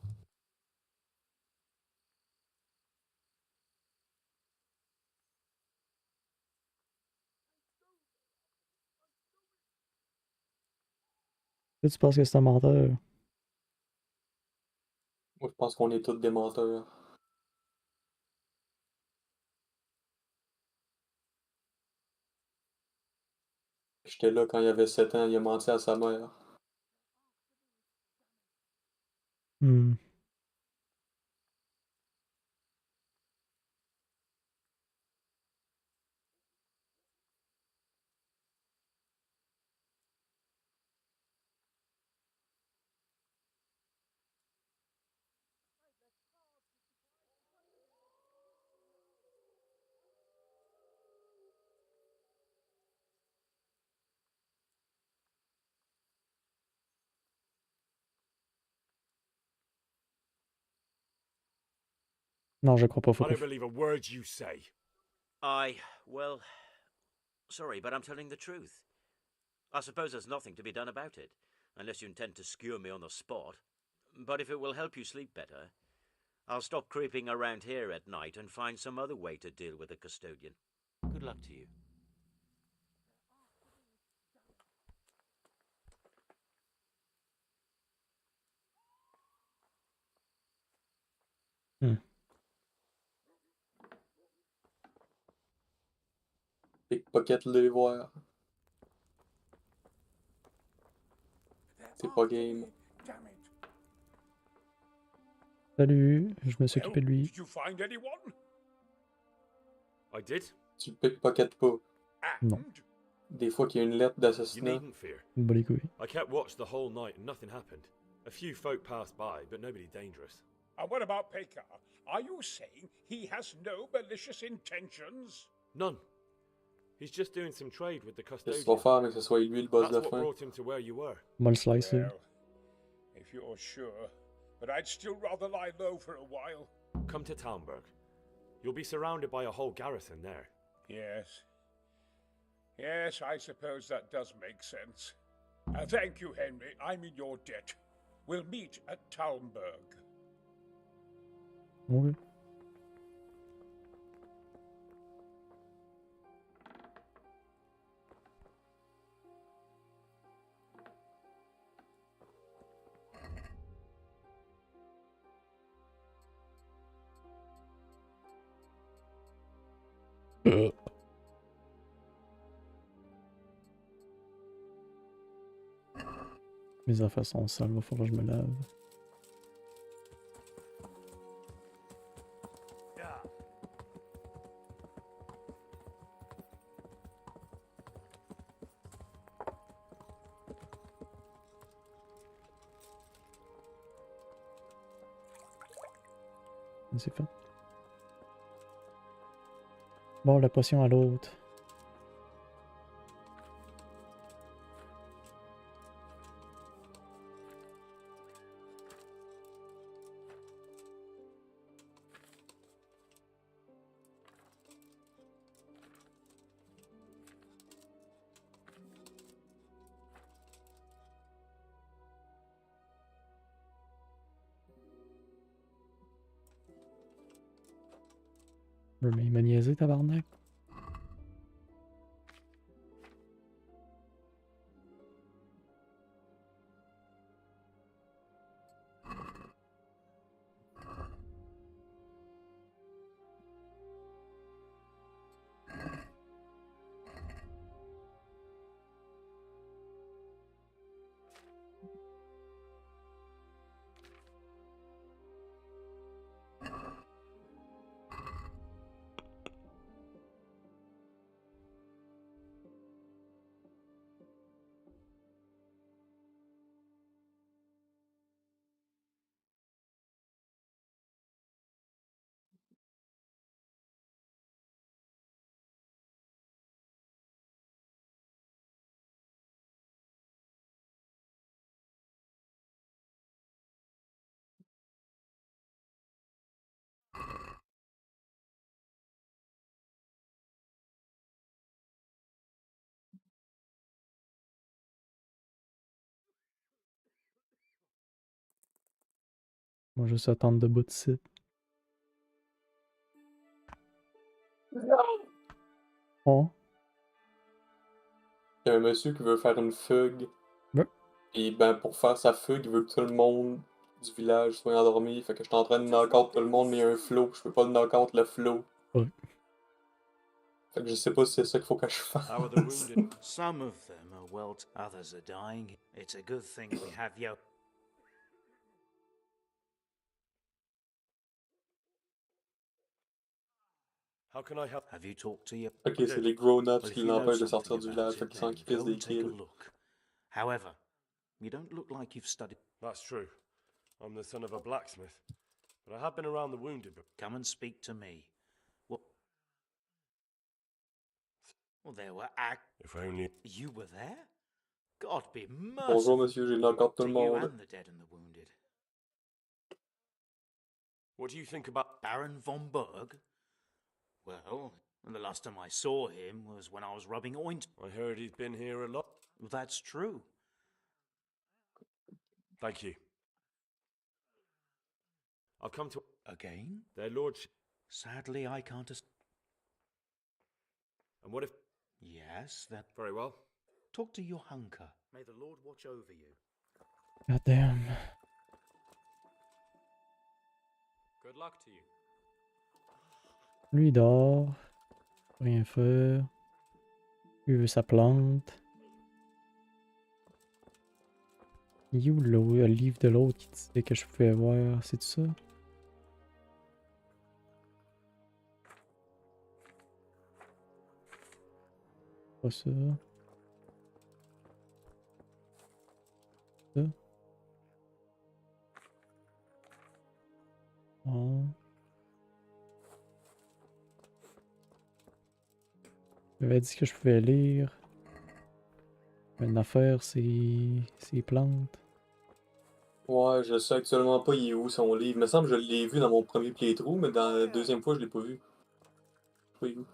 Toi, tu penses que c'est un menteur? Moi, je pense qu'on est tous des menteurs. J'étais là quand il avait 7 ans, il a menti à sa mère. Non, je crois pas. Faut I pas. don't believe a word you say. Well, sorry, but I'm telling the truth. I suppose there's nothing to be done about it, unless you intend to skewer me on the spot. But if it will help you sleep better, I'll stop creeping around here at night and find some other way to deal with the custodian. Good luck to you. Pickpocket le voir. C'est pas game. Salut, je me suis occupé de lui. Did you find anyone? I did. Tu pickpocket pas. Non. Des fois qu'il y a une lettre You d'assassinat. needn't fear. Bon les couilles. I kept watch the whole night and nothing happened. A few folk passed by, but nobody dangerous. And what about Pekar? Are you saying he has no malicious intentions? None. He's just doing some trade with the Qu'est-ce custodian. qu'il va faire, mais que ce soit lui le boss That's de what fin? brought him to where you were. Moi le slice. Well, if you're sure, but I'd still rather lie low for a while. Come to Talmberg. You'll be surrounded by a whole garrison there. Yes. Yes, I suppose that does make sense. Thank you, Henry. I'm in your debt. We'll meet at Talmberg. Okay. Mes affaires sont sales, va falloir que je me lave. C'est fait. Bon, la potion à l'autre. Mais il m'a niaisé, tabarnak. Moi, juste attendre debout de site. Oh. Il y a un monsieur qui veut faire une fugue. Ouais. Et ben, pour faire sa fugue, il veut que tout le monde du village soit endormi. Fait que je suis en train de knock-out tout le monde, mais il y a un flow. Je peux pas knock-out le flow. Ouais. Fait que je sais pas si c'est ça qu'il faut que je fasse. How are the wounded? Some of them are well, others are dying. It's a good thing we have you. How can I help? Have you talked to your... Ok, c'est les grown-ups Well, if qui you know l'empêchent de something sortir du about village. it, Fait qu'ils sont then qui crissent go des and take a kids. look. However, you don't look like you've studied... That's true. I'm the son of a blacksmith. But I have been around the wounded. Come and speak to me. What? Well, there were If only... You were there? God be merciful. Bonjour monsieur, j'ai knock-out tout To le you monde. and the dead and the wounded. What do you think about... Baron von Berg? Well, the last time I saw him was when I was rubbing ointment. I heard he's been here a lot. Well, that's true. Thank you. I've come to... Again? Their lordship... Sadly, I can't... And what if... Yes, that... Very well. Talk to your hunker. May the Lord watch over you. God damn. Good luck to you. Lui, il dort. Rien faire. Lui, il veut sa plante. Il est où le livre de l'autre qui disait que je pouvais voir? C'est ça? Pas ça. Ça. Non. Il m'avait dit que je pouvais lire. Une affaire, c'est plantes. Ouais, je sais actuellement pas il est où son livre. Il me semble que je l'ai vu dans mon premier playthrough, mais dans la deuxième fois, je l'ai pas vu. Je sais pas il est où.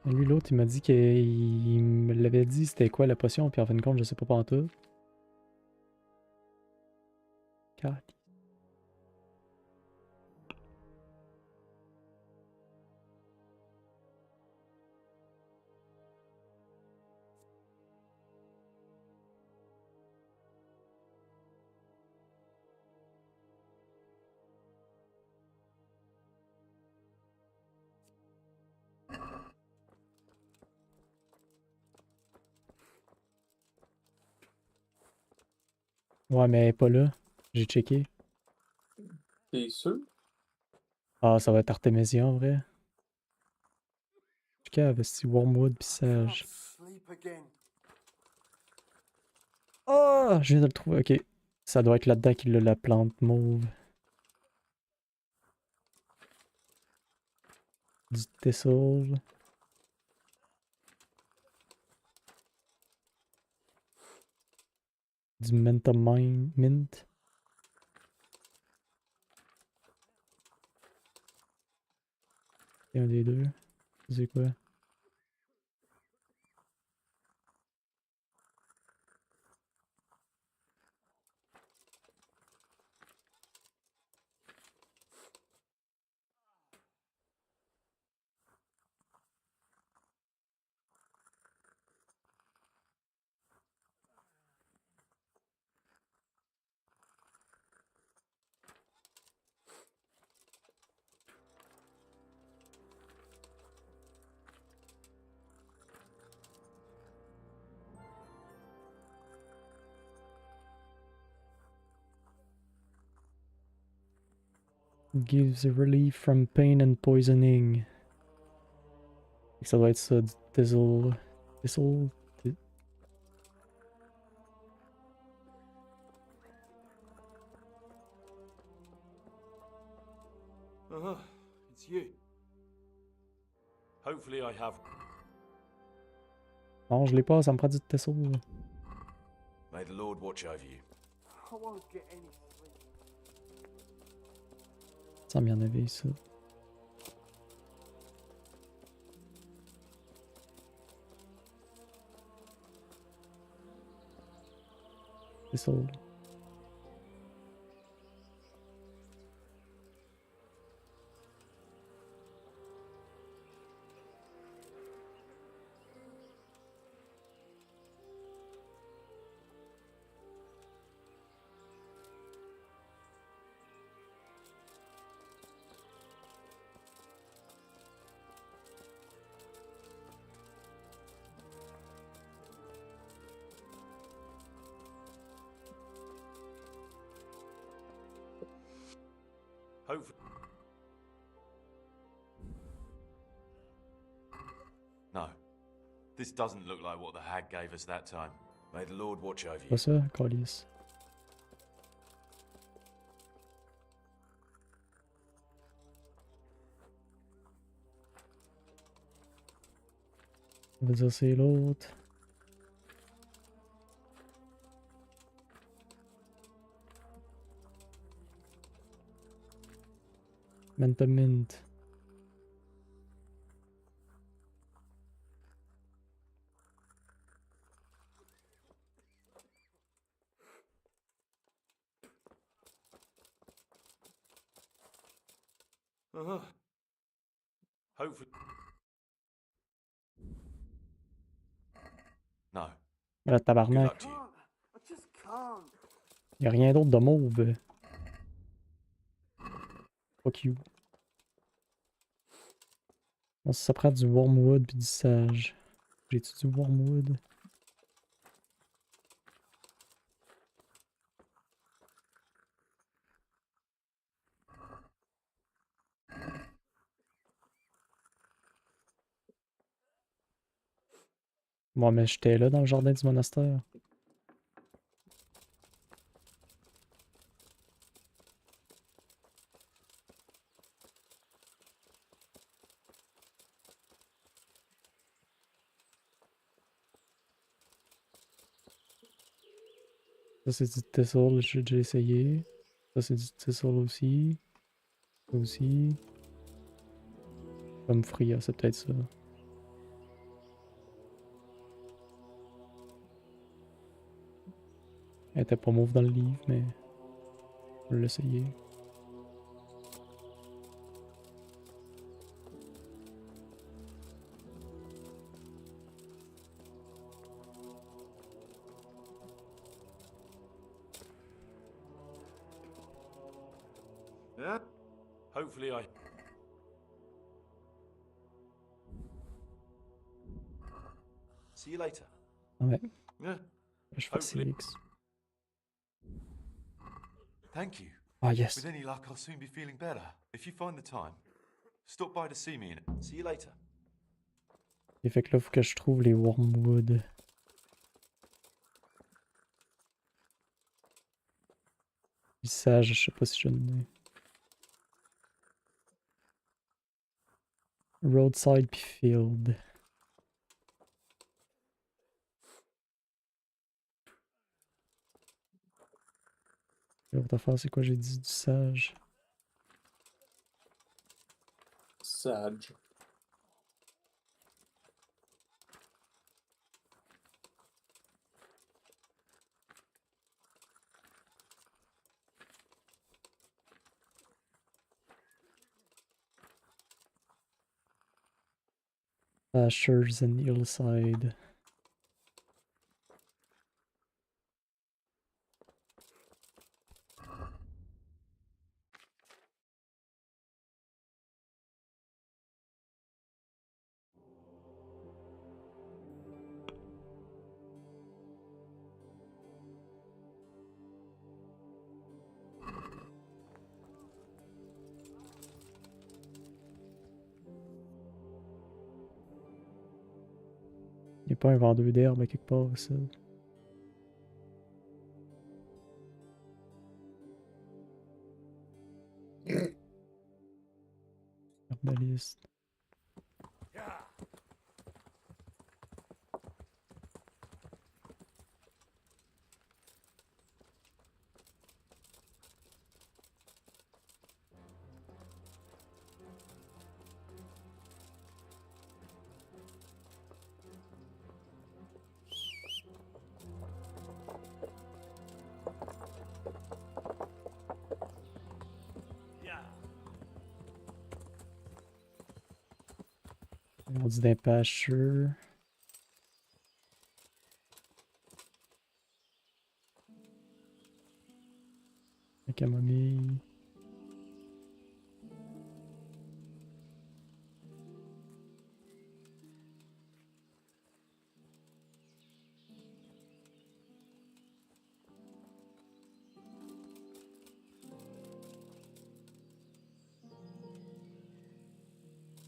Et lui, l'autre, il m'a dit qu'il me l'avait dit c'était quoi la potion, puis en fin de compte, je sais pas pantoute. Cali. Ouais, mais elle est pas là. J'ai checké. T'es sûr? Ah, ça va être Artemisia en vrai. Cave, c'est Wormwood pis Sage. Sleep again. Ah, je viens de le trouver. Ok. Ça doit être là-dedans qu'il a la plante mauve. Du thistle. Du mint. C'est un des deux. C'est quoi? Gives a relief from pain and poisoning. Ça doit être ça, du thistle. Thistle. It's you. Hopefully I have. Non, je l'ai pas, ça me prend du thistle. May the Lord watch over you. I won't get any sleep. Ça m'y en avait ça. Thistle. Hopefully. No. This doesn't look like what the hag gave us that time. May the Lord watch over you. Pas ça, Calius. On va dire c'est l'autre. Mint. Hopefully. No. La Good tabarnak. luck to you. I just can't. Y'a rien d'autre de mauve. Fuck you. Non, ça prend du wormwood puis du sage. J'ai-tu du wormwood? Moi, mais j'étais là dans le jardin du monastère. Ça, c'est du thistle, j'ai déjà essayé. Ça, c'est du thistle aussi. Ça aussi. Comme Fria, c'est peut-être ça. Elle était pas mauve dans le livre, mais je vais l'essayer. Yeah? Hopefully I. See you later. Ouais. Yeah. Je fais Hopefully. X. Thank you. Ah, yes. With any luck, I'll soon be feeling better. If you find the time, stop by to see me and see you later. Et fait que là, faut que je trouve les wormwood. Sage, je sais pas si je l'ai. Roadside puis field. L'autre affaire, c'est quoi j'ai dit du sage? Sage. Pastures and hillside. Y'a pas un vendeur d'herbe à quelque part, ça. Herbaliste. On dit d'un pasture. La camomille.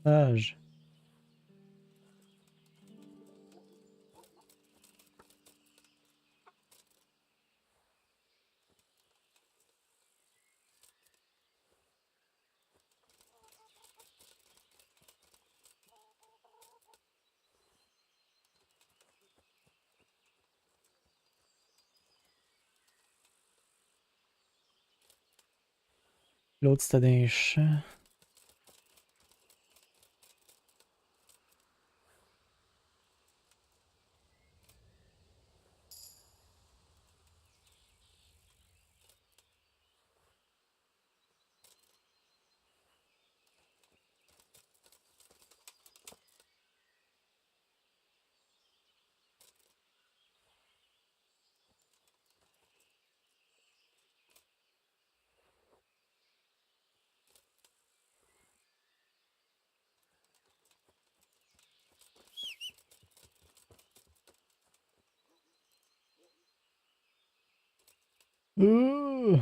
Sage. L'autre c'était dans les champs. Ouh.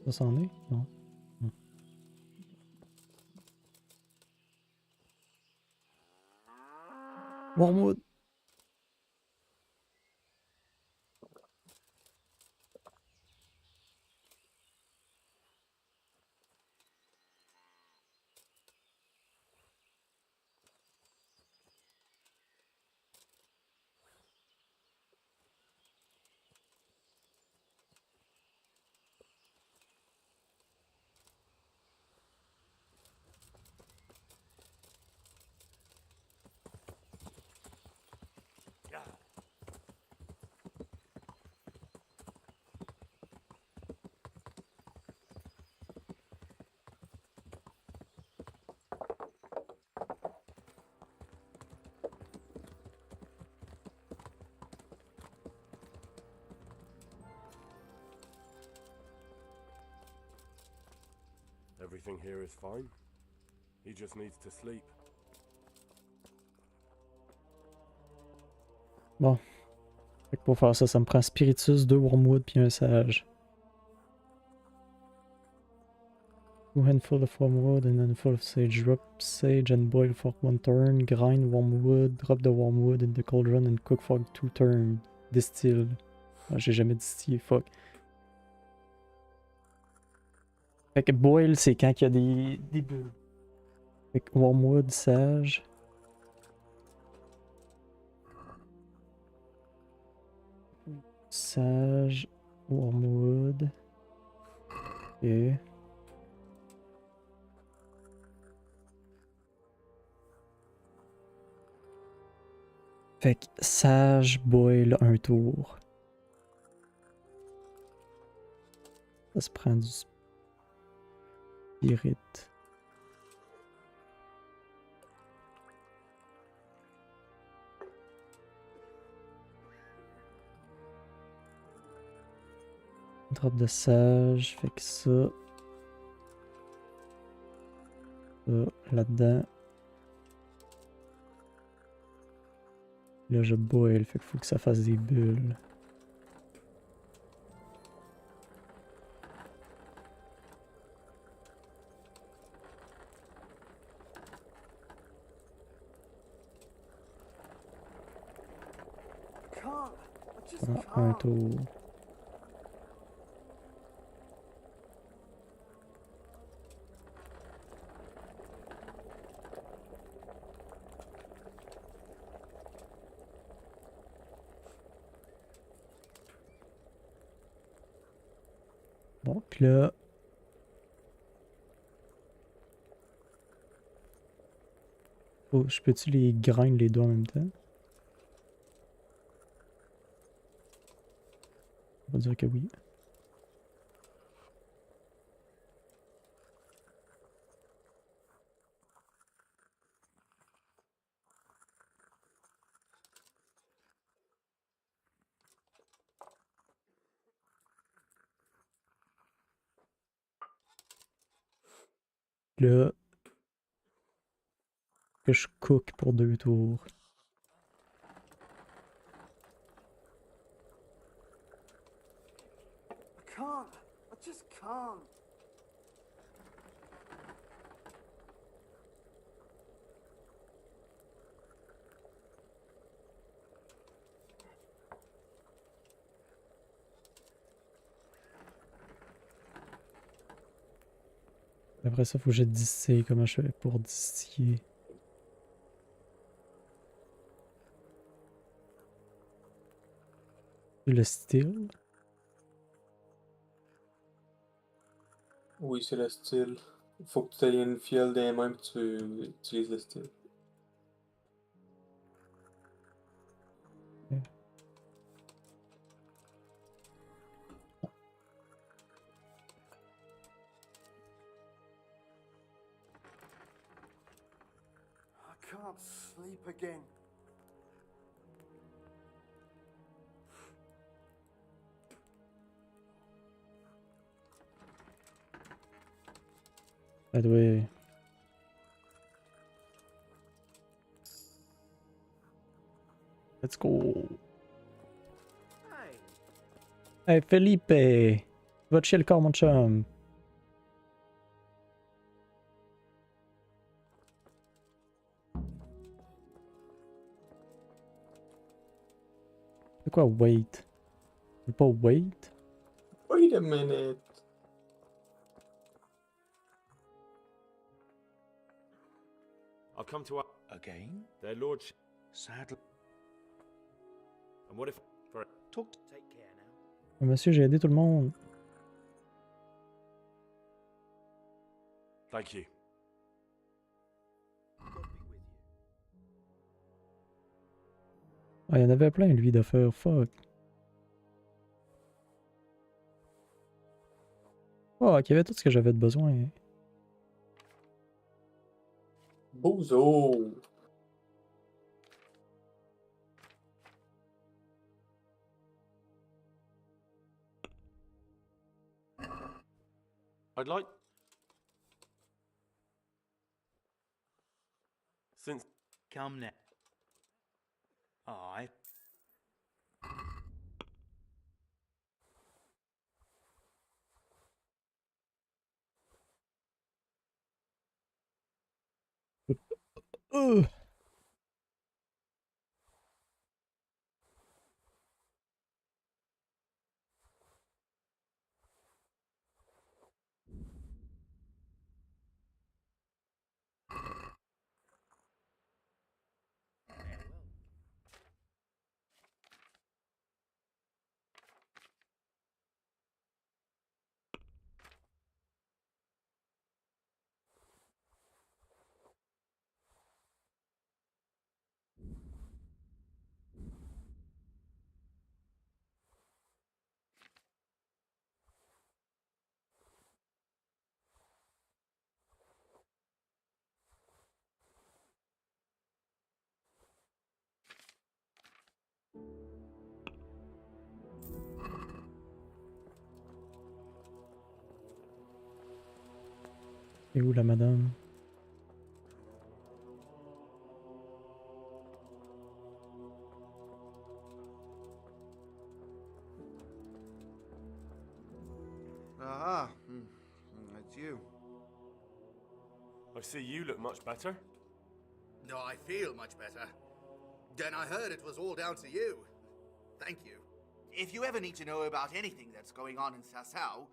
Ça s'en est? Non. Wormwood. Everything here is fine. He just needs to sleep. Bon. Fait que pour faire ça, ça me prend Spiritus, 2 Wormwood puis un Sage. 2 handful of Wormwood and a handful of Sage. Drop Sage and boil for 1 turn. Grind Wormwood, drop the Wormwood in the cauldron and cook for 2 turns. Distill. Ah, j'ai jamais distillé, fuck. Fait que boil, c'est quand il y a des bulles. Fait que Wormwood, Sage. Sage, Wormwood. Et. Fait que Sage boil un tour. Ça se prend du spirit. Drop de Sage, fait que ça. Ça, là-dedans. Là, je boil, fait qu'il faut que ça fasse des bulles. Ah, un tour. Bon, pis là... Oh, je peux-tu les grind les deux en même temps? On va dire que oui. Là, que je cook pour 2 tours. I can't. I just can't. Après ça, faut que je distille. Comment je fais pour distiller? Le style? Oui, c'est le style. Faut que tu aies une fiole dans les mains et tu utilises le style. I can't sleep again. By the way. Let's go. Hey Felipe! Va chill le corps, mon chum. C'est quoi wait? C'est pas wait? Wait a minute. I'll come to Again? their lordship. Sadly. And what if for Talk. Take care now. Monsieur, j'ai aidé tout le monde. Thank you. Ah, il y en avait plein, lui, d'affaires. Fuck. Oh, il y avait tout ce que j'avais de besoin. Bozo! I'd like. Since... Come now. I... Ugh. Et où la madame? Ah, it's you. I see you look much better. No, I feel much better. Then I heard it was all down to you. Thank you. If you ever need to know about anything that's going on in Sasau,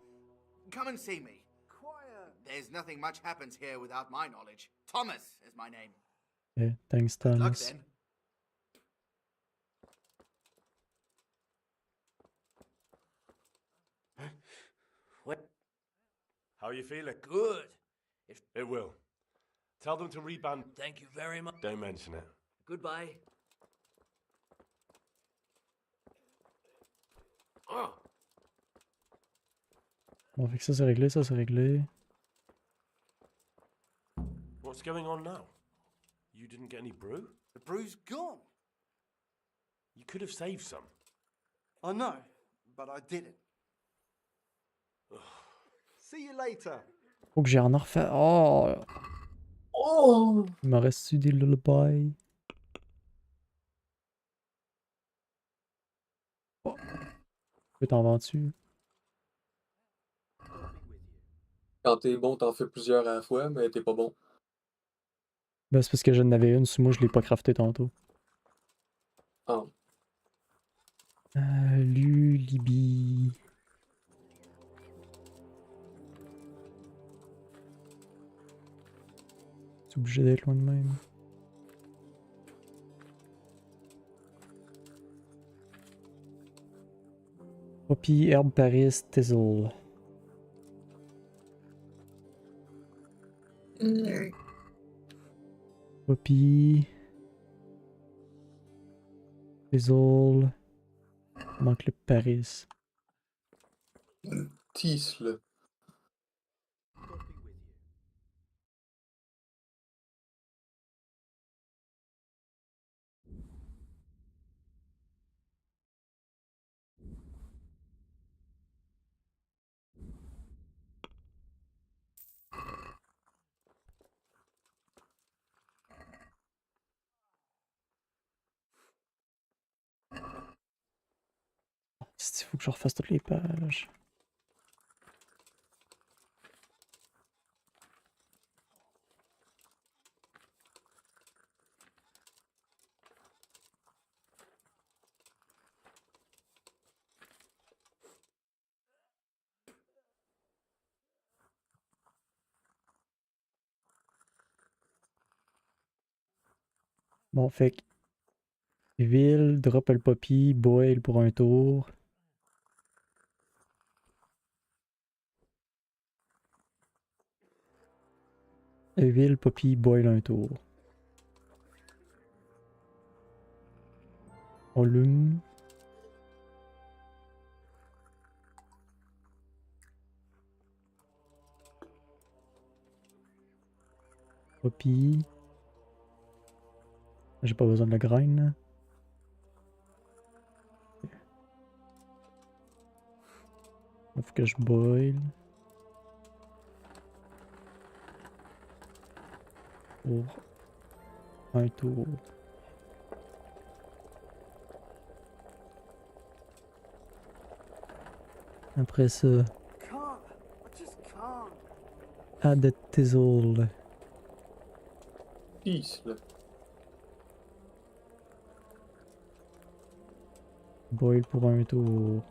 come and see me. Quiet. There's nothing much happens here without my knowledge. Thomas is my name. Yeah, thanks, Good luck Thomas. then. What? How are you feeling? Good. It will. Tell them to reband. Thank you very much. Don't mention it. Goodbye. Bon, fait que ça c'est réglé, ça c'est réglé. What's going on now? You didn't get any brew? The brew's gone. You could have saved some. I know, but I didn't. See you later. Faut que j'ai en refait. Oh! Oh! Il m'en reste-tu des lullabies? Oh. Que t'en vends-tu? Quand t'es bon, t'en fais plusieurs à la fois, mais t'es pas bon. Ben, c'est parce que j'en avais une, sur moi je l'ai pas crafté tantôt. Ah. Lulibi. C'est obligé d'être loin de même. Poppy, herbe, Paris, Tizzle. Poppy. Tizzle. Manque le Paris. Tisle. Il faut que je refasse toutes les pages. Bon, fait que ville, drop le poppy, boil pour un tour. Huile, poppy, boil un tour. On l'allume. Poppy. J'ai pas besoin de la grind. Là. Faut que je boil. Pour Un tour. Après ça, Can't. I just can't. add a tizzle. Peace, là. Boil pour un tour.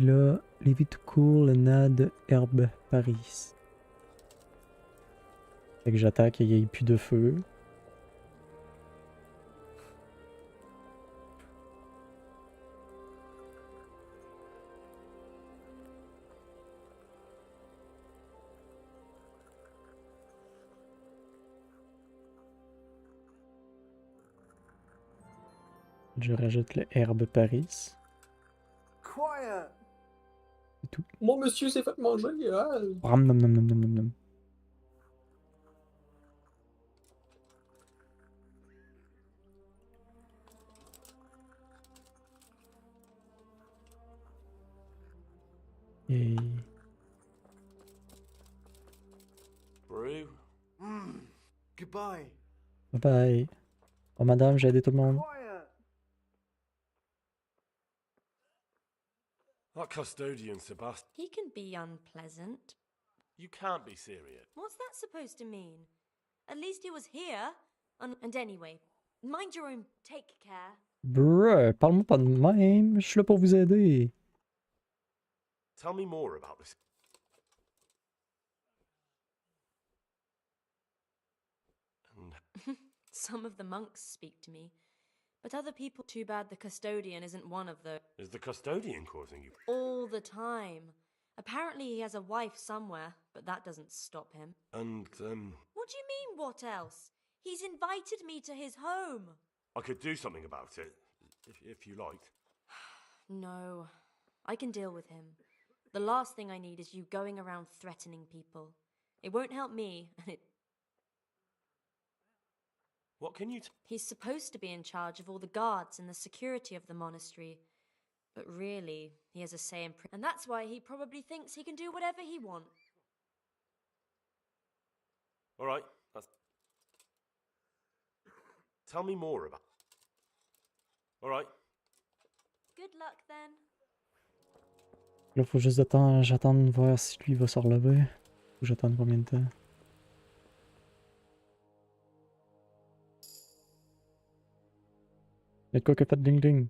Là, leave it to cool and add herbe Paris. Fait que j'attends qu'il n'y ait plus de feu. Je rajoute le herbe Paris. Quiet. C'est tout. Mon monsieur s'est fait manger, hein? Ram nom nom nom nom nom nom. Et Brew. Goodbye. bye bye. Oh madame, j'ai aidé tout le monde. Quiet. That custodian, Sebastian. He can be unpleasant. You can't be serious. What's that supposed to mean? At least he was here. And anyway, mind your own. Take care. Bruh, parle-moi pas de même. Je suis là pour vous aider. Tell me more about this. Some of the monks speak to me, but other people. Too bad the custodian isn't one of the. Is the custodian causing you? All the time. Apparently he has a wife somewhere, but that doesn't stop him. And, What do you mean, what else? He's invited me to his home. I could do something about it, if you liked. No, I can deal with him. The last thing I need is you going around threatening people. It won't help me, and it. What can you He's supposed to be in charge of all the guards and the security of the monastery. But really, he has a say in and that's why he probably thinks he can do whatever he wants. Alright, that's... Tell me more about... Alright. Good luck then. Là, faut juste j'attends de voir si lui va se relever. Faut que j'attende combien de temps. Y'a de quoi que fait ding ding?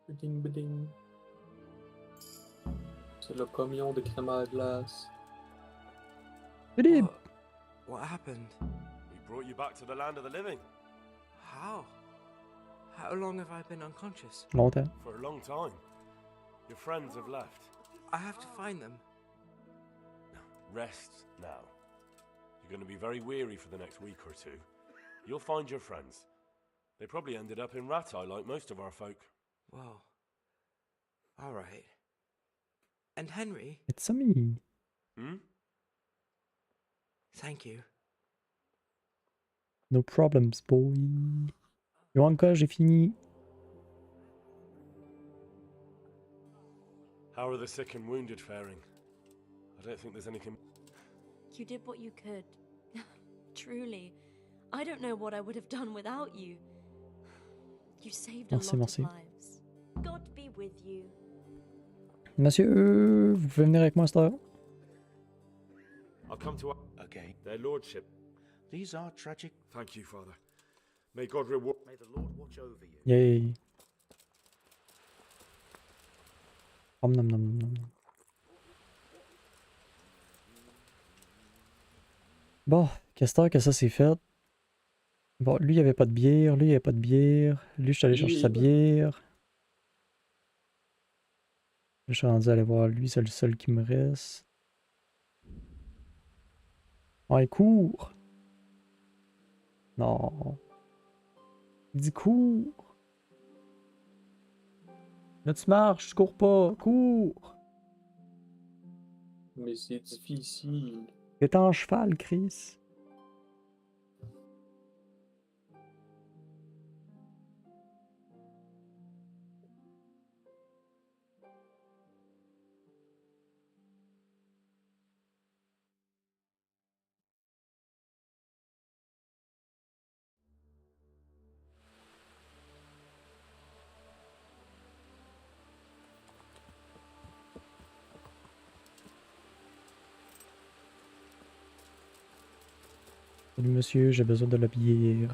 Biding, biding. C'est le camion de crème à glace. Philippe! What happened? We brought you back to the land of the living. How? How long have I been unconscious? Longtemps. For a long time. Your friends have left. I have to find them. Rest now. You're going to be very weary for the next week or two. You'll find your friends. They probably ended up in Ratai like most of our folk. Well, all right. And Henry? It's me. Hmm? Thank you. No problems, boy. Yo, encore, j'ai fini. How are the sick and wounded faring? I don't think there's anything... You did what you could. Truly. I don't know what I would have done without you. You saved a lot Merci. of lives. God be with you. Monsieur, vous pouvez venir avec moi à cette heure? I'll come to... Okay. Their lordship. These are tragic. Thank you, Father. May God reward... May the Lord watch over you. Yay. Nom nom nom nom nom. Bon, qu'est-ce que ça s'est fait? Bon, lui, il n'y avait pas de bière. Lui, il n'y avait pas de bière. Lui, je suis allé chercher sa bière. Je suis rendu à aller voir lui, c'est le seul qui me reste. Ouais, cours! Non. Il dit cours! Là, tu marches, tu cours pas, cours! Mais c'est difficile. T'es en cheval, Chris. Salut monsieur, j'ai besoin de la bière.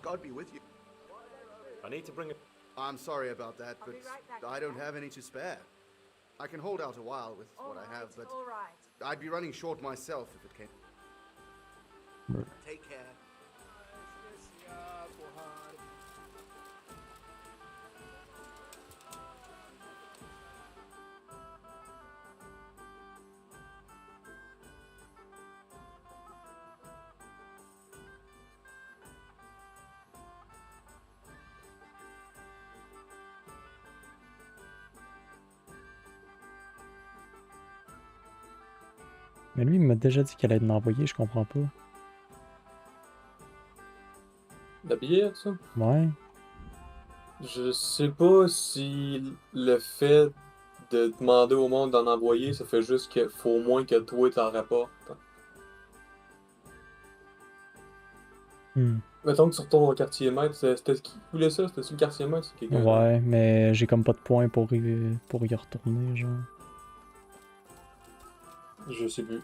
God be with you. I need to bring a... I'm sorry about that, but I don't have any to spare. I can hold out a while with what I have, but I'd be running short myself if it came. Take care. Mais lui, il m'a déjà dit qu'elle allait m'envoyer, je comprends pas. La bière, ça? Ouais. Je sais pas si le fait de demander au monde d'en envoyer, ça fait juste qu'il faut au moins que toi t'en rapportes. Mettons que tu retournes au quartier maître, c'était qui voulait ça? C'était-tu le quartier maître? C'est quelqu'un d'autre? Ouais, mais j'ai comme pas de points pour y retourner, genre. Je sais plus.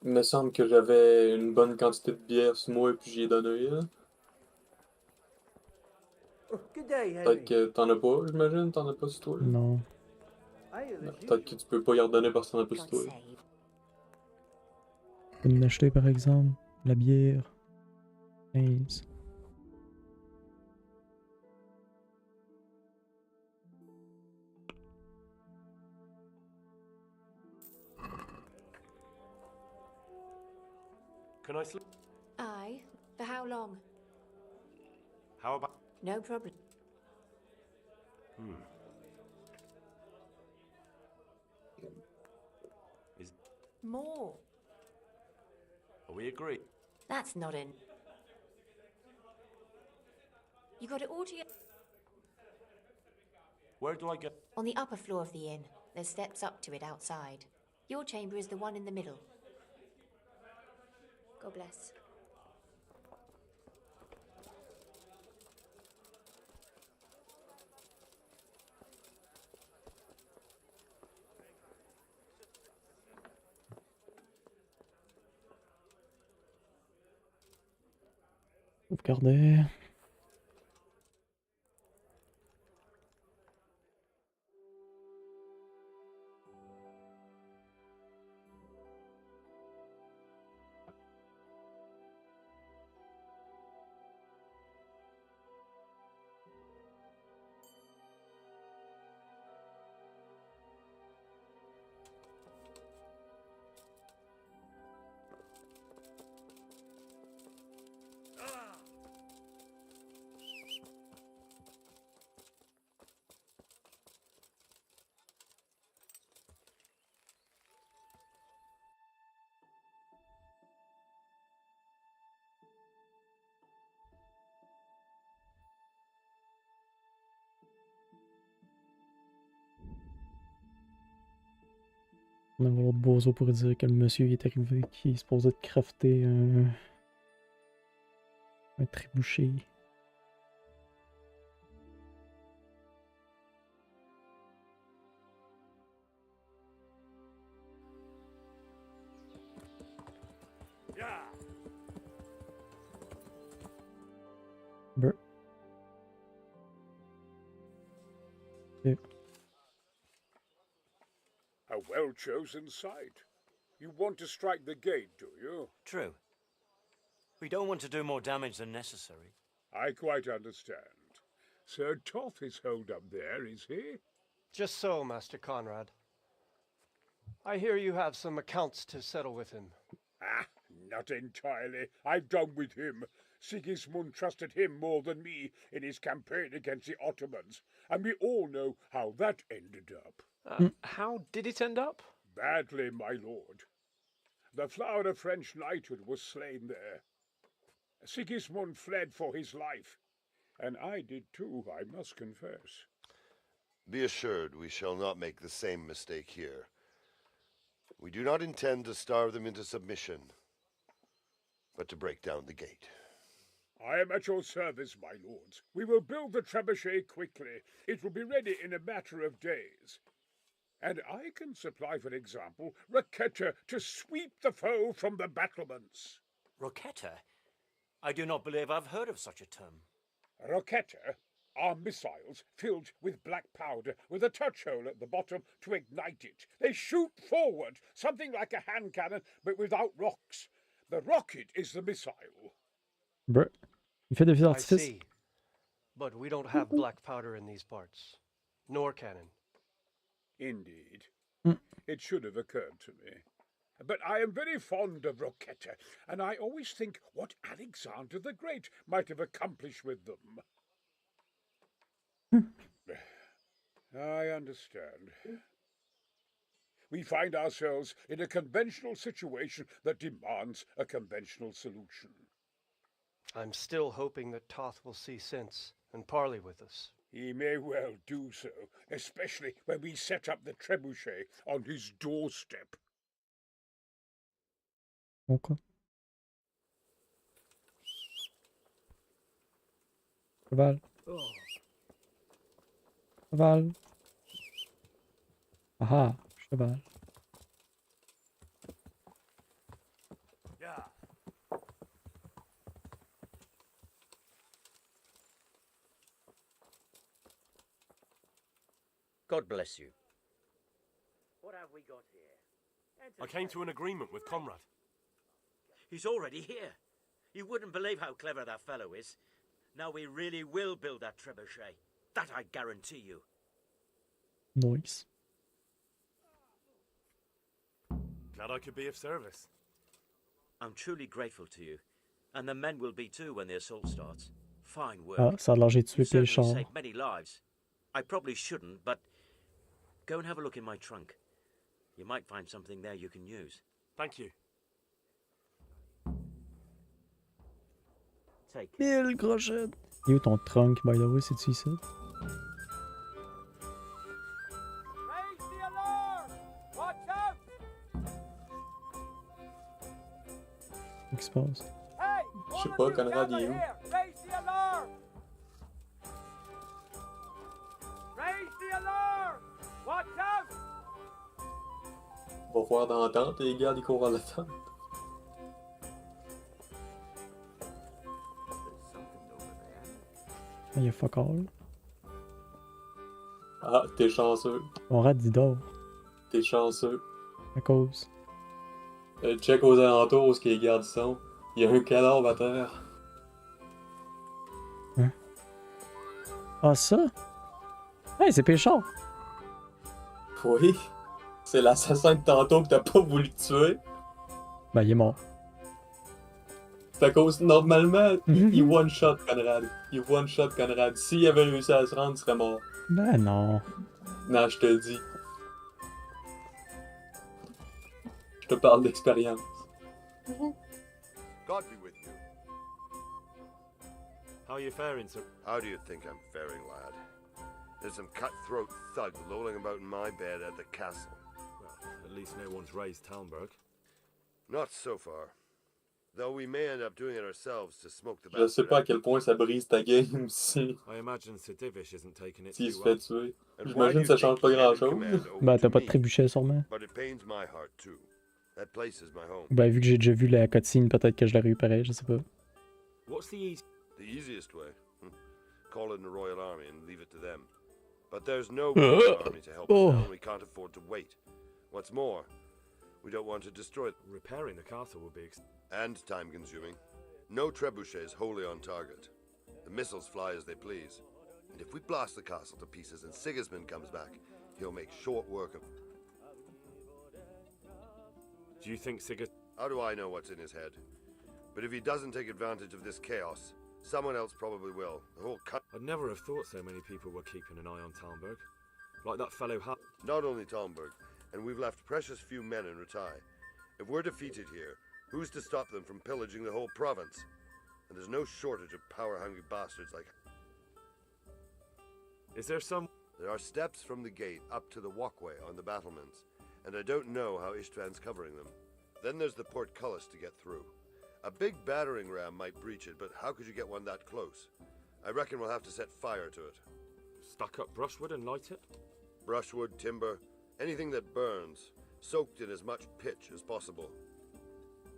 Il me semble que j'avais une bonne quantité de bière sur moi et puis j'y ai donné. Là. Good day, Peut-être Henry. que t'en as pas, j'imagine. T'en as pas sur toi. Là. Non. Peut-être que tu peux pas y redonner parce que t'en as pas sur toi. Tu peux m'acheter par exemple la bière. 15. Can I sleep? Aye. For how long? How about... No problem. Is... More. Are we agreed? That's not in. You got it all to your... Where do I get... On the upper floor of the inn. There's steps up to it outside. Your chamber is the one in the middle. God bless. Sauvegarder. On a l'autre bozo pour dire que le monsieur est arrivé, qui est supposé de crafter un trébuchet. Brr. Okay. A well-chosen site. You want to strike the gate, do you? True. We don't want to do more damage than necessary. I quite understand. Sir Toth is holed up there, is he? Just so, Master Conrad. I hear you have some accounts to settle with him. Ah, not entirely. I've done with him. Sigismund trusted him more than me in his campaign against the Ottomans, and we all know how that ended up. How did it end up? Badly, my lord. The flower of French knighthood was slain there. Sigismund fled for his life, and I did too, I must confess. Be assured we shall not make the same mistake here. We do not intend to starve them into submission, but to break down the gate. I am at your service, my lords. We will build the trebuchet quickly. It will be ready in a matter of days. And I can supply, for example, Roquetta to sweep the foe from the battlements. Roquetta? I do not believe I've heard of such a term. Roquetta are missiles filled with black powder with a touch hole at the bottom to ignite it. They shoot forward, something like a hand cannon, but without rocks. The rocket is the missile. Bruh. Il fait des feux I d'artifice. see. But we don't have black powder in these parts. Nor cannon. Indeed. Mm. It should have occurred to me. But I am very fond of Roquetta, and I always think what Alexander the Great might have accomplished with them. I understand. We find ourselves in a conventional situation that demands a conventional solution. I'm still hoping that Toth will see sense and parley with us. He may well do so, especially when we set up the trebuchet on his doorstep. Okay. Cheval. Cheval. Aha, cheval. Yeah. God bless you. What have we got here? I came to an agreement with Conrad. He's already here. You wouldn't believe how clever that fellow is. Now we really will build that trebuchet. That I guarantee you. Nice. Glad I could be of service. I'm truly grateful to you. And the men will be too when the assault starts. Fine work. Ah, ça a l'air j'ai tué You certainly Péchard. saved many lives. I probably shouldn't, but go and have a look in my trunk. You might find something there you can use. Thank you. Take it. 1000 crochettes. Il est où ton trunk, by the way, c'est-tu ici? Raise the alarm! Watch out! Qu'est-ce qui se passe? Hey! Je sais pas, Conrad, il est où? Raise the alarm! Raise the alarm! Watch out! On va voir dans la tente et les gars, ils courent à la tente. Il y a fuck all. Ah, t'es chanceux. Conrad, il dort. T'es chanceux. À cause. Check aux alentours où ce que les gardes sont. Il y a un cadavre à terre. Hein? Ah, ça? Hey, c'est Péchard! Oui. C'est l'assassin de tantôt que t'as pas voulu tuer. Ben, il est mort. C'est à cause, normalement, il one-shot Conrad. Il one-shot Conrad. S'il avait réussi à se rendre, il serait mort. Ben non. Non, je te le dis. Je te parle d'expérience. God be with you. How are you faring, sir? How do you think I'm faring, lad? There's some cutthroat thug lolling about in my bed at the castle. Well, at least no one's raised Talmberg. Not so far. Though we may end up doing it ourselves to smoke the Je sais bastard pas à out. quel point ça brise ta game si I imagine Sir Divish isn't taking it s'il too se well. fait tuer. And why J'imagine do que ça you change think pas he grand handed chose. command over Ben, to t'as pas de me? trébuchet sûrement. But it pains my heart too. That place is my home. Ben, vu que j'ai déjà vu la cutscene, peut-être que je l'aurais eu pareil, je sais pas. What's the easy... The easiest way? Call in the Royal Army and leave it to them. But there's no Royal Army to help us now, and we can't afford to wait. What's more, we don't want to destroy it. Repairing the castle would be... And time-consuming. No trebuchet is wholly on target. The missiles fly as they please. And if we blast the castle to pieces and Sigismund comes back, he'll make short work of... Do you think Sigurd... How do I know what's in his head? But if he doesn't take advantage of this chaos, someone else probably will. The whole I'd never have thought so many people were keeping an eye on Talmberg. Like that fellow Not only Talmberg, and we've left precious few men in Ratai. If we're defeated here, who's to stop them from pillaging the whole province? And there's no shortage of power-hungry bastards like... Is there some... There are steps from the gate up to the walkway on the battlements, and I don't know how Ishtvan's covering them. Then there's the portcullis to get through. A big battering ram might breach it, but how could you get one that close? I reckon we'll have to set fire to it. Stack up brushwood and light it? Brushwood, timber, Anything that burns, soaked in as much pitch as possible.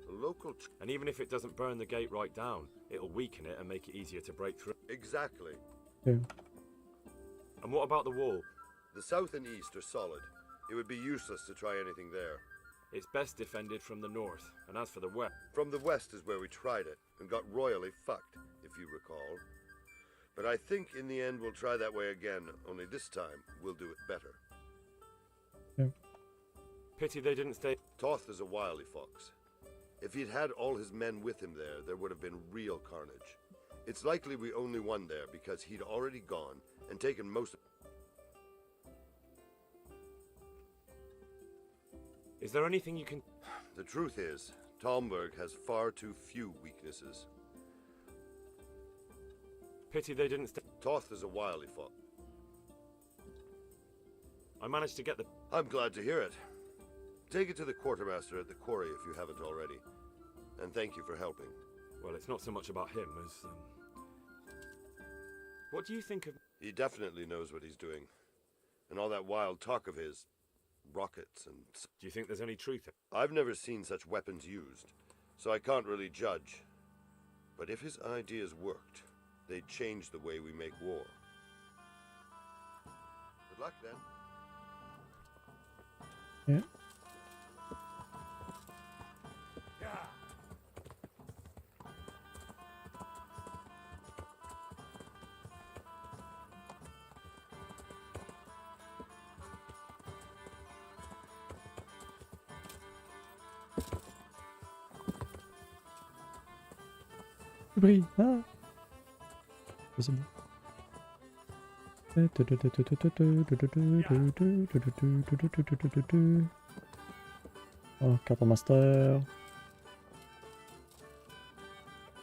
The local... And even if it doesn't burn the gate right down, it'll weaken it and make it easier to break through. Exactly. Yeah. And what about the wall? The south and east are solid. It would be useless to try anything there. It's best defended from the north, and as for the west... From the west is where we tried it, and got royally fucked, if you recall. But I think in the end we'll try that way again, only this time we'll do it better. Yeah. Pity they didn't stay... Toth is a wily fox. If he'd had all his men with him there would have been real carnage. It's likely we only won there because he'd already gone and taken most of... Is there anything you can... The truth is, Talmberg has far too few weaknesses. Pity they didn't stay... Toth is a wily fox. I managed to get the... I'm glad to hear it. Take it to the quartermaster at the quarry if you haven't already. And thank you for helping. Well, it's not so much about him as... What do you think of... He definitely knows what he's doing. And all that wild talk of his... rockets and... Do you think there's any truth? I've never seen such weapons used, so I can't really judge. But if his ideas worked, they'd change the way we make war. Good luck, then. Yeah. Bruit. Ah. C'est bon. Oh, carte master.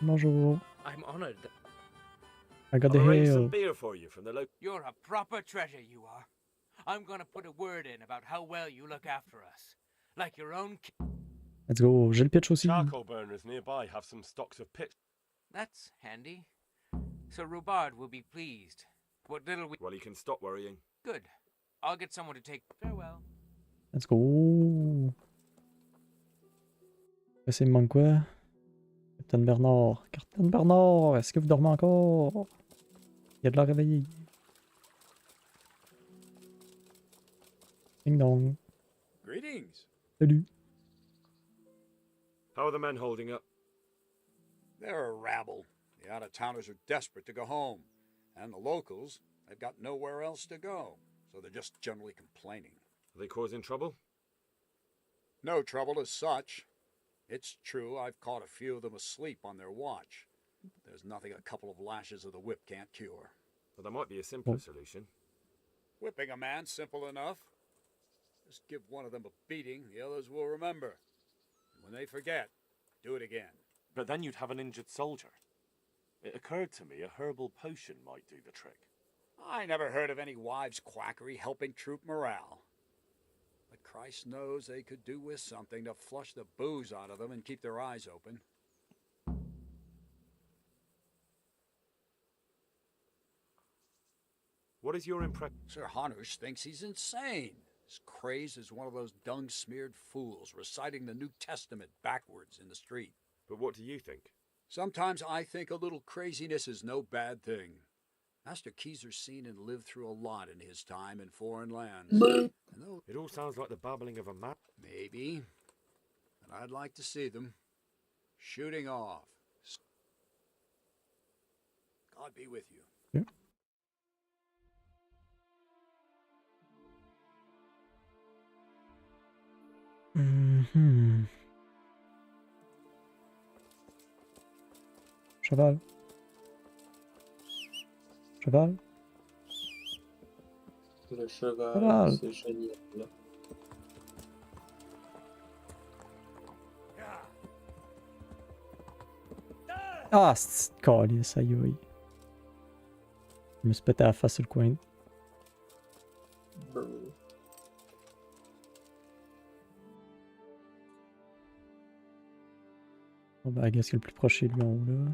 Bonjour. I'm honored. I got the I'll arrange hail. some beer for you from the local... You're a proper treasure, you are. I'm gonna put a word in about how well you look after us. Like your own kid. Let's go. J'ai le pitch aussi. Charcoal burners nearby have some stocks of pitch. That's handy. So Rubard will be pleased. What little we... Well, he can stop worrying. Good. I'll get someone to take... Farewell. Let's go. C'est il me manque quoi? Capitaine Bernard. Capitaine Bernard, est-ce que vous dormez encore? Il y a de la réveillée. Ding dong. Greetings. Salut. How are the men holding up? They're a rabble. The out-of-towners are desperate to go home. And the locals, they've got nowhere else to go. So they're just generally complaining. Are they causing trouble? No trouble as such. It's true I've caught a few of them asleep on their watch. There's nothing a couple of lashes of the whip can't cure. Well, there might be a simpler solution. Whipping a man, simple enough. Just give one of them a beating, the others will remember. And when they forget, do it again. But then you'd have an injured soldier. It occurred to me a herbal potion might do the trick. I never heard of any wives' quackery helping troop morale. But Christ knows they could do with something to flush the booze out of them and keep their eyes open. What is your impression? Sir Hanush thinks he's insane. He's crazed as one of those dung-smeared fools reciting the New Testament backwards in the street. But what do you think? Sometimes I think a little craziness is no bad thing. Master Keezer's seen and lived through a lot in his time in foreign lands. It all sounds like the babbling of a man. Maybe. And I'd like to see them. Shooting off. God be with you. Yeah. Mm-hmm. Cheval. Cheval. Le cheval, Cheval. c'est génial. Ah, c'est calice, aïe aïe. Je me suis pété la face sur le coin. Bon bah, qu'est-ce que le plus proche est lui en haut là?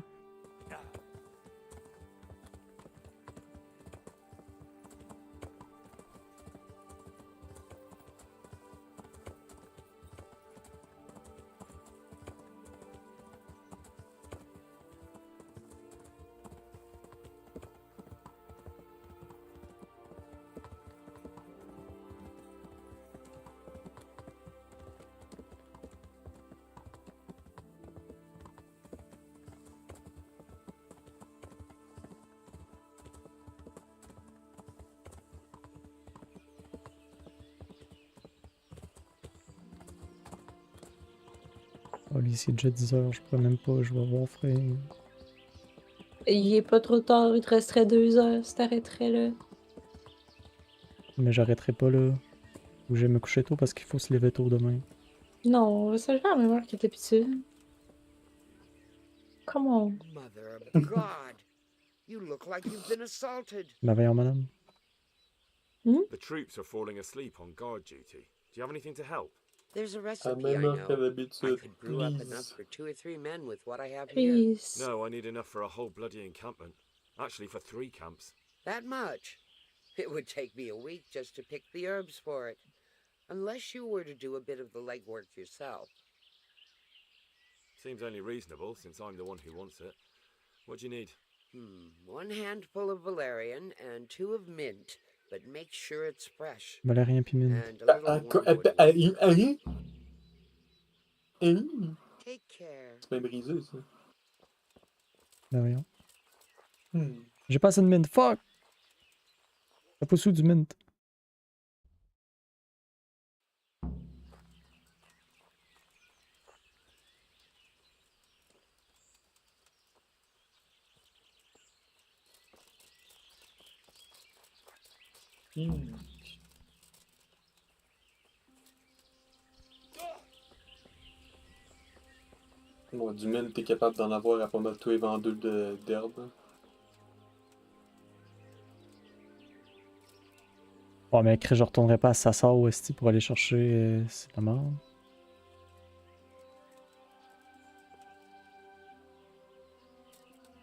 Oh, lui, c'est déjà 10h, je pourrais même pas, je vais voir, frère. Il est pas trop tard, il te resterait 2 heures si t'arrêterais là. Mais j'arrêterai pas là. Ou je vais me coucher tôt parce qu'il faut se lever tôt demain. Non, on va se lever à la même heure que d'habitude. Come on. Mother of God! You look like you've been assaulted. Ben voyons, madame. The troops are falling asleep on guard duty. Do you have anything to help? There's a À recipe même I heure qu'à know. I d'habitude, could brew up enough please. for 2 or 3 men with what I have Please. here. No, I need enough for a whole bloody encampment. Actually, for 3 camps. That much? It would take me a week just to pick the herbs for it. Unless you were to do a bit of the legwork yourself. Seems only reasonable, since I'm the one who wants it. What do you need? 1 handful of valerian and 2 of mint, but make sure it's fresh. Valérien pis mine. And a little wormwood. Take care. C'est bien brisé, ça. Ben voyons. J'ai pas assez de mint, fuck! T'as pas sous du mint. Bon, du mille, t'es capable d'en avoir à pas mal tous les vendeurs d'herbe. Ouais, mais je retournerai pas à Sassa ou Esti pour aller chercher. C'est la merde.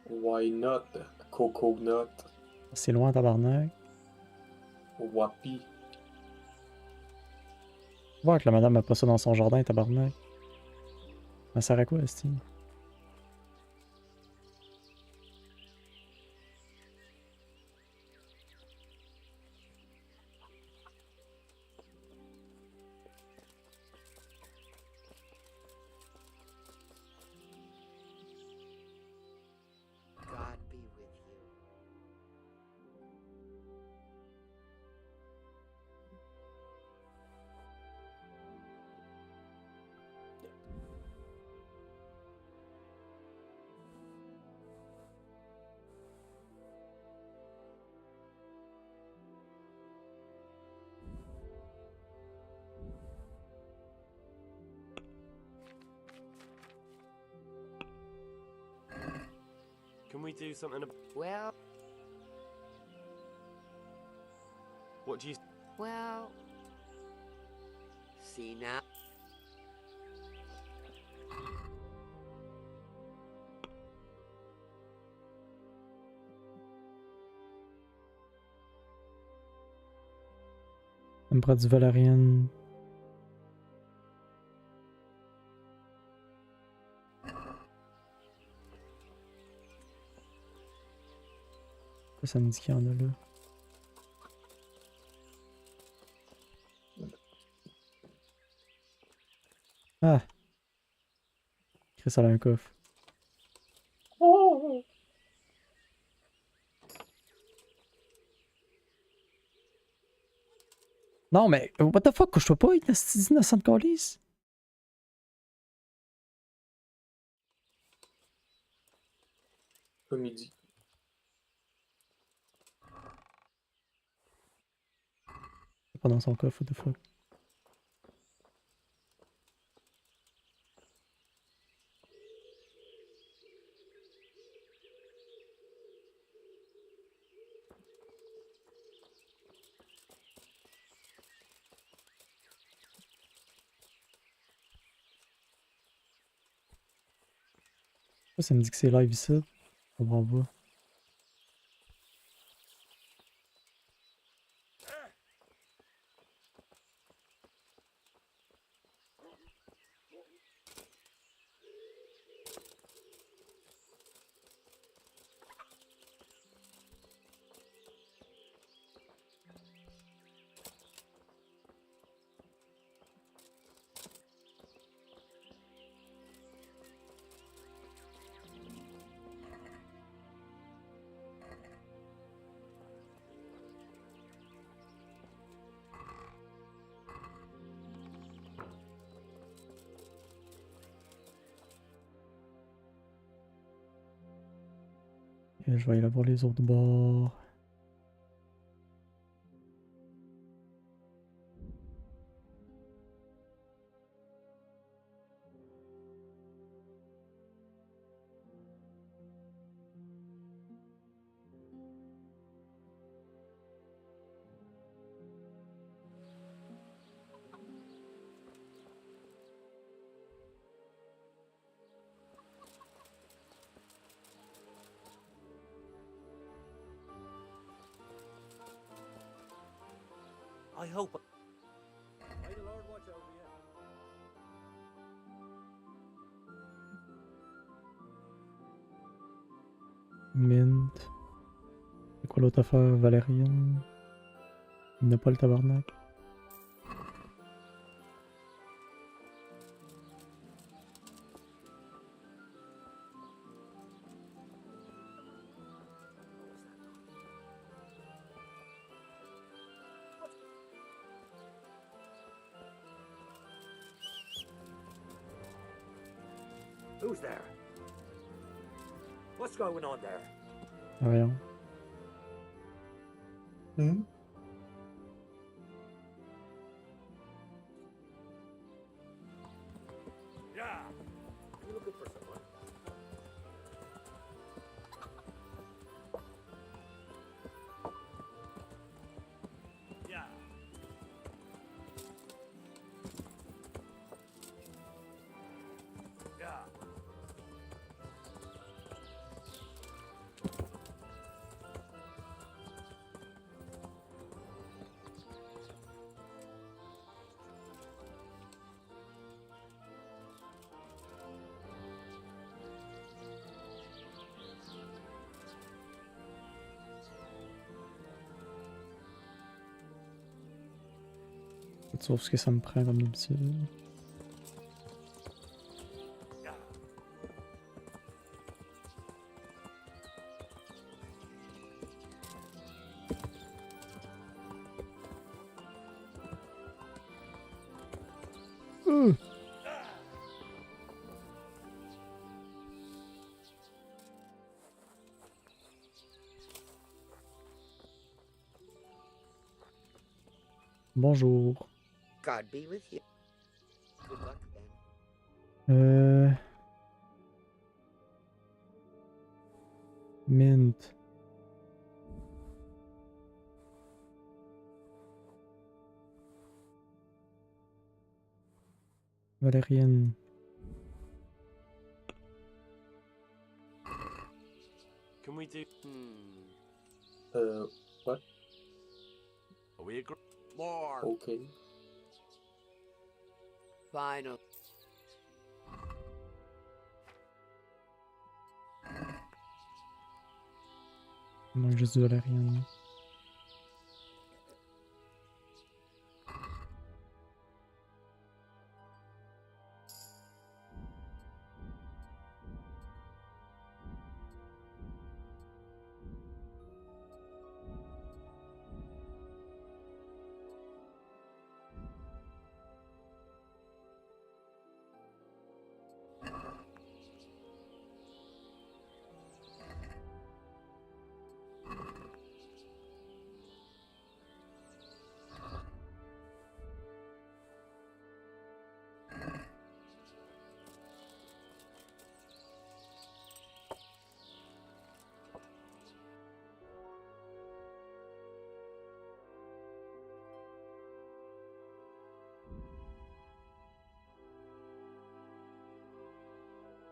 Why not? Coconut. C'est loin, tabarnak. Wapi. Voir que la madame a pas ça dans son jardin, tabarnak. Ça sert à quoi, Esti? God be with you. Can we do something about... Well, What do you... well. See now? Elle me prend du valérian. Ça me dit qu'il y en a là. Ah! Chris, elle a un coffre. Non, mais what the fuck, couche-toi pas, innocent de calice. Pas midi. C'est pas dans son coffre, what the fuck. Ça me dit que c'est live ici. Je comprends pas. je vais aller voir les autres bords. I hope. May the Lord watch over you. Mint. C'est quoi l'autre affaire? Valérian. Il n'a pas le tabarnak. Who's there? What's going on there? Rien. Yeah. You looking for someone? Yeah. Yeah. Sauf ce que ça me prend comme d'habitude. Bonjour. God be with you. Good luck then. Mint. Valérienne. Can we do? What? Are we agree? More. Okay. Final. Il manque juste du Valérienne.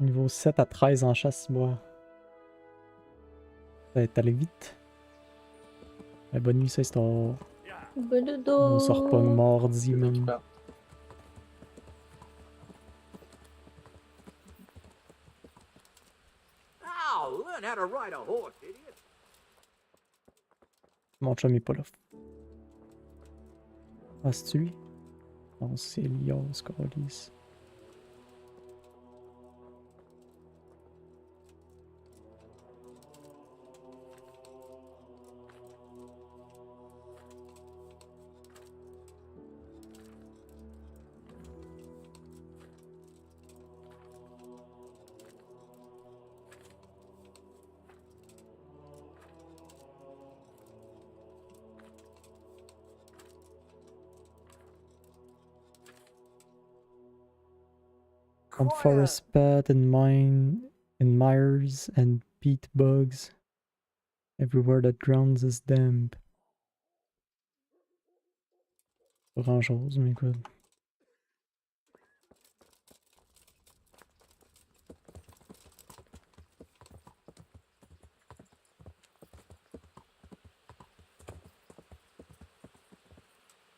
Niveau 7 à 13 en chasse, moi. Ça va être allé vite. Bonne nuit, ça, c'est ton. Bonne dodo. On sort pas mardi, même. Oh, learn how to ride a horse, idiot. Mon chum est pas là. Ah, c'est-tu lui? Non, c'est Elias, Corliss. On forest path and mires and peat bugs. Everywhere that ground is damp. Pas grand chose, mais écoute.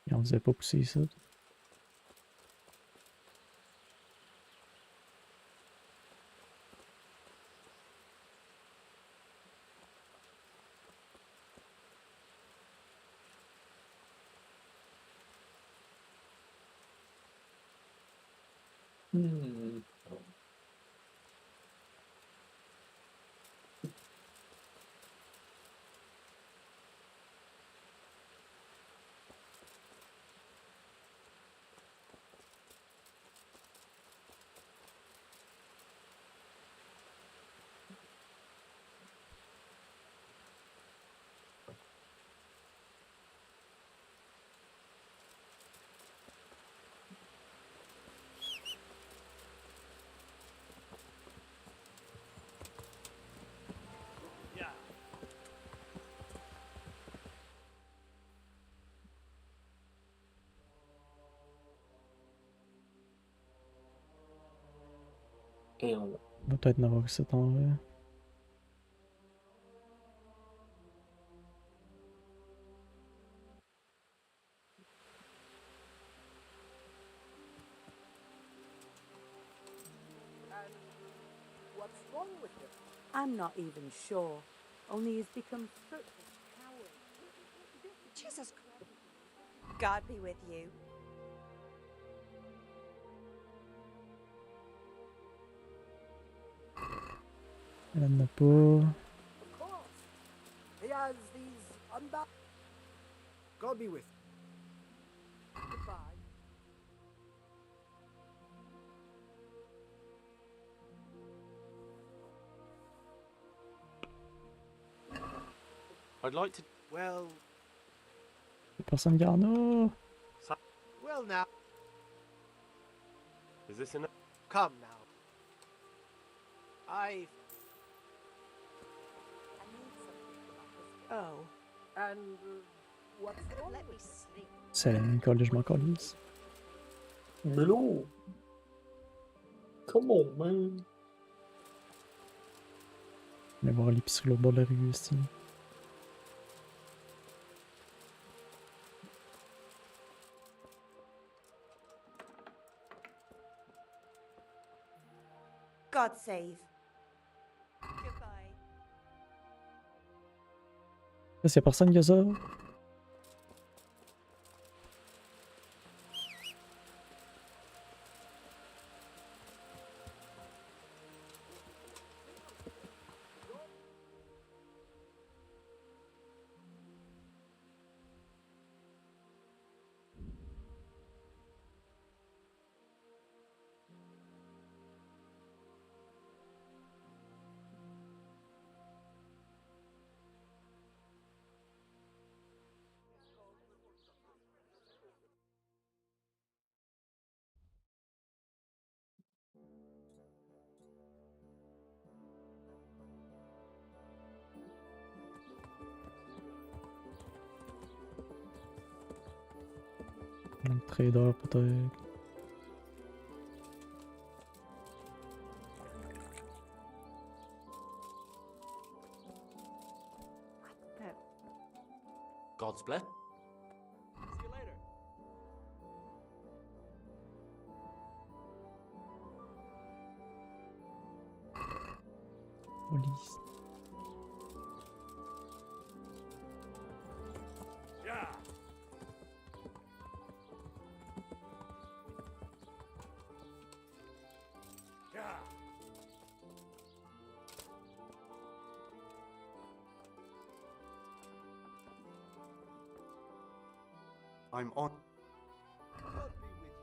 Et on faisait pas pousser ça. Et on... On va peut-être en avoir que ça en vrai. What's wrong with him? I'm not even sure. Only he's become such a coward. Jesus Christ. God be with you. Elle en a pas. Of course. He has these unbound. God be with you. Goodbye. I'd like to. Well, Personne qui en a. well now. Is this enough? Come now. I Oh. And what's wrong? Let me sleep. C'est la Nicole, je m'en calisse. Melo! Come on, man! On va voir l'épicerie au bord de la rue ici. God save. Goodbye. Là, s'il y a personne qui a ça. Un trader peut-être. God's bless. see you later. Police. Yeah. Yeah. I'm on. God be with you.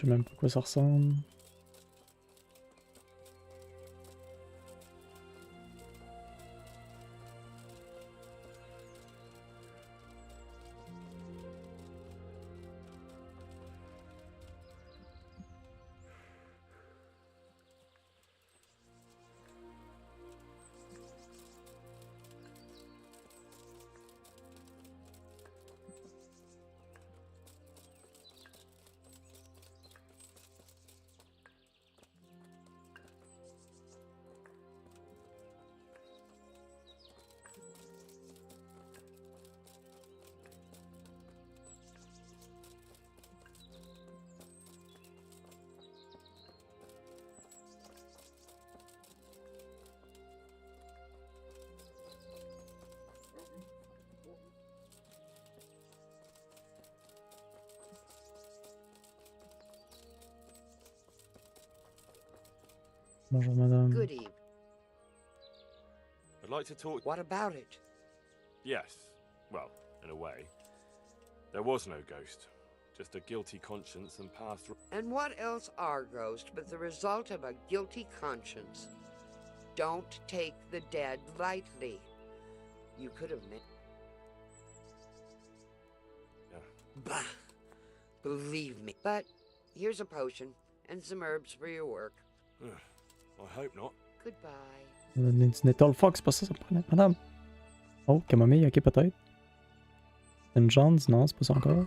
Je sais même pas à quoi ça ressemble. Bonjour madame. Good evening. I'd like to talk. What about it? Yes. Well, in a way. There was no ghost. Just a guilty conscience and past. And what else are ghosts but the result of a guilty conscience? Don't take the dead lightly. You could have met. Yeah. Bah! Believe me. But here's a potion and some herbs for your work. I hope not. Goodbye. Du Nettle Fox, pas ça, ça prenait. Madame. Oh, camomille, ok, peut-être. Une John's, non, c'est pas ça encore.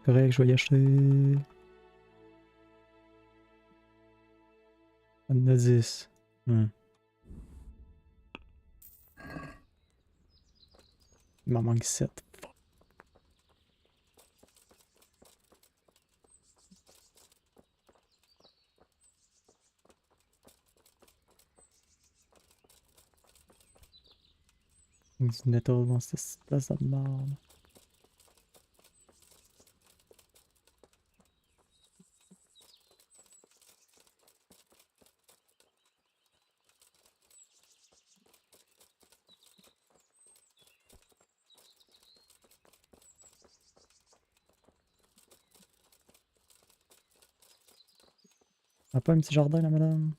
Correct, je vais y acheter. Un 10. Il m'en manque 7. Du Nettle dans cette place de merde. Ah, pas un petit jardin là, madame?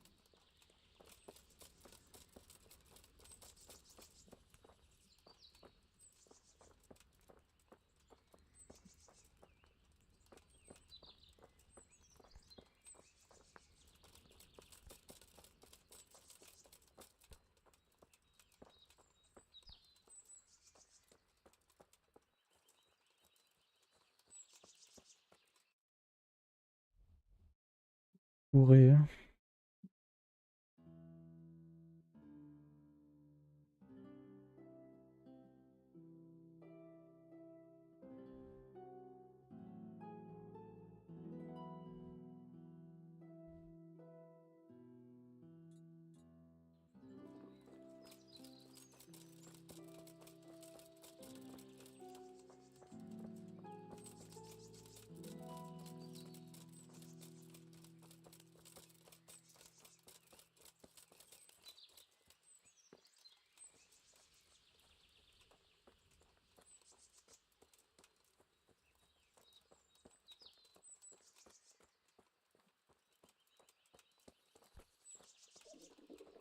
Horaire.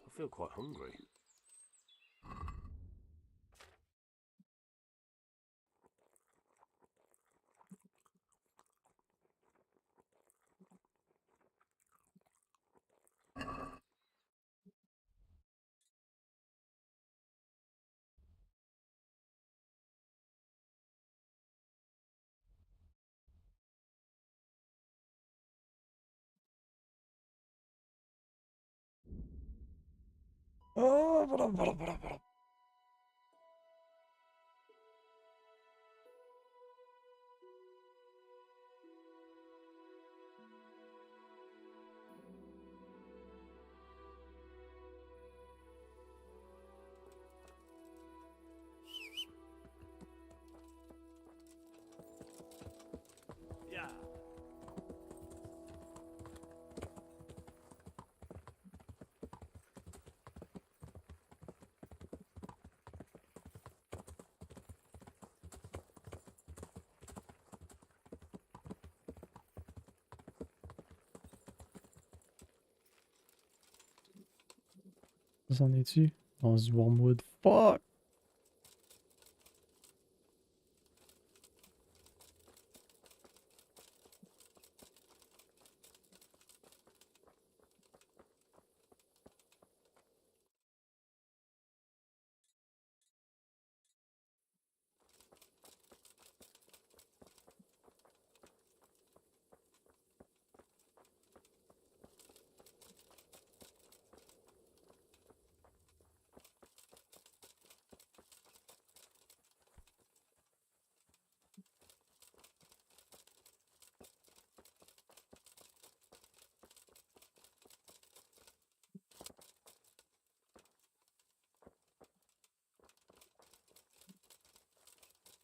I feel quite hungry. Oh, voilà. Yeah. Ça s'en est-tu? Dans du Wormwood. Fuck!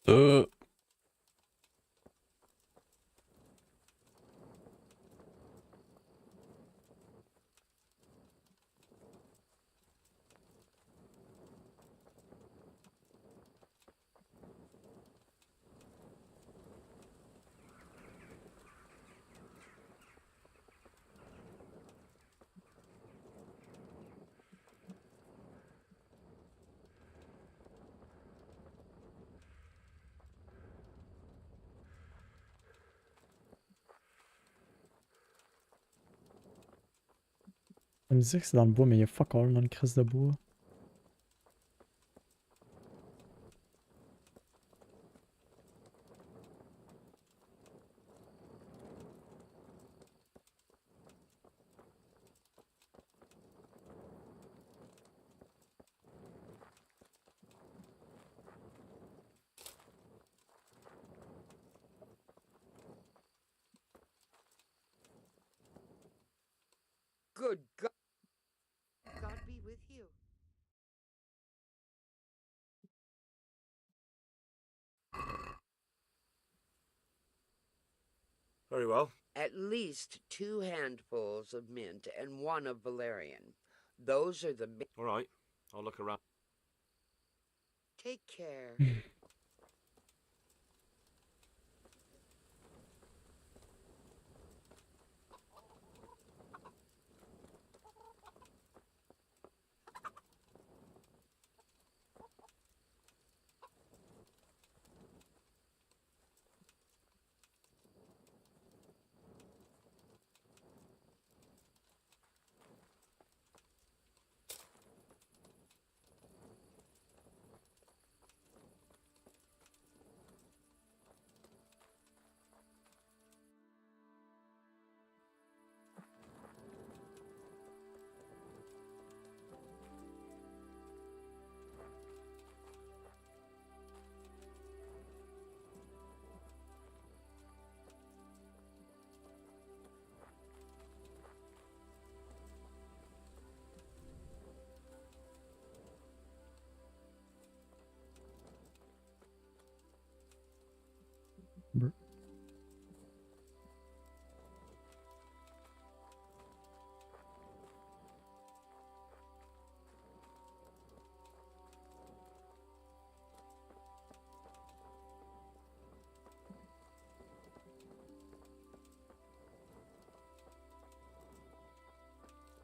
Euh. Ça me disait que c'est dans le bois, mais il y a fuck all dans le crise de bois. Good God. God be with you. Very well. At least 2 handfuls of mint and 1 of valerian. Those are the... All right. I'll look around. Take care.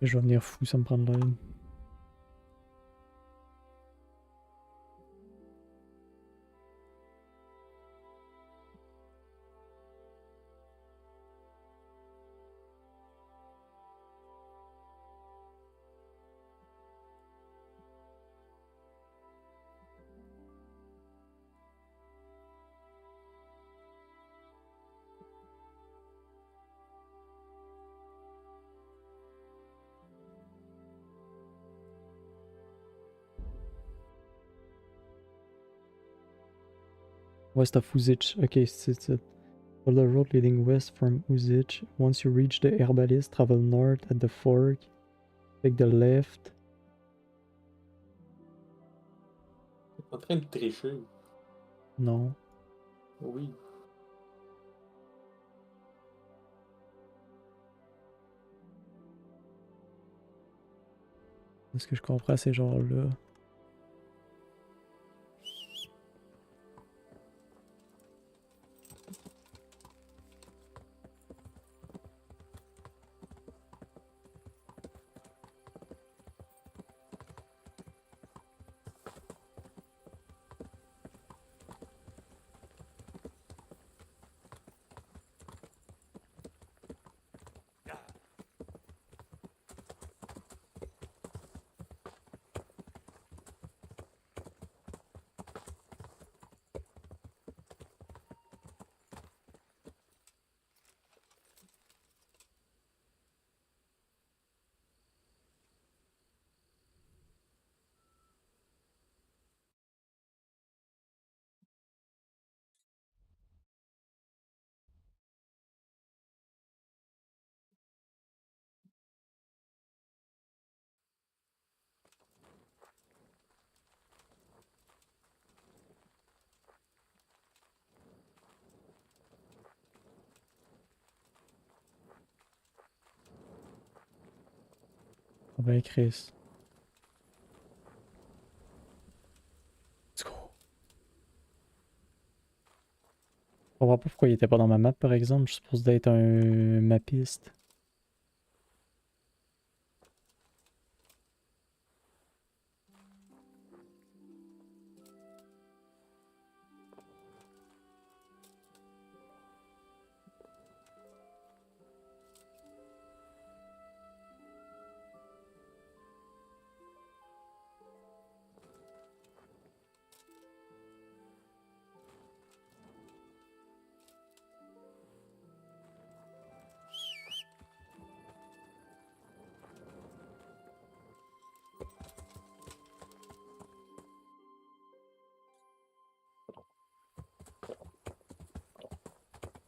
Je vais venir fou, ça me prend de l'aide. West of Uzich. Okay, it's it. Follow the road leading west from Uzich. Once you reach the herbalist, travel north at the fork. Take the left. T'es en train de tricher. Non. Oui. Est-ce que je comprends ces genres-là? Ah ben Chris. Let's go. Je comprends pas pourquoi il était pas dans ma map par exemple, je suppose d'être un mapiste.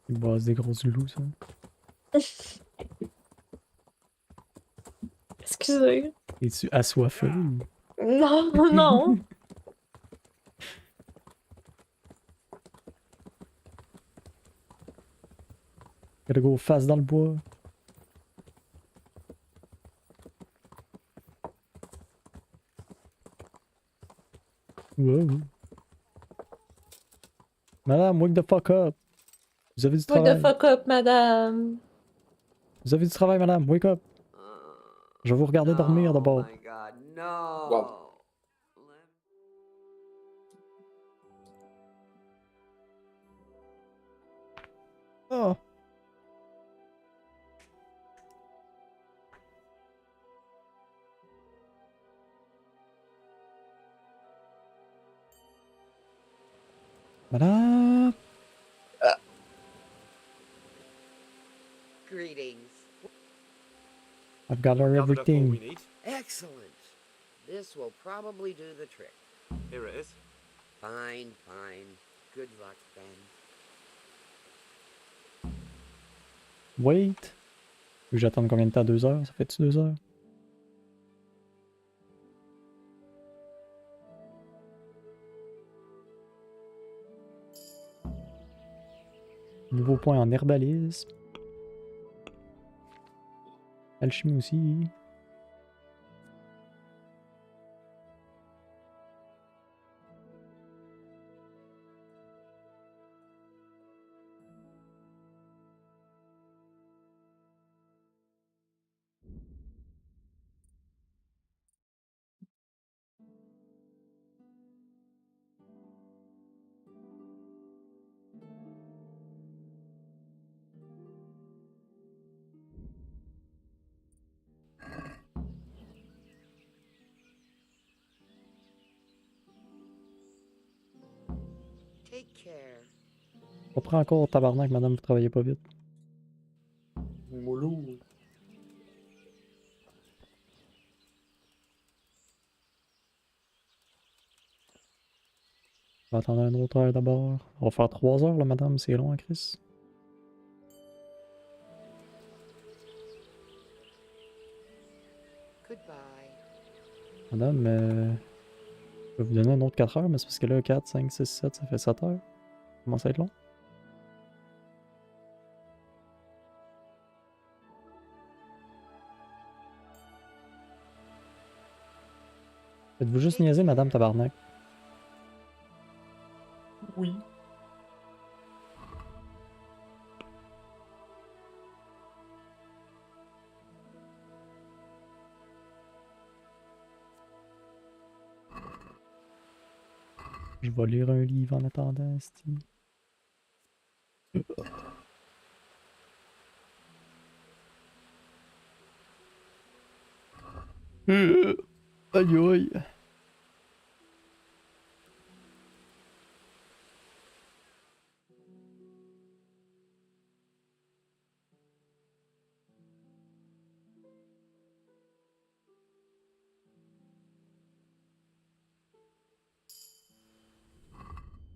Il bosse des grosses loups ça. Excusez. Es-tu assoiffé? Non, non. Gotta go face dans le bois. Wow. Madame, wake the fuck up. Vous avez du Wake travail. the fuck up, madame. Vous avez du travail, madame. Wake up. Je vais vous regarder dormir d'abord. My God, no. Wow. Oh. Madame. Greetings. I've got her everything. Excellent. This will probably do the trick. Here it is. Fine, fine. Good luck then. Wait. Faut que j'attende combien de temps? 2 heures? Ça fait-tu 2 heures? Nouveau point en herbalisme. Alchimie aussi. Take care. On prend encore tabarnak, madame, vous travaillez pas vite. Moulou. On va attendre un autre heure d'abord. On va faire 3 heures là, madame, c'est long, hein, Chris. Goodbye. Madame, je vais vous donner un autre 4 heures, mais c'est parce que là, 4, 5, 6, 7, ça fait 7 heures. Ça commence à être long. Faites-vous juste niaiser, madame tabarnak? Oui. Je vais lire un livre en attendant, Steve. Aïe aïe.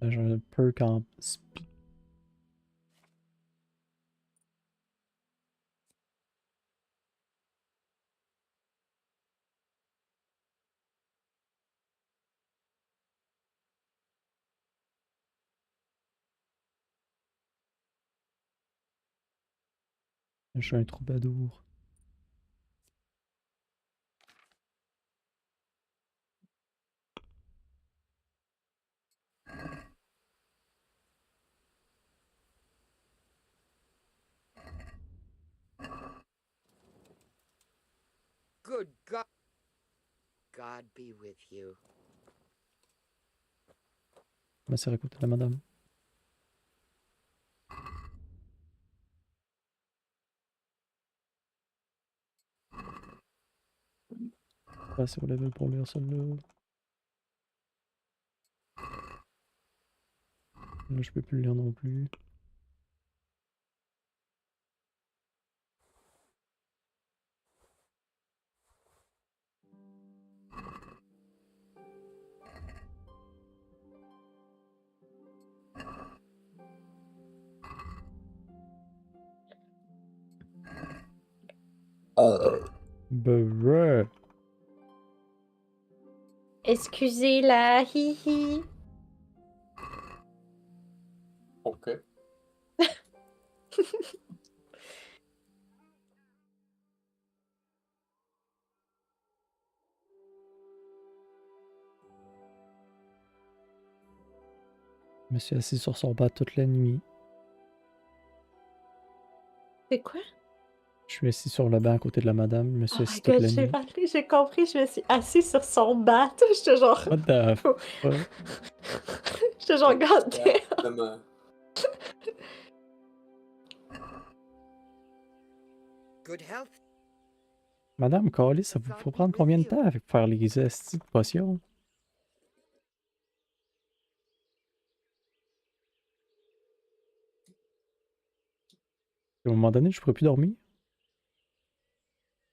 J'ai un perk en speed. Je suis un troubadour. Good God. God be with you. Mais c'est écouter la madame. Pas sur level pour lire celle-là. Là, je peux plus le lire non plus. Bruh. Excusez la hihi. Ok. Je me suis assis sur son bas toute la nuit. C'est quoi? Je suis assis sur le banc à côté de la madame. Je me suis Oh assis my toute god, la j'ai nuit. parlé, j'ai compris, je me suis assise sur son bat. J'étais genre. What the fuck? J'étais genre, god damn. Vraiment. Good health. Madame Callis, ça vous faut prendre combien de temps avec faire les estis de potions? À un moment donné, je pourrais plus dormir.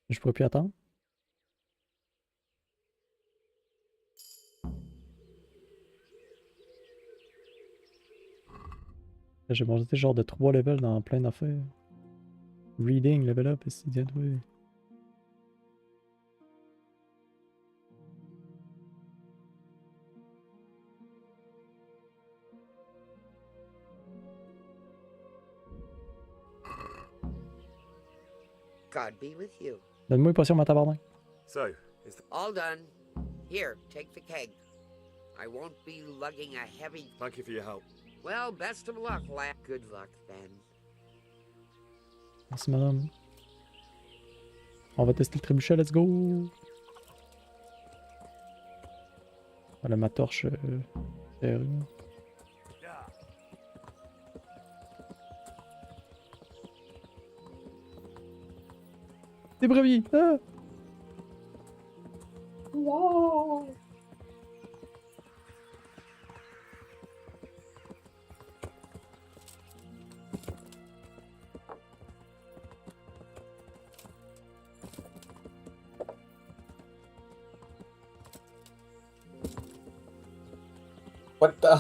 Je pourrais plus attendre. J'ai mangé des genres de 3 levels dans plein d'affaires. Reading, level up, ici, tiens, oui. God be with you. Donne-moi une potion, ma tabarnak. So, All done. Here, take the keg. I won't be lugging a heavy... Thank you for your help. Well, best of luck, lad. Good luck, then. Merci, madame. On va tester le trébuchet, let's go! Voilà ma torche. Sérieux. Des brebis! Ah! Wow. What the...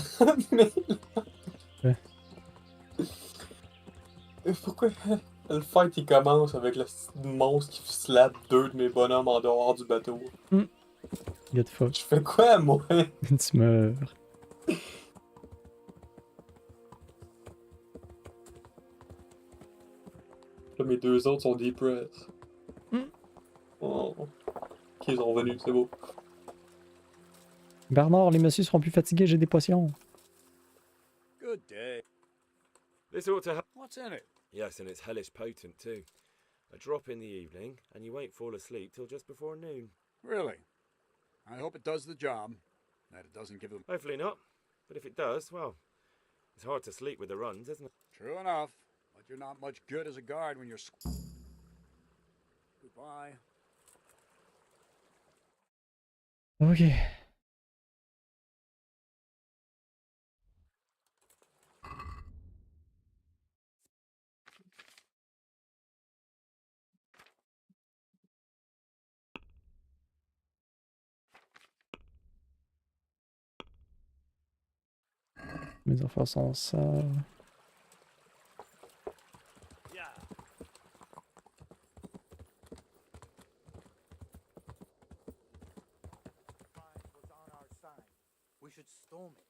Mais... Ouais. Pourquoi le fight il commence avec le monstre qui slap 2 de mes bonhommes en dehors du bateau? Get fuck. Je fais quoi, moi? Tu meurs. Là, mes 2 autres sont depressed. Oh. Ok, ils sont revenus, c'est beau. Bernard, les messieurs seront plus fatigués, j'ai des potions. Good day. This ought to help. What's in it? Yes, and it's hellish potent too. A drop in the evening, and you won't fall asleep till just before noon. Really? I hope it does the job. That it doesn't give them... Hopefully not. But if it does, well, it's hard to sleep with the runs, isn't it? True enough. But you're not much good as a guard when you're... Goodbye. Ok. Mes affaires sont sales. We should storm it.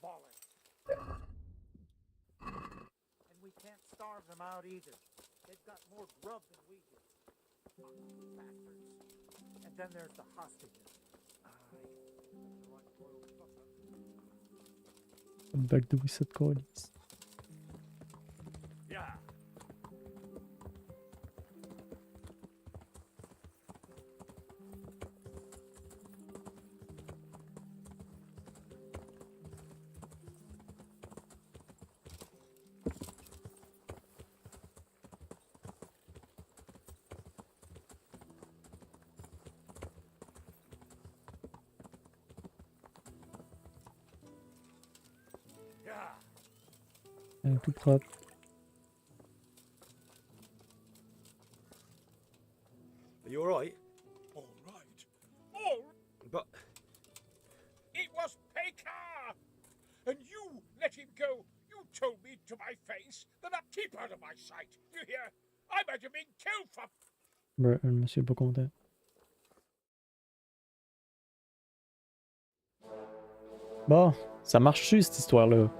Ball it. And we can't starve them out either. They've got more grub than we do. Bastards. And then there's the hostages. Back de Wizard Callis. Yeah. Tout propre. Are you alright? All right. Oh, But it was Pekar! And you let him go. You told me to my face that I'd keep out of my sight. You hear? I might have been killed for... Le monsieur est pas content. Bon, ça marche-tu cette histoire-là?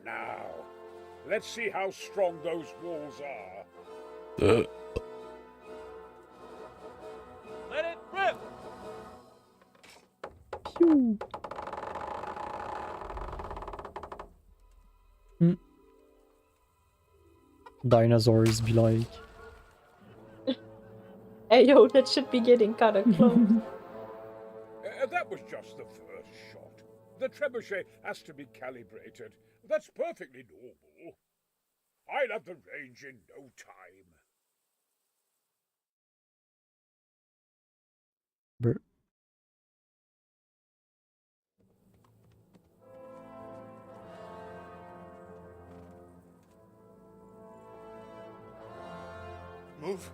Now, let's see how strong those walls are. Let it rip! Pew. Dinosaurs be like. Hey yo, that should be getting kinda close. That was just the first shot. The trebuchet has to be calibrated. That's perfectly normal. I'll have the range in no time. Brr. Move.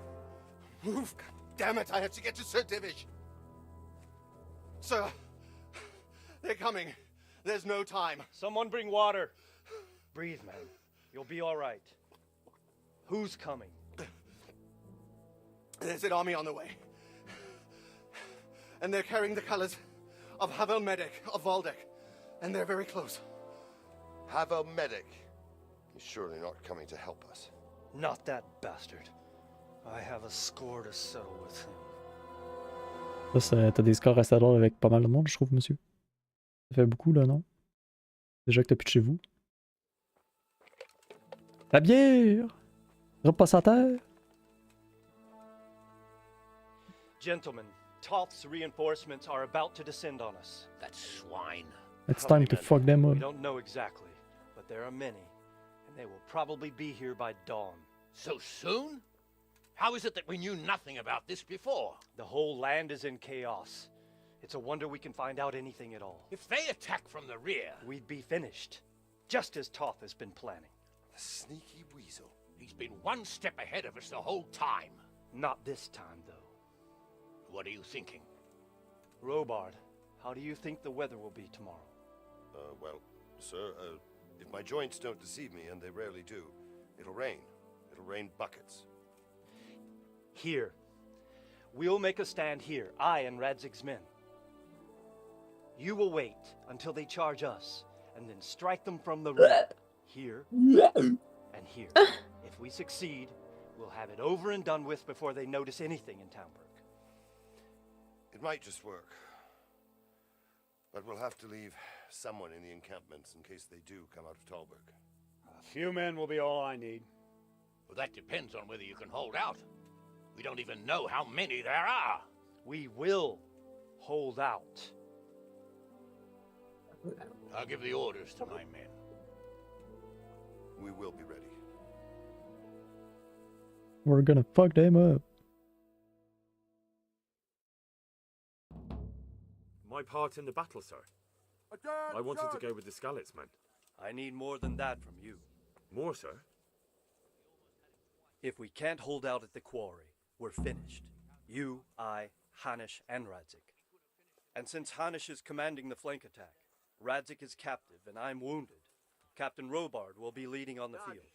Move. God damn it, I have to get to Sir Divish. Sir, they're coming. There's no time. Someone bring water. Breathe, man. You'll be all right. Who's coming? There's an army on the way. And they're carrying the colors of Havel Medic of Valdek. And they're very close. Havel Medic. He's surely not coming to help us. Not that bastard. I have a score to settle with him. Ça, t'as des scores assez drôles avec pas mal de monde, je trouve, monsieur. Ça fait beaucoup, là, non? Déjà que t'as plus de chez vous. La bière! Repas à terre! Gentlemen, Toth's reinforcements are about to descend on us. That swine. It's time to fuck them up. We don't know exactly, but there are many, and they will probably be here by dawn. So soon? How is it that we knew nothing about this before? The whole land is in chaos. It's a wonder we can find out anything at all. If they attack from the rear... We'd be finished, just as Toth has been planning. The sneaky weasel. He's been one step ahead of us the whole time. Not this time, though. What are you thinking? Robard, how do you think the weather will be tomorrow? Well, sir, if my joints don't deceive me, and they rarely do, it'll rain. It'll rain buckets. Here. We'll make a stand here, I and Radzig's men. You will wait until they charge us, and then strike them from the rear. Here, and here. If we succeed, we'll have it over and done with before they notice anything in Townburg. It might just work. But we'll have to leave someone in the encampments in case they do come out of Talberg. A few men will be all I need. Well, that depends on whether you can hold out. We don't even know how many there are. We will hold out. I'll give the orders to my men. We will be ready. We're gonna fuck them up. My part in the battle, sir. I wanted to go with the Skalitz men. I need more than that from you. More, sir? If we can't hold out at the quarry, we're finished. You, I, Hanish, and Radzik. And since Hanish is commanding the flank attack, Radzik is captive and I'm wounded, Captain Robard will be leading on the field.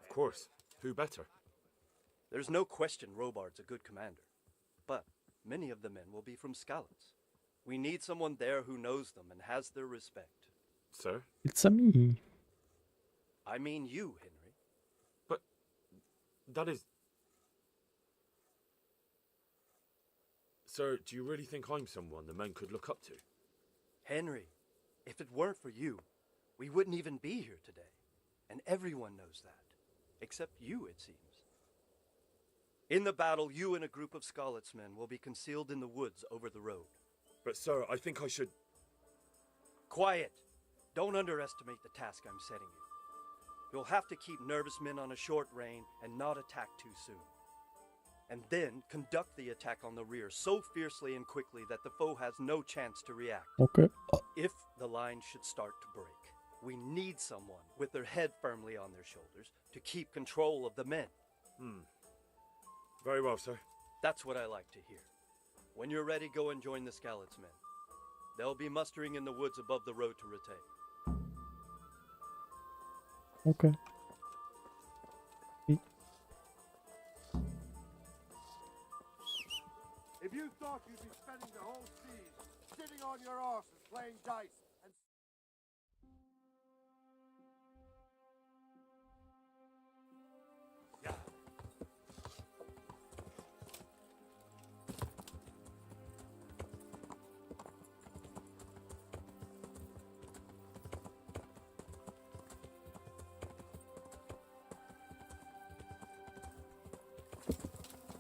Of course. Who better? There's no question Robard's a good commander, but many of the men will be from Skalitz. We need someone there who knows them and has their respect. Sir? It's a me. I mean you, Henry. But that is... Sir, do you really think I'm someone the men could look up to? Henry, if it weren't for you, we wouldn't even be here today. And everyone knows that. Except you, it seems. In the battle, you and a group of Skalitz men will be concealed in the woods over the road. But sir, I think I should... Quiet! Don't underestimate the task I'm setting you. You'll have to keep nervous men on a short rein and not attack too soon. And then conduct the attack on the rear so fiercely and quickly that the foe has no chance to react. Okay. If the line should start to break, we need someone with their head firmly on their shoulders to keep control of the men. Very well, sir. That's what I like to hear. When you're ready, go and join the Scallop's men. They'll be mustering in the woods above the road to Repos. Okay. If you thought you'd be spending the whole season sitting on your arses playing dice and...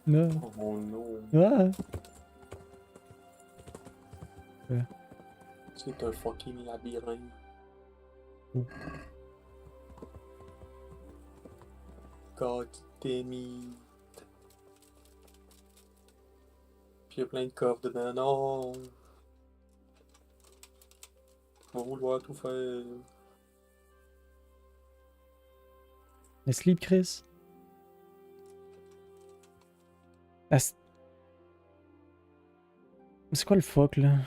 No. Oh non. Ah. Ouais. C'est un fucking labyrinthe. God damn it. Puis il y a plein de coffres dedans. Non. On va vouloir tout faire. Laisse libre, Chris. Ah, c'est quoi le fuck là?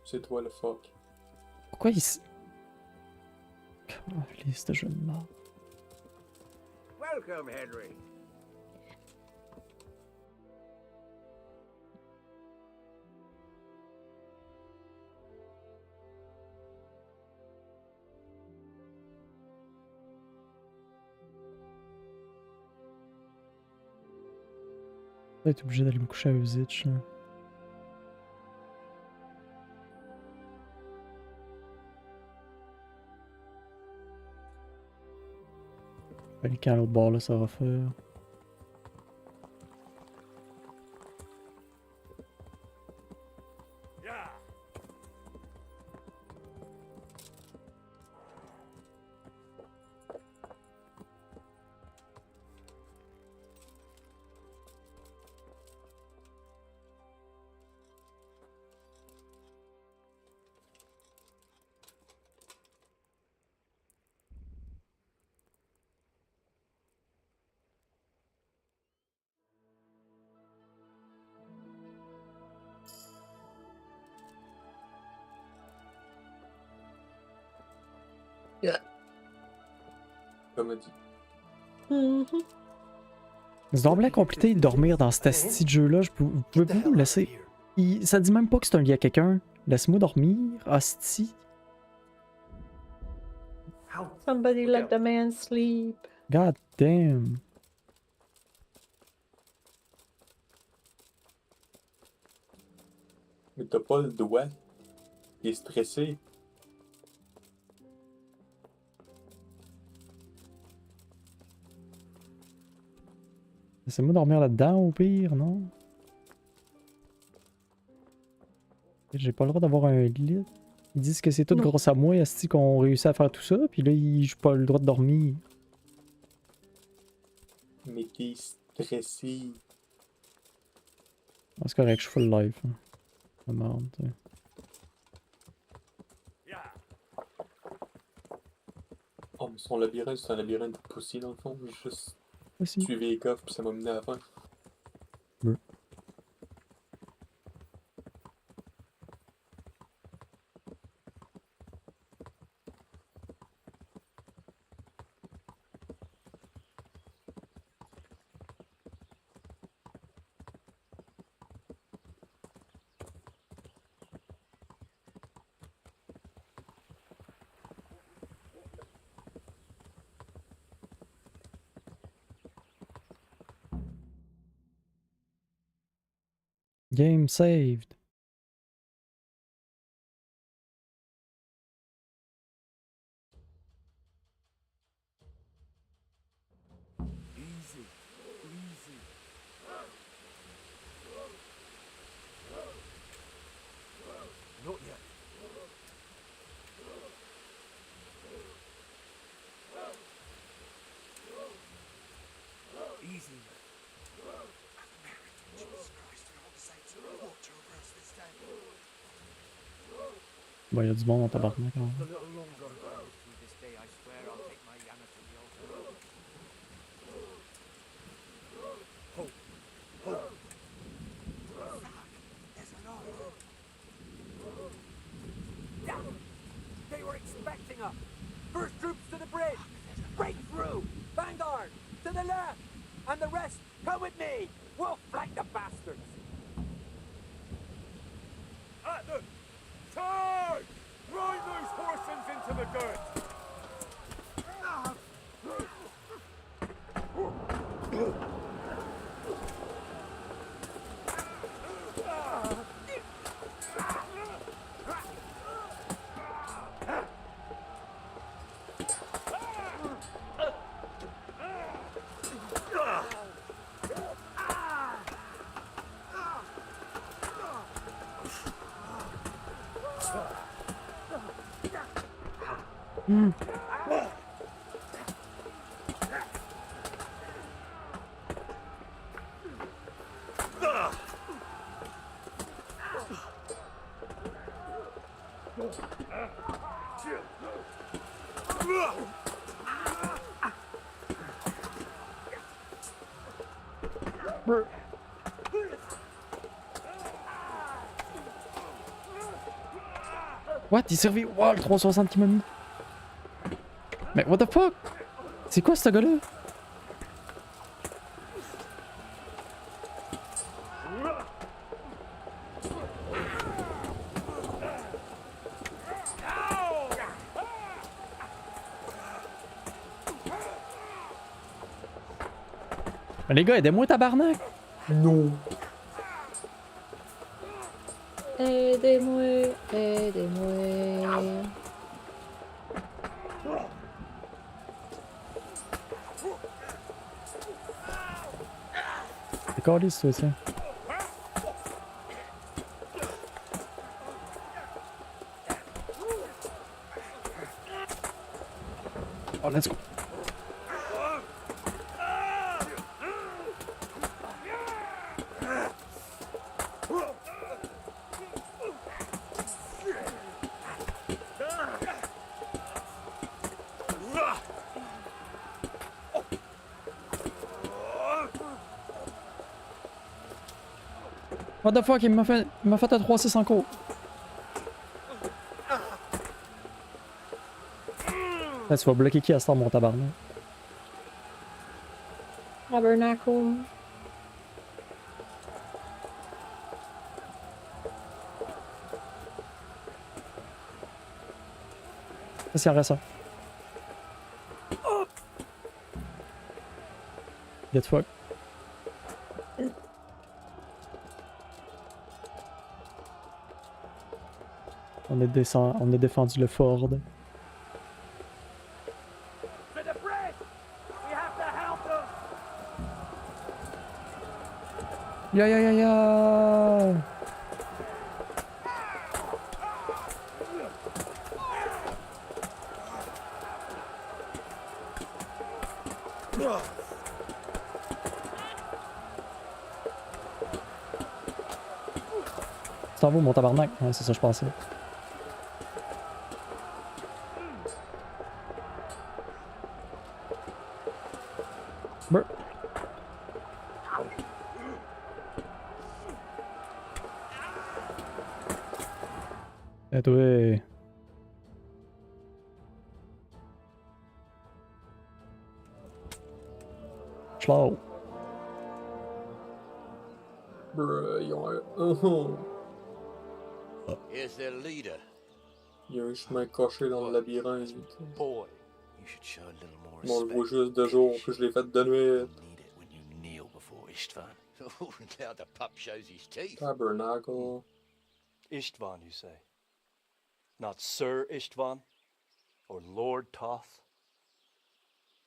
C'est toi le fuck. Pourquoi il s... Oh, liste de jeu de mort. Welcome, Henry. Je vais être obligé d'aller me coucher à Usitch là. Le camp à l'autre bord là, ça va faire. Comme a dit. C'est donc bien compliqué de dormir dans cet asti de jeu-là. Vous pouvez pas me laisser. Ça dit même pas que c'est un lien à quelqu'un. Laisse-moi dormir, asti. Somebody let the man sleep. God damn. Mais t'as pas le doigt. Il est stressé. Laissez-moi dormir là-dedans au pire, non? J'ai pas le droit d'avoir un lit. Ils disent que c'est tout grâce à moi, asti, qu'on réussit à faire tout ça, puis là, j'ai pas le droit de dormir. Mais t'es stressé. Ah, c'est correct, je suis full life. Hein. La merde, tu sais. Oh, mais son labyrinthe, c'est un labyrinthe de pussy dans le fond. J'ai juste suivi les coffres, puis ça m'a mené à la fin. Ouais. Game saved. Easy, easy. Not yet. Bon, il y a du monde en tabarnak. Hein. They were expecting us. First troops to the bridge. Break through. Vanguard to the left. And the rest, come with me. We'll flank the bastards. At them! Charge! Ride those horses into the dirt! What? Il servait. Wow, le 360 qui m'a mis. Mais what the fuck? C'est quoi ce gars-là? Mais les gars, aidez-moi tabarnak! Non. Aidez-moi, aidez-moi. C'est caliste, ça aussi. Oh, let's go. What the fuck, il m'a fait un 3-6 en cours. Là, tu vas bloquer qui à ce temps, mon tabarnak? Tabernacle. Ça, c'est un reste. Get fuck. On a défendu le fort. To the bridge! We have to help them! Ya ya ya ya! Tu t'en vas, mon tabarnak? Ouais, c'est ça, je pensais. Brr. Et toi. Schlau. Bruh, ils ont un... Here's their leader. Il y a un chemin coché dans le labyrinthe. Boy, you should show a little more On le respect. voit juste de jour, puis je l'ai fait de nuit. Kneel before Istvan. Oh, now the pup shows his teeth. Tabernacle. Istvan, you say? Not Sir Istvan? Or Lord Toth?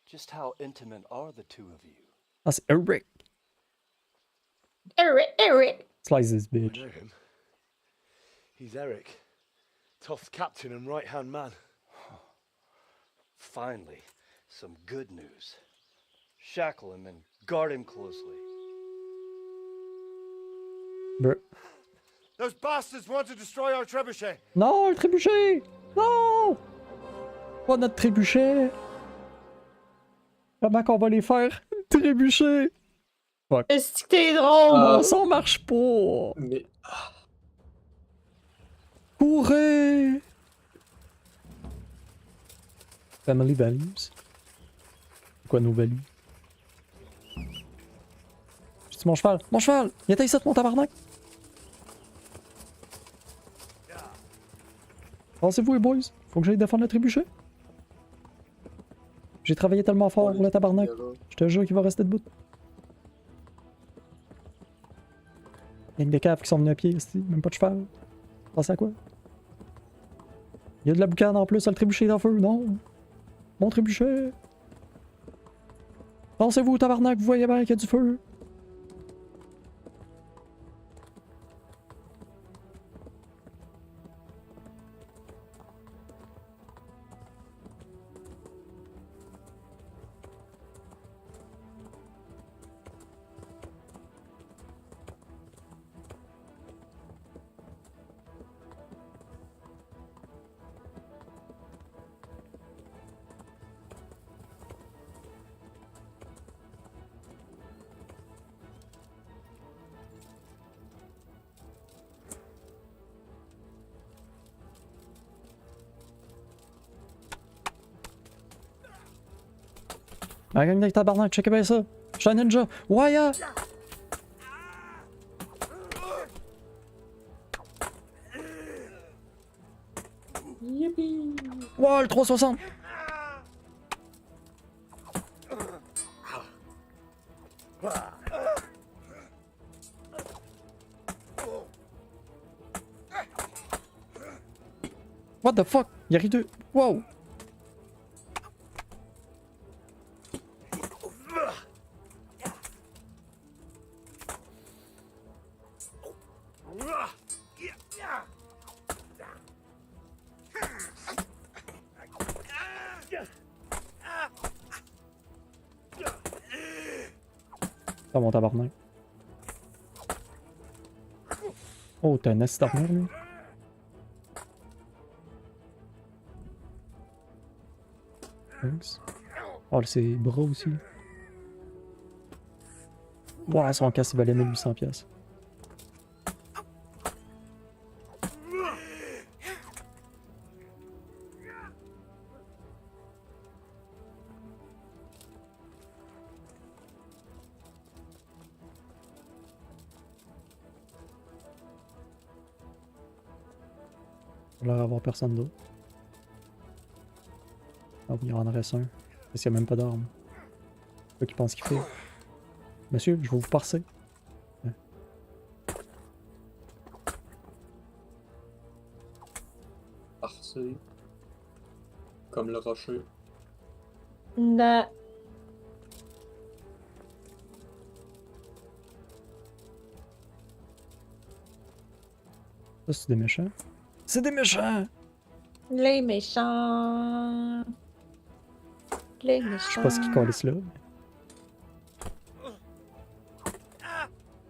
Just how intimate are the two of you? Ah, c'est Eric. Eric. Slice this I bitch. know him. He's Eric, Toth's captain and right-hand man. Finally, some good news. Shackle him and guard him closely. Brr. Those bastards want to destroy our trebuchet. Non, le trébuchet! Non! Pas notre trébuchet! Comment qu'on va les faire? Trébuchet! Fuck. Est-ce que t'es drôle? Non, ça marche pas! Mais... Courez! Family values. C'est quoi nos values? J'ai dit mon cheval! Mon cheval! Il était ici, mon tabarnak! Pensez-vous les boys? Faut que j'aille défendre le trébuchet? J'ai travaillé tellement fort pour le tabarnak. Je te jure qu'il va rester debout. Il y a des caves qui sont venus à pied ici, même pas de cheval. Pensez à quoi? Il y a de la boucane en plus, le trébuchet est en feu, non? Mon trébuchet! Pensez-vous, tabarnak, vous voyez bien qu'il y a du feu? La gang de tabarnak, checkez bien ça. Je suis un ninja. Waya! Yippee! Wow, le 360! What the fuck? Il arrive deux. Wow! Oh mon tabarnak. Oh, t'as un assis d'armure, lui. Thanks. Oh, ses bras aussi. Wow, son casque valait 1800 pièces. Il va avoir personne d'autre. Ah oui, il en reste un. Parce qu'il n'y a même pas d'arme. C'est quoi qu'il pense qu'il fait? Monsieur, je vais vous parser. Ouais. Parser. Comme le rocher. Non. Ça, c'est des méchants. C'est des méchants! Les méchants. Les méchants. Je sais pas ce qu'ils collent là.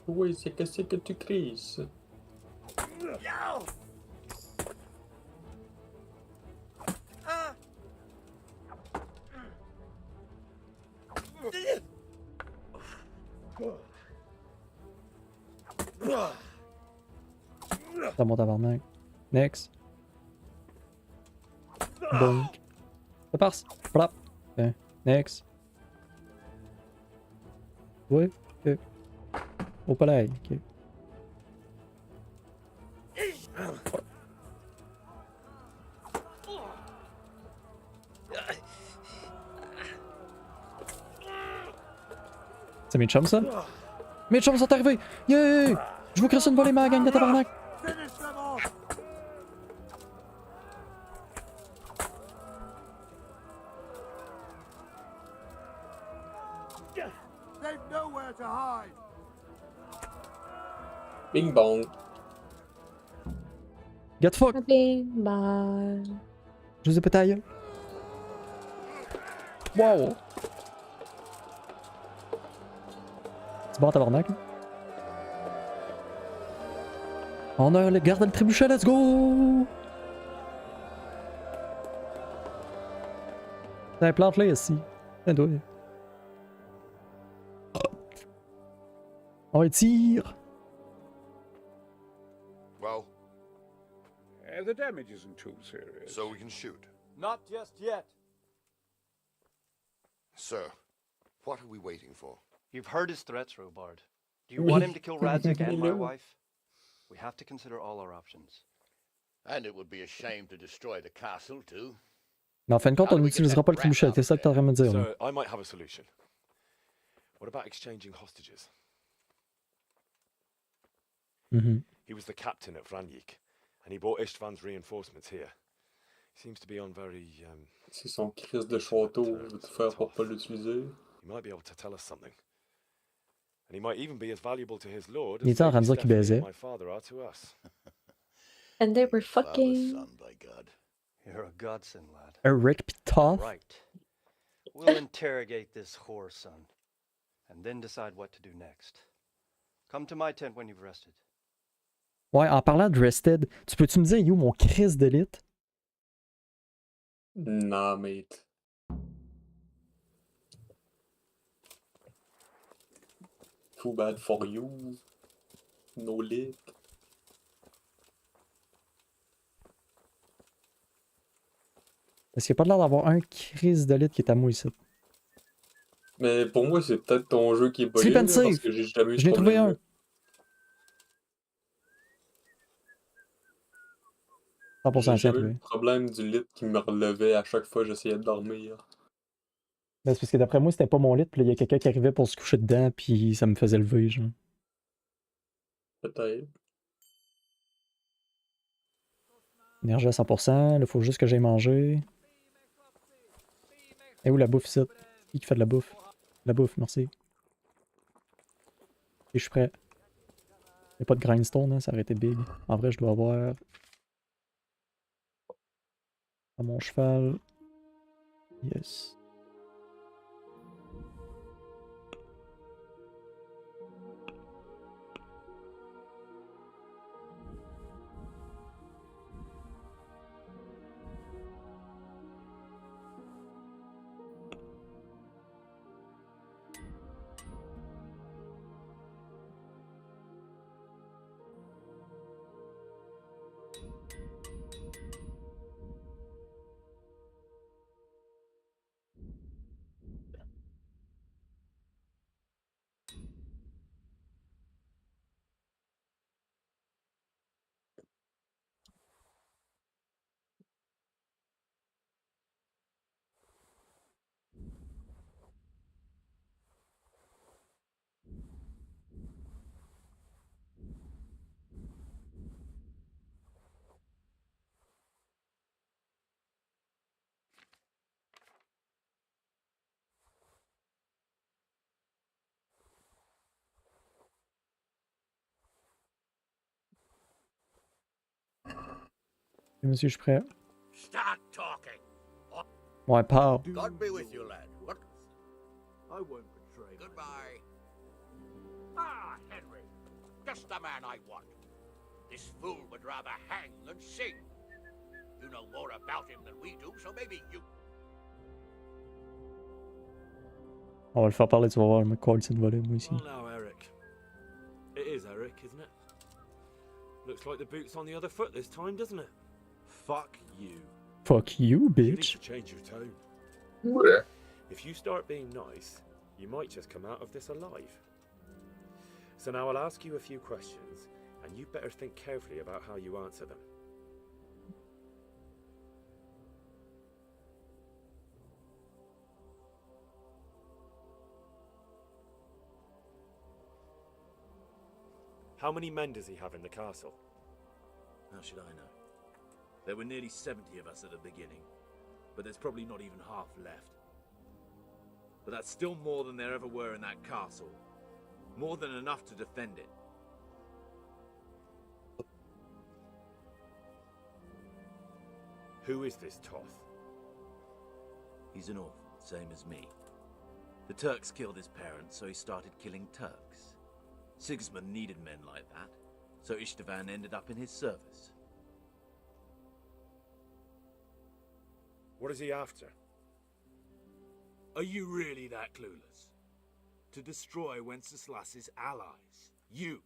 Oui, c'est qu'est-ce que tu crises? Dans mon tabarnak. Next. Donc. Ça passe. Flap. Next. Oui. Ok. Au palais. Ok. C'est mes chums, ça? Mes chums sont arrivés! Yeah! Je vous crisse une volée, ma gang de tabarnak! Bing bong. Get fuck! Bing bang. Je vous ai pété à la gueule. Wow! C'est bon, tabarnak? On a le garde le trébuchet, let's go! T'as plante là ici. Ça doit. On tire! Well, The damage isn't too serious. so we can shoot. Not just yet. Sir, what are we waiting for? You've heard his threats, Robard. Do you want him to kill Radzik and my wife? We have to consider all our options. And it would be a shame to destroy the castle, too. Mais en fin de compte, on n'utilisera pas le trébuchet, c'est ça que t'es en train de me dire. So, I might have a solution. What about exchanging hostages? He was the captain at Vranyik, and he brought Istvan's reinforcements here. He seems to be on very, C'est son crise de château, il veut tout faire pour pas l'utiliser. He might be able to tell us something. And he might even be as valuable to his lord Il as était en train de dire qu'il baisait. my father are to us. And they were fucking. Son, by God. You're a godsend, lad. Eric Pitoff? Right. We'll interrogate this whore son, and then decide what to do next. Come to my tent when you've rested. Ouais, en parlant de Rested, tu peux-tu me dire, you, mon Chris d'élite? Nah, mate. Too bad for you. No lit. Parce qu'il n'y a pas l'air d'avoir un Chris d'élite qui est à moi ici. Mais pour moi, c'est peut-être ton jeu qui est buggé, Sleep and là, save. parce que j'ai jamais eu Je n'ai trouvé un. J'ai 100% jamais eu trouvé. le problème du lit qui me relevait à chaque fois que j'essayais de dormir. Ben, c'est parce que d'après moi, c'était pas mon lit, puis là, il y a quelqu'un qui arrivait pour se coucher dedans, puis ça me faisait lever, genre. Peut-être. Énergie à 100%, il faut juste que j'aille manger. Et où la bouffe ici? Qui fait de la bouffe? La bouffe, merci. Et je suis prêt. Il n'y a pas de grindstone, hein, ça aurait été big. En vrai, je dois avoir... à mon cheval. Yes. Monsieur, je suis prêt. Start talking. Ouais, parle. God be with you, lad. What? I won't betray you. Goodbye. Ah, Henry. Just the man I want. This fool would rather hang than sing. You know more about him than we do, so maybe you... On va le faire parler, tu vas voir, le mec colle, c'est une volée, moi ici. Well now, Eric. It is Eric, isn't it? Looks like the boot's on the other foot this time, doesn't it? Fuck you. Fuck you, You need bitch. to change your tone. If you start being nice, you might just come out of this alive. So now I'll ask you a few questions, and you better think carefully about how you answer them. How many men does he have in the castle? How should I know? There were nearly 70 of us at the beginning, but there's probably not even half left. But that's still more than there ever were in that castle. More than enough to defend it. Who is this Toth? He's an orphan, same as me. The Turks killed his parents, so he started killing Turks. Sigismund needed men like that, So Istvan ended up in his service. What is he after? Are you really that clueless? To destroy Wenceslas's allies. You.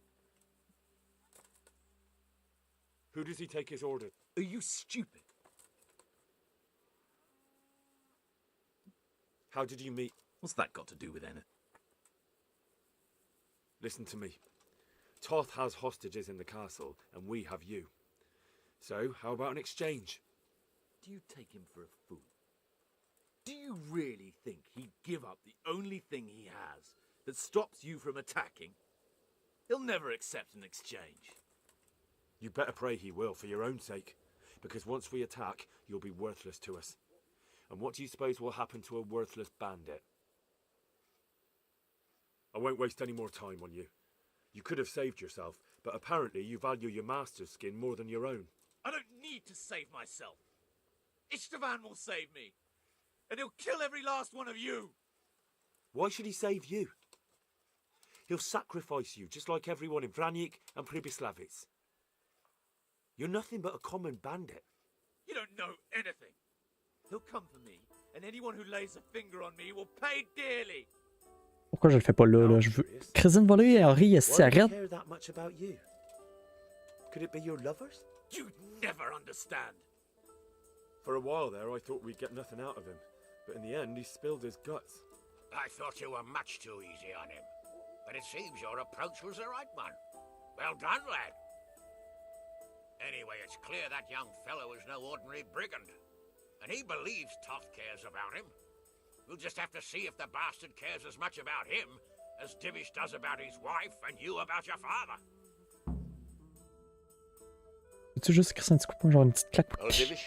Who does he take his orders? Are you stupid? How did you meet? What's that got to do with anything? Listen to me. Toth has hostages in the castle, and we have you. So, how about an exchange? Do you take him for a fool? Do you really think he'd give up the only thing he has that stops you from attacking? He'll never accept an exchange. You better pray he will, for your own sake. Because once we attack, you'll be worthless to us. And what do you suppose will happen to a worthless bandit? I won't waste any more time on you. You could have saved yourself, but apparently you value your master's skin more than your own. I don't need to save myself. Istvan will save me. And he'll kill every last one of you. Why should he save you? He'll sacrifice you, just like everyone in Vranic and Pribyslavitz. You're nothing but a common bandit. You don't know anything. He'll come for me, and anyone who lays a finger on me will pay dearly. Pourquoi je le fais pas là? Je veux. Christine va lui, Henri, est-ce Why do you arrête? care that much about you? Could it be your lovers? You'd never understand. For a while there, I thought we'd get nothing out of him. But in the end, he spilled his guts. I thought you were much too easy on him. But it seems your approach was the right one. Well done, lad. Anyway, it's clear that young fellow is no ordinary brigand. And he believes Toth cares about him. We'll just have to see if the bastard cares as much about him as Divish does about his wife and you about your father. Peux-tu juste Christine un petit coup de poing, genre une petite claque? Well, Divish,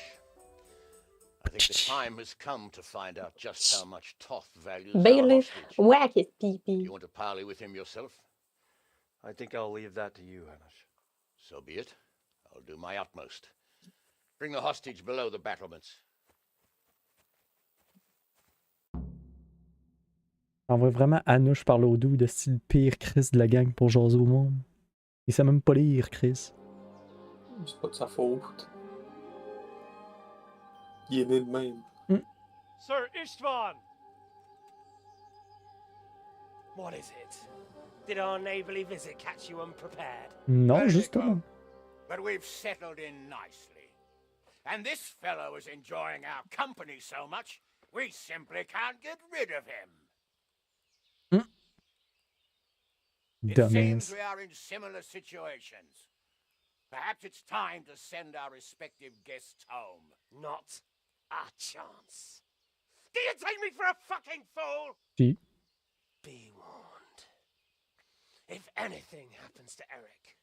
I think the time has come to find out just how much Toth values our Bailiff, hostage. whack his pee-pee. You want to parley with him yourself? I think I'll leave that to you, Hamish. So be it. I'll do my utmost. Bring the hostage below the battlements. J'envoie vraiment Anouche par l'eau doux de style pire Chris de la gang pour jaser au monde. Il sait même pas lire, Chris. C'est pas de sa faute. Il est né de même. Sir Istvan! What is it? Did our neighborly visit catch you unprepared? Non, justement. But we've settled in nicely. And this fellow is enjoying our company so much, we simply can't get rid of him. It seems we are in similar situations. Perhaps it's time to send our respective guests home. Not a chance. Do you take me for a fucking fool? Si. Be warned. If anything happens to Eric,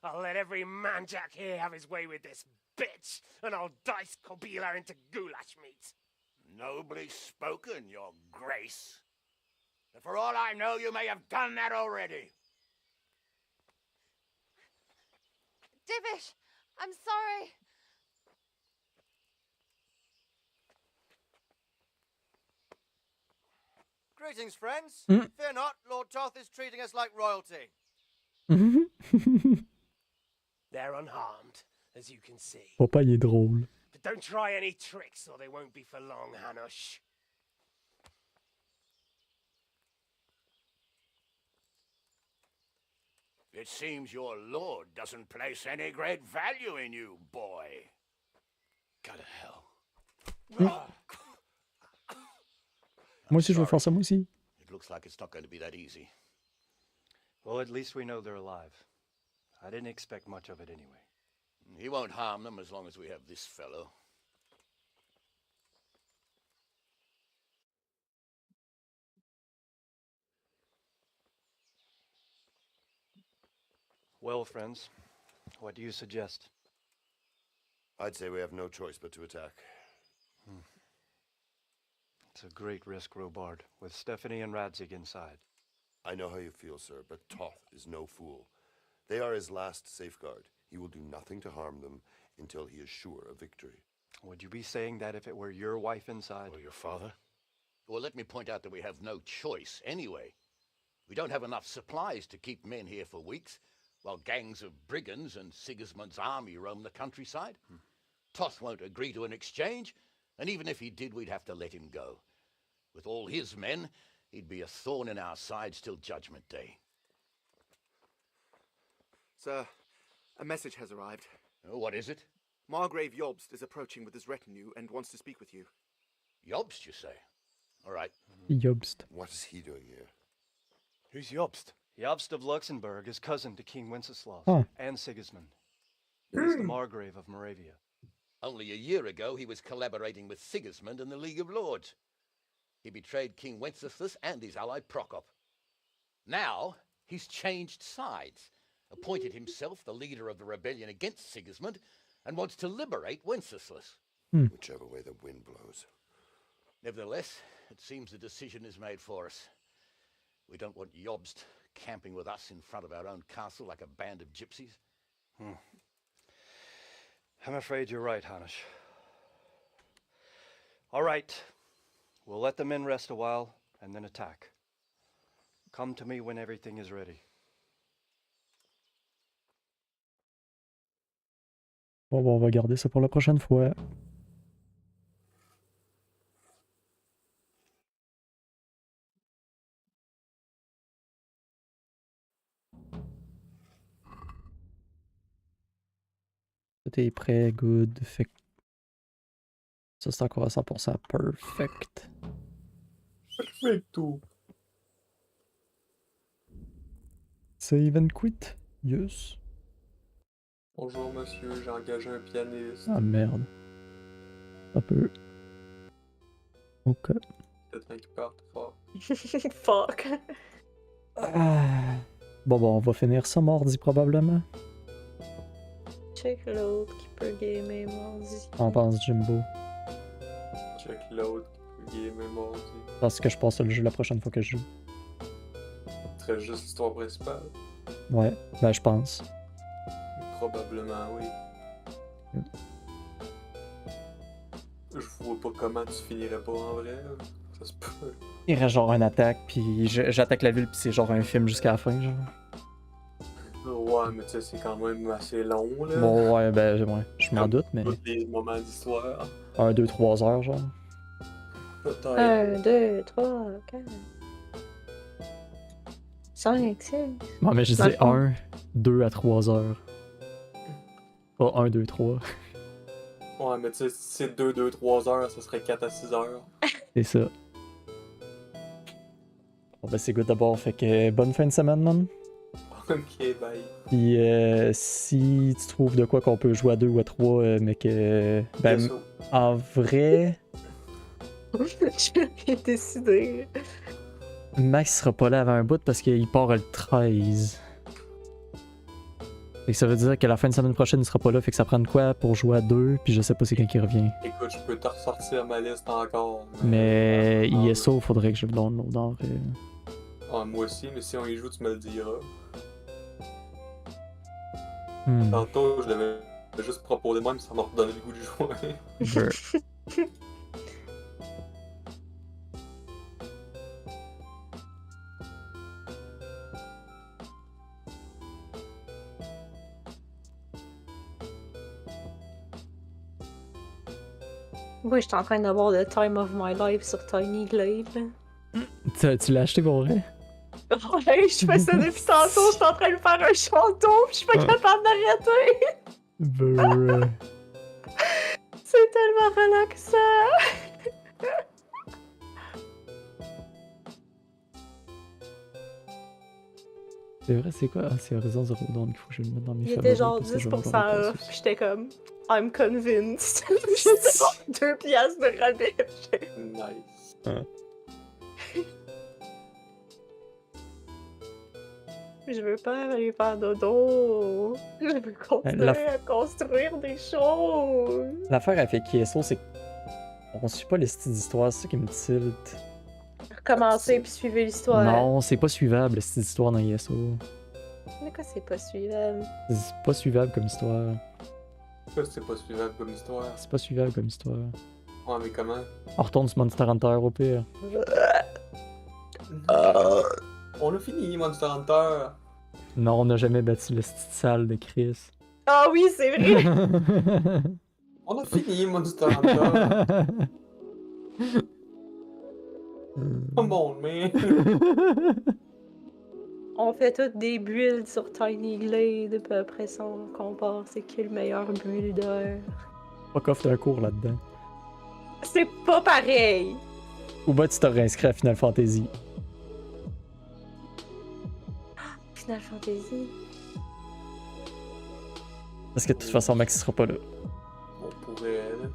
I'll let every manjack here have his way with this bitch, and I'll dice Kobila into goulash meat. Nobly spoken, your grace. But for all I know, you may have done that already. Divish, I'm sorry. Greetings, friends. Fear not, Lord Toth is treating us like royalty. They're unharmed, as you can see. Papa, il est drôle. But don't try any tricks, or they won't be for long, Hanush. It seems your lord doesn't place any great value in you, boy. Go to hell. Moi aussi, je veux faire ça, moi aussi. It looks like it's not going to be that easy. Well, at least we know they're alive. I didn't expect much of it anyway. He won't harm them as long as we have this fellow. Well, friends, what do you suggest? I'd say we have no choice but to attack. It's a great risk, Robard, with Stephanie and Radzig inside. I know how you feel, sir, but Toth is no fool. They are his last safeguard. He will do nothing to harm them until he is sure of victory. Would you be saying that if it were your wife inside? Or your father? Well, let me point out that we have no choice anyway. We don't have enough supplies to keep men here for weeks, while gangs of brigands and Sigismund's army roam the countryside. Toth won't agree to an exchange, and even if he did, we'd have to let him go. With all his men, he'd be a thorn in our sides till Judgment Day. Sir, a message has arrived. What is it? Margrave Jobst is approaching with his retinue and wants to speak with you. Jobst, you say? All right. Jobst. What is he doing here? Who's Jobst? Jobst of Luxembourg is cousin to King Wenceslaus and Sigismund. He's the Margrave of Moravia. Only a year ago, he was collaborating with Sigismund and the League of Lords. He betrayed King Wenceslas and his ally Prokop. Now, he's changed sides, appointed himself the leader of the rebellion against Sigismund, and wants to liberate Wenceslas. Whichever way the wind blows. Nevertheless, it seems the decision is made for us. We don't want Jobst camping with us in front of our own castle like a band of gypsies. I'm afraid you're right, Hanish. All right. We'll let the men rest a while and then attack. Come to me when everything is ready. Bon, on va garder ça pour la prochaine fois. Tout est prêt, good, fait que ça c'est encore à 100% perfect. Perfecto. Save and quit, yes. Bonjour monsieur, j'ai engagé un pianiste. Ah merde. Un peu. Ok. Peut-être un qui parte fort. Fuck. Bon, on va finir ça mardi probablement. Check l'autre qui peut gamer mardi. On pense Jimbo. Check l'autre qui peut gamer mardi. Parce que je passe le jeu la prochaine fois que je joue. Ce serait juste l'histoire principale. Ouais, ben je pense. Probablement oui. Je vois pas comment tu finirais pas en vrai. Ça se peut. Il reste genre une attaque, puis j'attaque la ville, puis c'est genre un film jusqu'à la fin, genre. Ouais, mais tu sais, c'est quand même assez long, là. Bon, ouais, ben, ouais, je m'en doute, mais. Tous les moments d'histoire. 1, 2, 3 heures, genre. Peut-être. 1, 2, 3, 4. 5, 6. Non, mais je disais 1, 2 à 3 heures. Pas 1, 2, 3. Ouais, mais tu sais, si c'est 2, 2, 3 heures, ça serait 4 à 6 heures. C'est ça. Bon, ben, c'est good d'abord, fait que bonne fin de semaine, man. Ok, bye. Puis si tu trouves de quoi qu'on peut jouer à 2 ou à 3, mais que. Ben, en vrai. J'ai rien décidé. Max sera pas là avant un bout parce qu'il part le 13. Fait que ça veut dire que la fin de semaine prochaine il sera pas là, fait que ça prend de quoi pour jouer à 2, puis je sais pas c'est quand qui revient. Écoute, je peux te ressortir ma liste encore. Mais ISO, faudrait que je le download en vrai. Ah, moi aussi, mais si on y joue, tu me le diras. Tantôt, je l'avais juste proposé de même, ça m'a redonné le goût de jouer. Moi, j'étais en train d'avoir le time of my life sur Tiny Glade. Tu l'as acheté pour vrai? Ouais, je fais ça depuis tantôt, je suis en train de faire un chanton, pis je suis pas capable d'arrêter. C'est tellement relaxant. C'est vrai, c'est quoi? Ah, c'est Horizon Zero Dawn qu'il faut que je le mette dans mes Il favoris. était genre 10% off, pis j'étais comme, I'm convinced. J'étais genre 2 piastres de rabais. Nice. Je veux pas aller faire dodo. Je veux continuer à construire des choses. L'affaire avec ISO, c'est qu'on suit pas les styles d'histoire, c'est ça qui me tilte. Recommencer puis suivre l'histoire. Non, c'est pas suivable, le style d'histoire dans ISO. Mais quoi, c'est pas suivable? C'est pas suivable comme histoire. Pourquoi c'est pas suivable comme histoire? C'est pas suivable comme histoire. Ouais, mais comment? On retourne sur Monster Hunter au pire. On a fini Monster Hunter. Non, on n'a jamais battu le petite salle de Chris. Ah oui, c'est vrai! On a fini Monster Hunter. Come on, man. On fait toutes des builds sur Tiny Glade, puis après ça, on compare c'est qui le meilleur builder. Fuck off, t'as un cours là-dedans. C'est pas pareil! Ou bah tu t'aurais inscrit à Final Fantasy. Final Fantasy? Parce que de toute façon, Max sera pas là. On pourrait, là.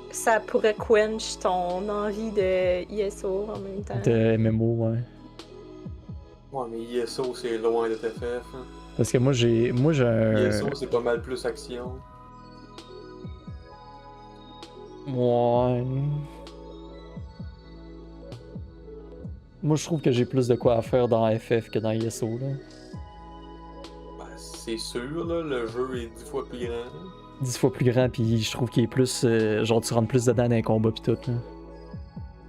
Ça pourrait quench ton envie de ISO en même temps. De MMO, ouais. Ouais, mais ISO, c'est loin de FF. Hein. Parce que moi j'ai un... ISO, c'est pas mal plus action. Ouais. Moi je trouve que j'ai plus de quoi à faire dans FF que dans ISO, là. Ben, c'est sûr, là, le jeu est 10 fois plus grand. 10 fois plus grand, pis je trouve qu'il est plus... genre tu rentres plus dedans dans les combats pis tout, là.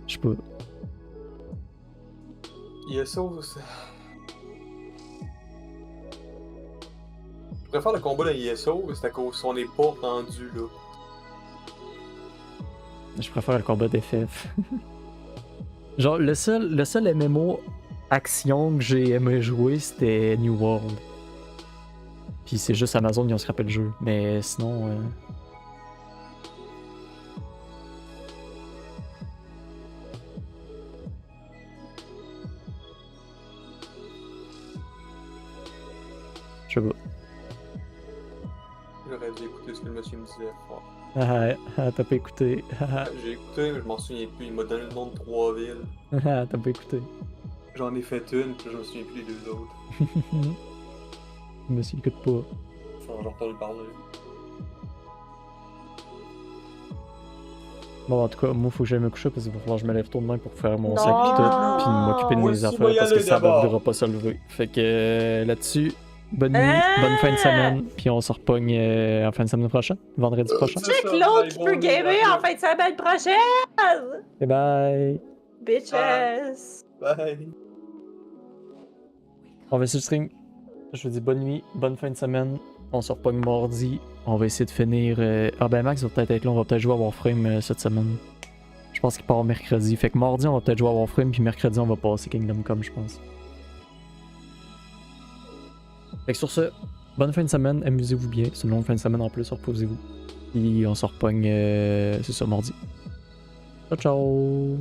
Je sais pas. ISO, c'est... Je préfère le combat dans ISO, c'est à cause qu'on n'est pas rendu là. Je préfère le combat d'FF. Genre, le seul MMO action que j'ai aimé jouer, c'était New World. Puis c'est juste Amazon qui ont scrappé le jeu. Mais sinon... Je sais pas. J'aurais dû écouter ce que le monsieur me disait. T'as pas écouté. J'ai écouté, mais je m'en souviens plus. Il m'a donné le nom de 3 villes. T'as pas écouté. J'en ai fait une, puis je me souviens plus des 2 autres. Monsieur écoute pas. Faut que j'en retourne parler. Bon, en tout cas, moi, faut que j'aille me coucher parce qu'il va falloir que je me lève tôt demain pour faire mon Non. sac pis tout, puis m'occuper de Moi mes aussi, affaires moi y parce que aller ça d'abord. ne voudra pas se lever. Fait que là-dessus, bonne nuit, bonne fin de semaine, puis on se repogne en fin de semaine prochaine, vendredi prochain. Check l'autre qui peut gamer en fin de semaine prochaine! Et bye! Bitches! Bye! On va essayer de stream. Je vous dis bonne nuit, bonne fin de semaine. On se repogne mardi. On va essayer de finir. Ah ben Max va peut-être être là, on va peut-être jouer à Warframe cette semaine. Je pense qu'il part mercredi. Fait que mardi on va peut-être jouer à Warframe, puis mercredi on va passer Kingdom Come, je pense. Fait que sur ce, bonne fin de semaine, amusez-vous bien. C'est une longue fin de semaine en plus, reposez-vous. Puis on se repogne, c'est ça, mardi. Ciao ciao!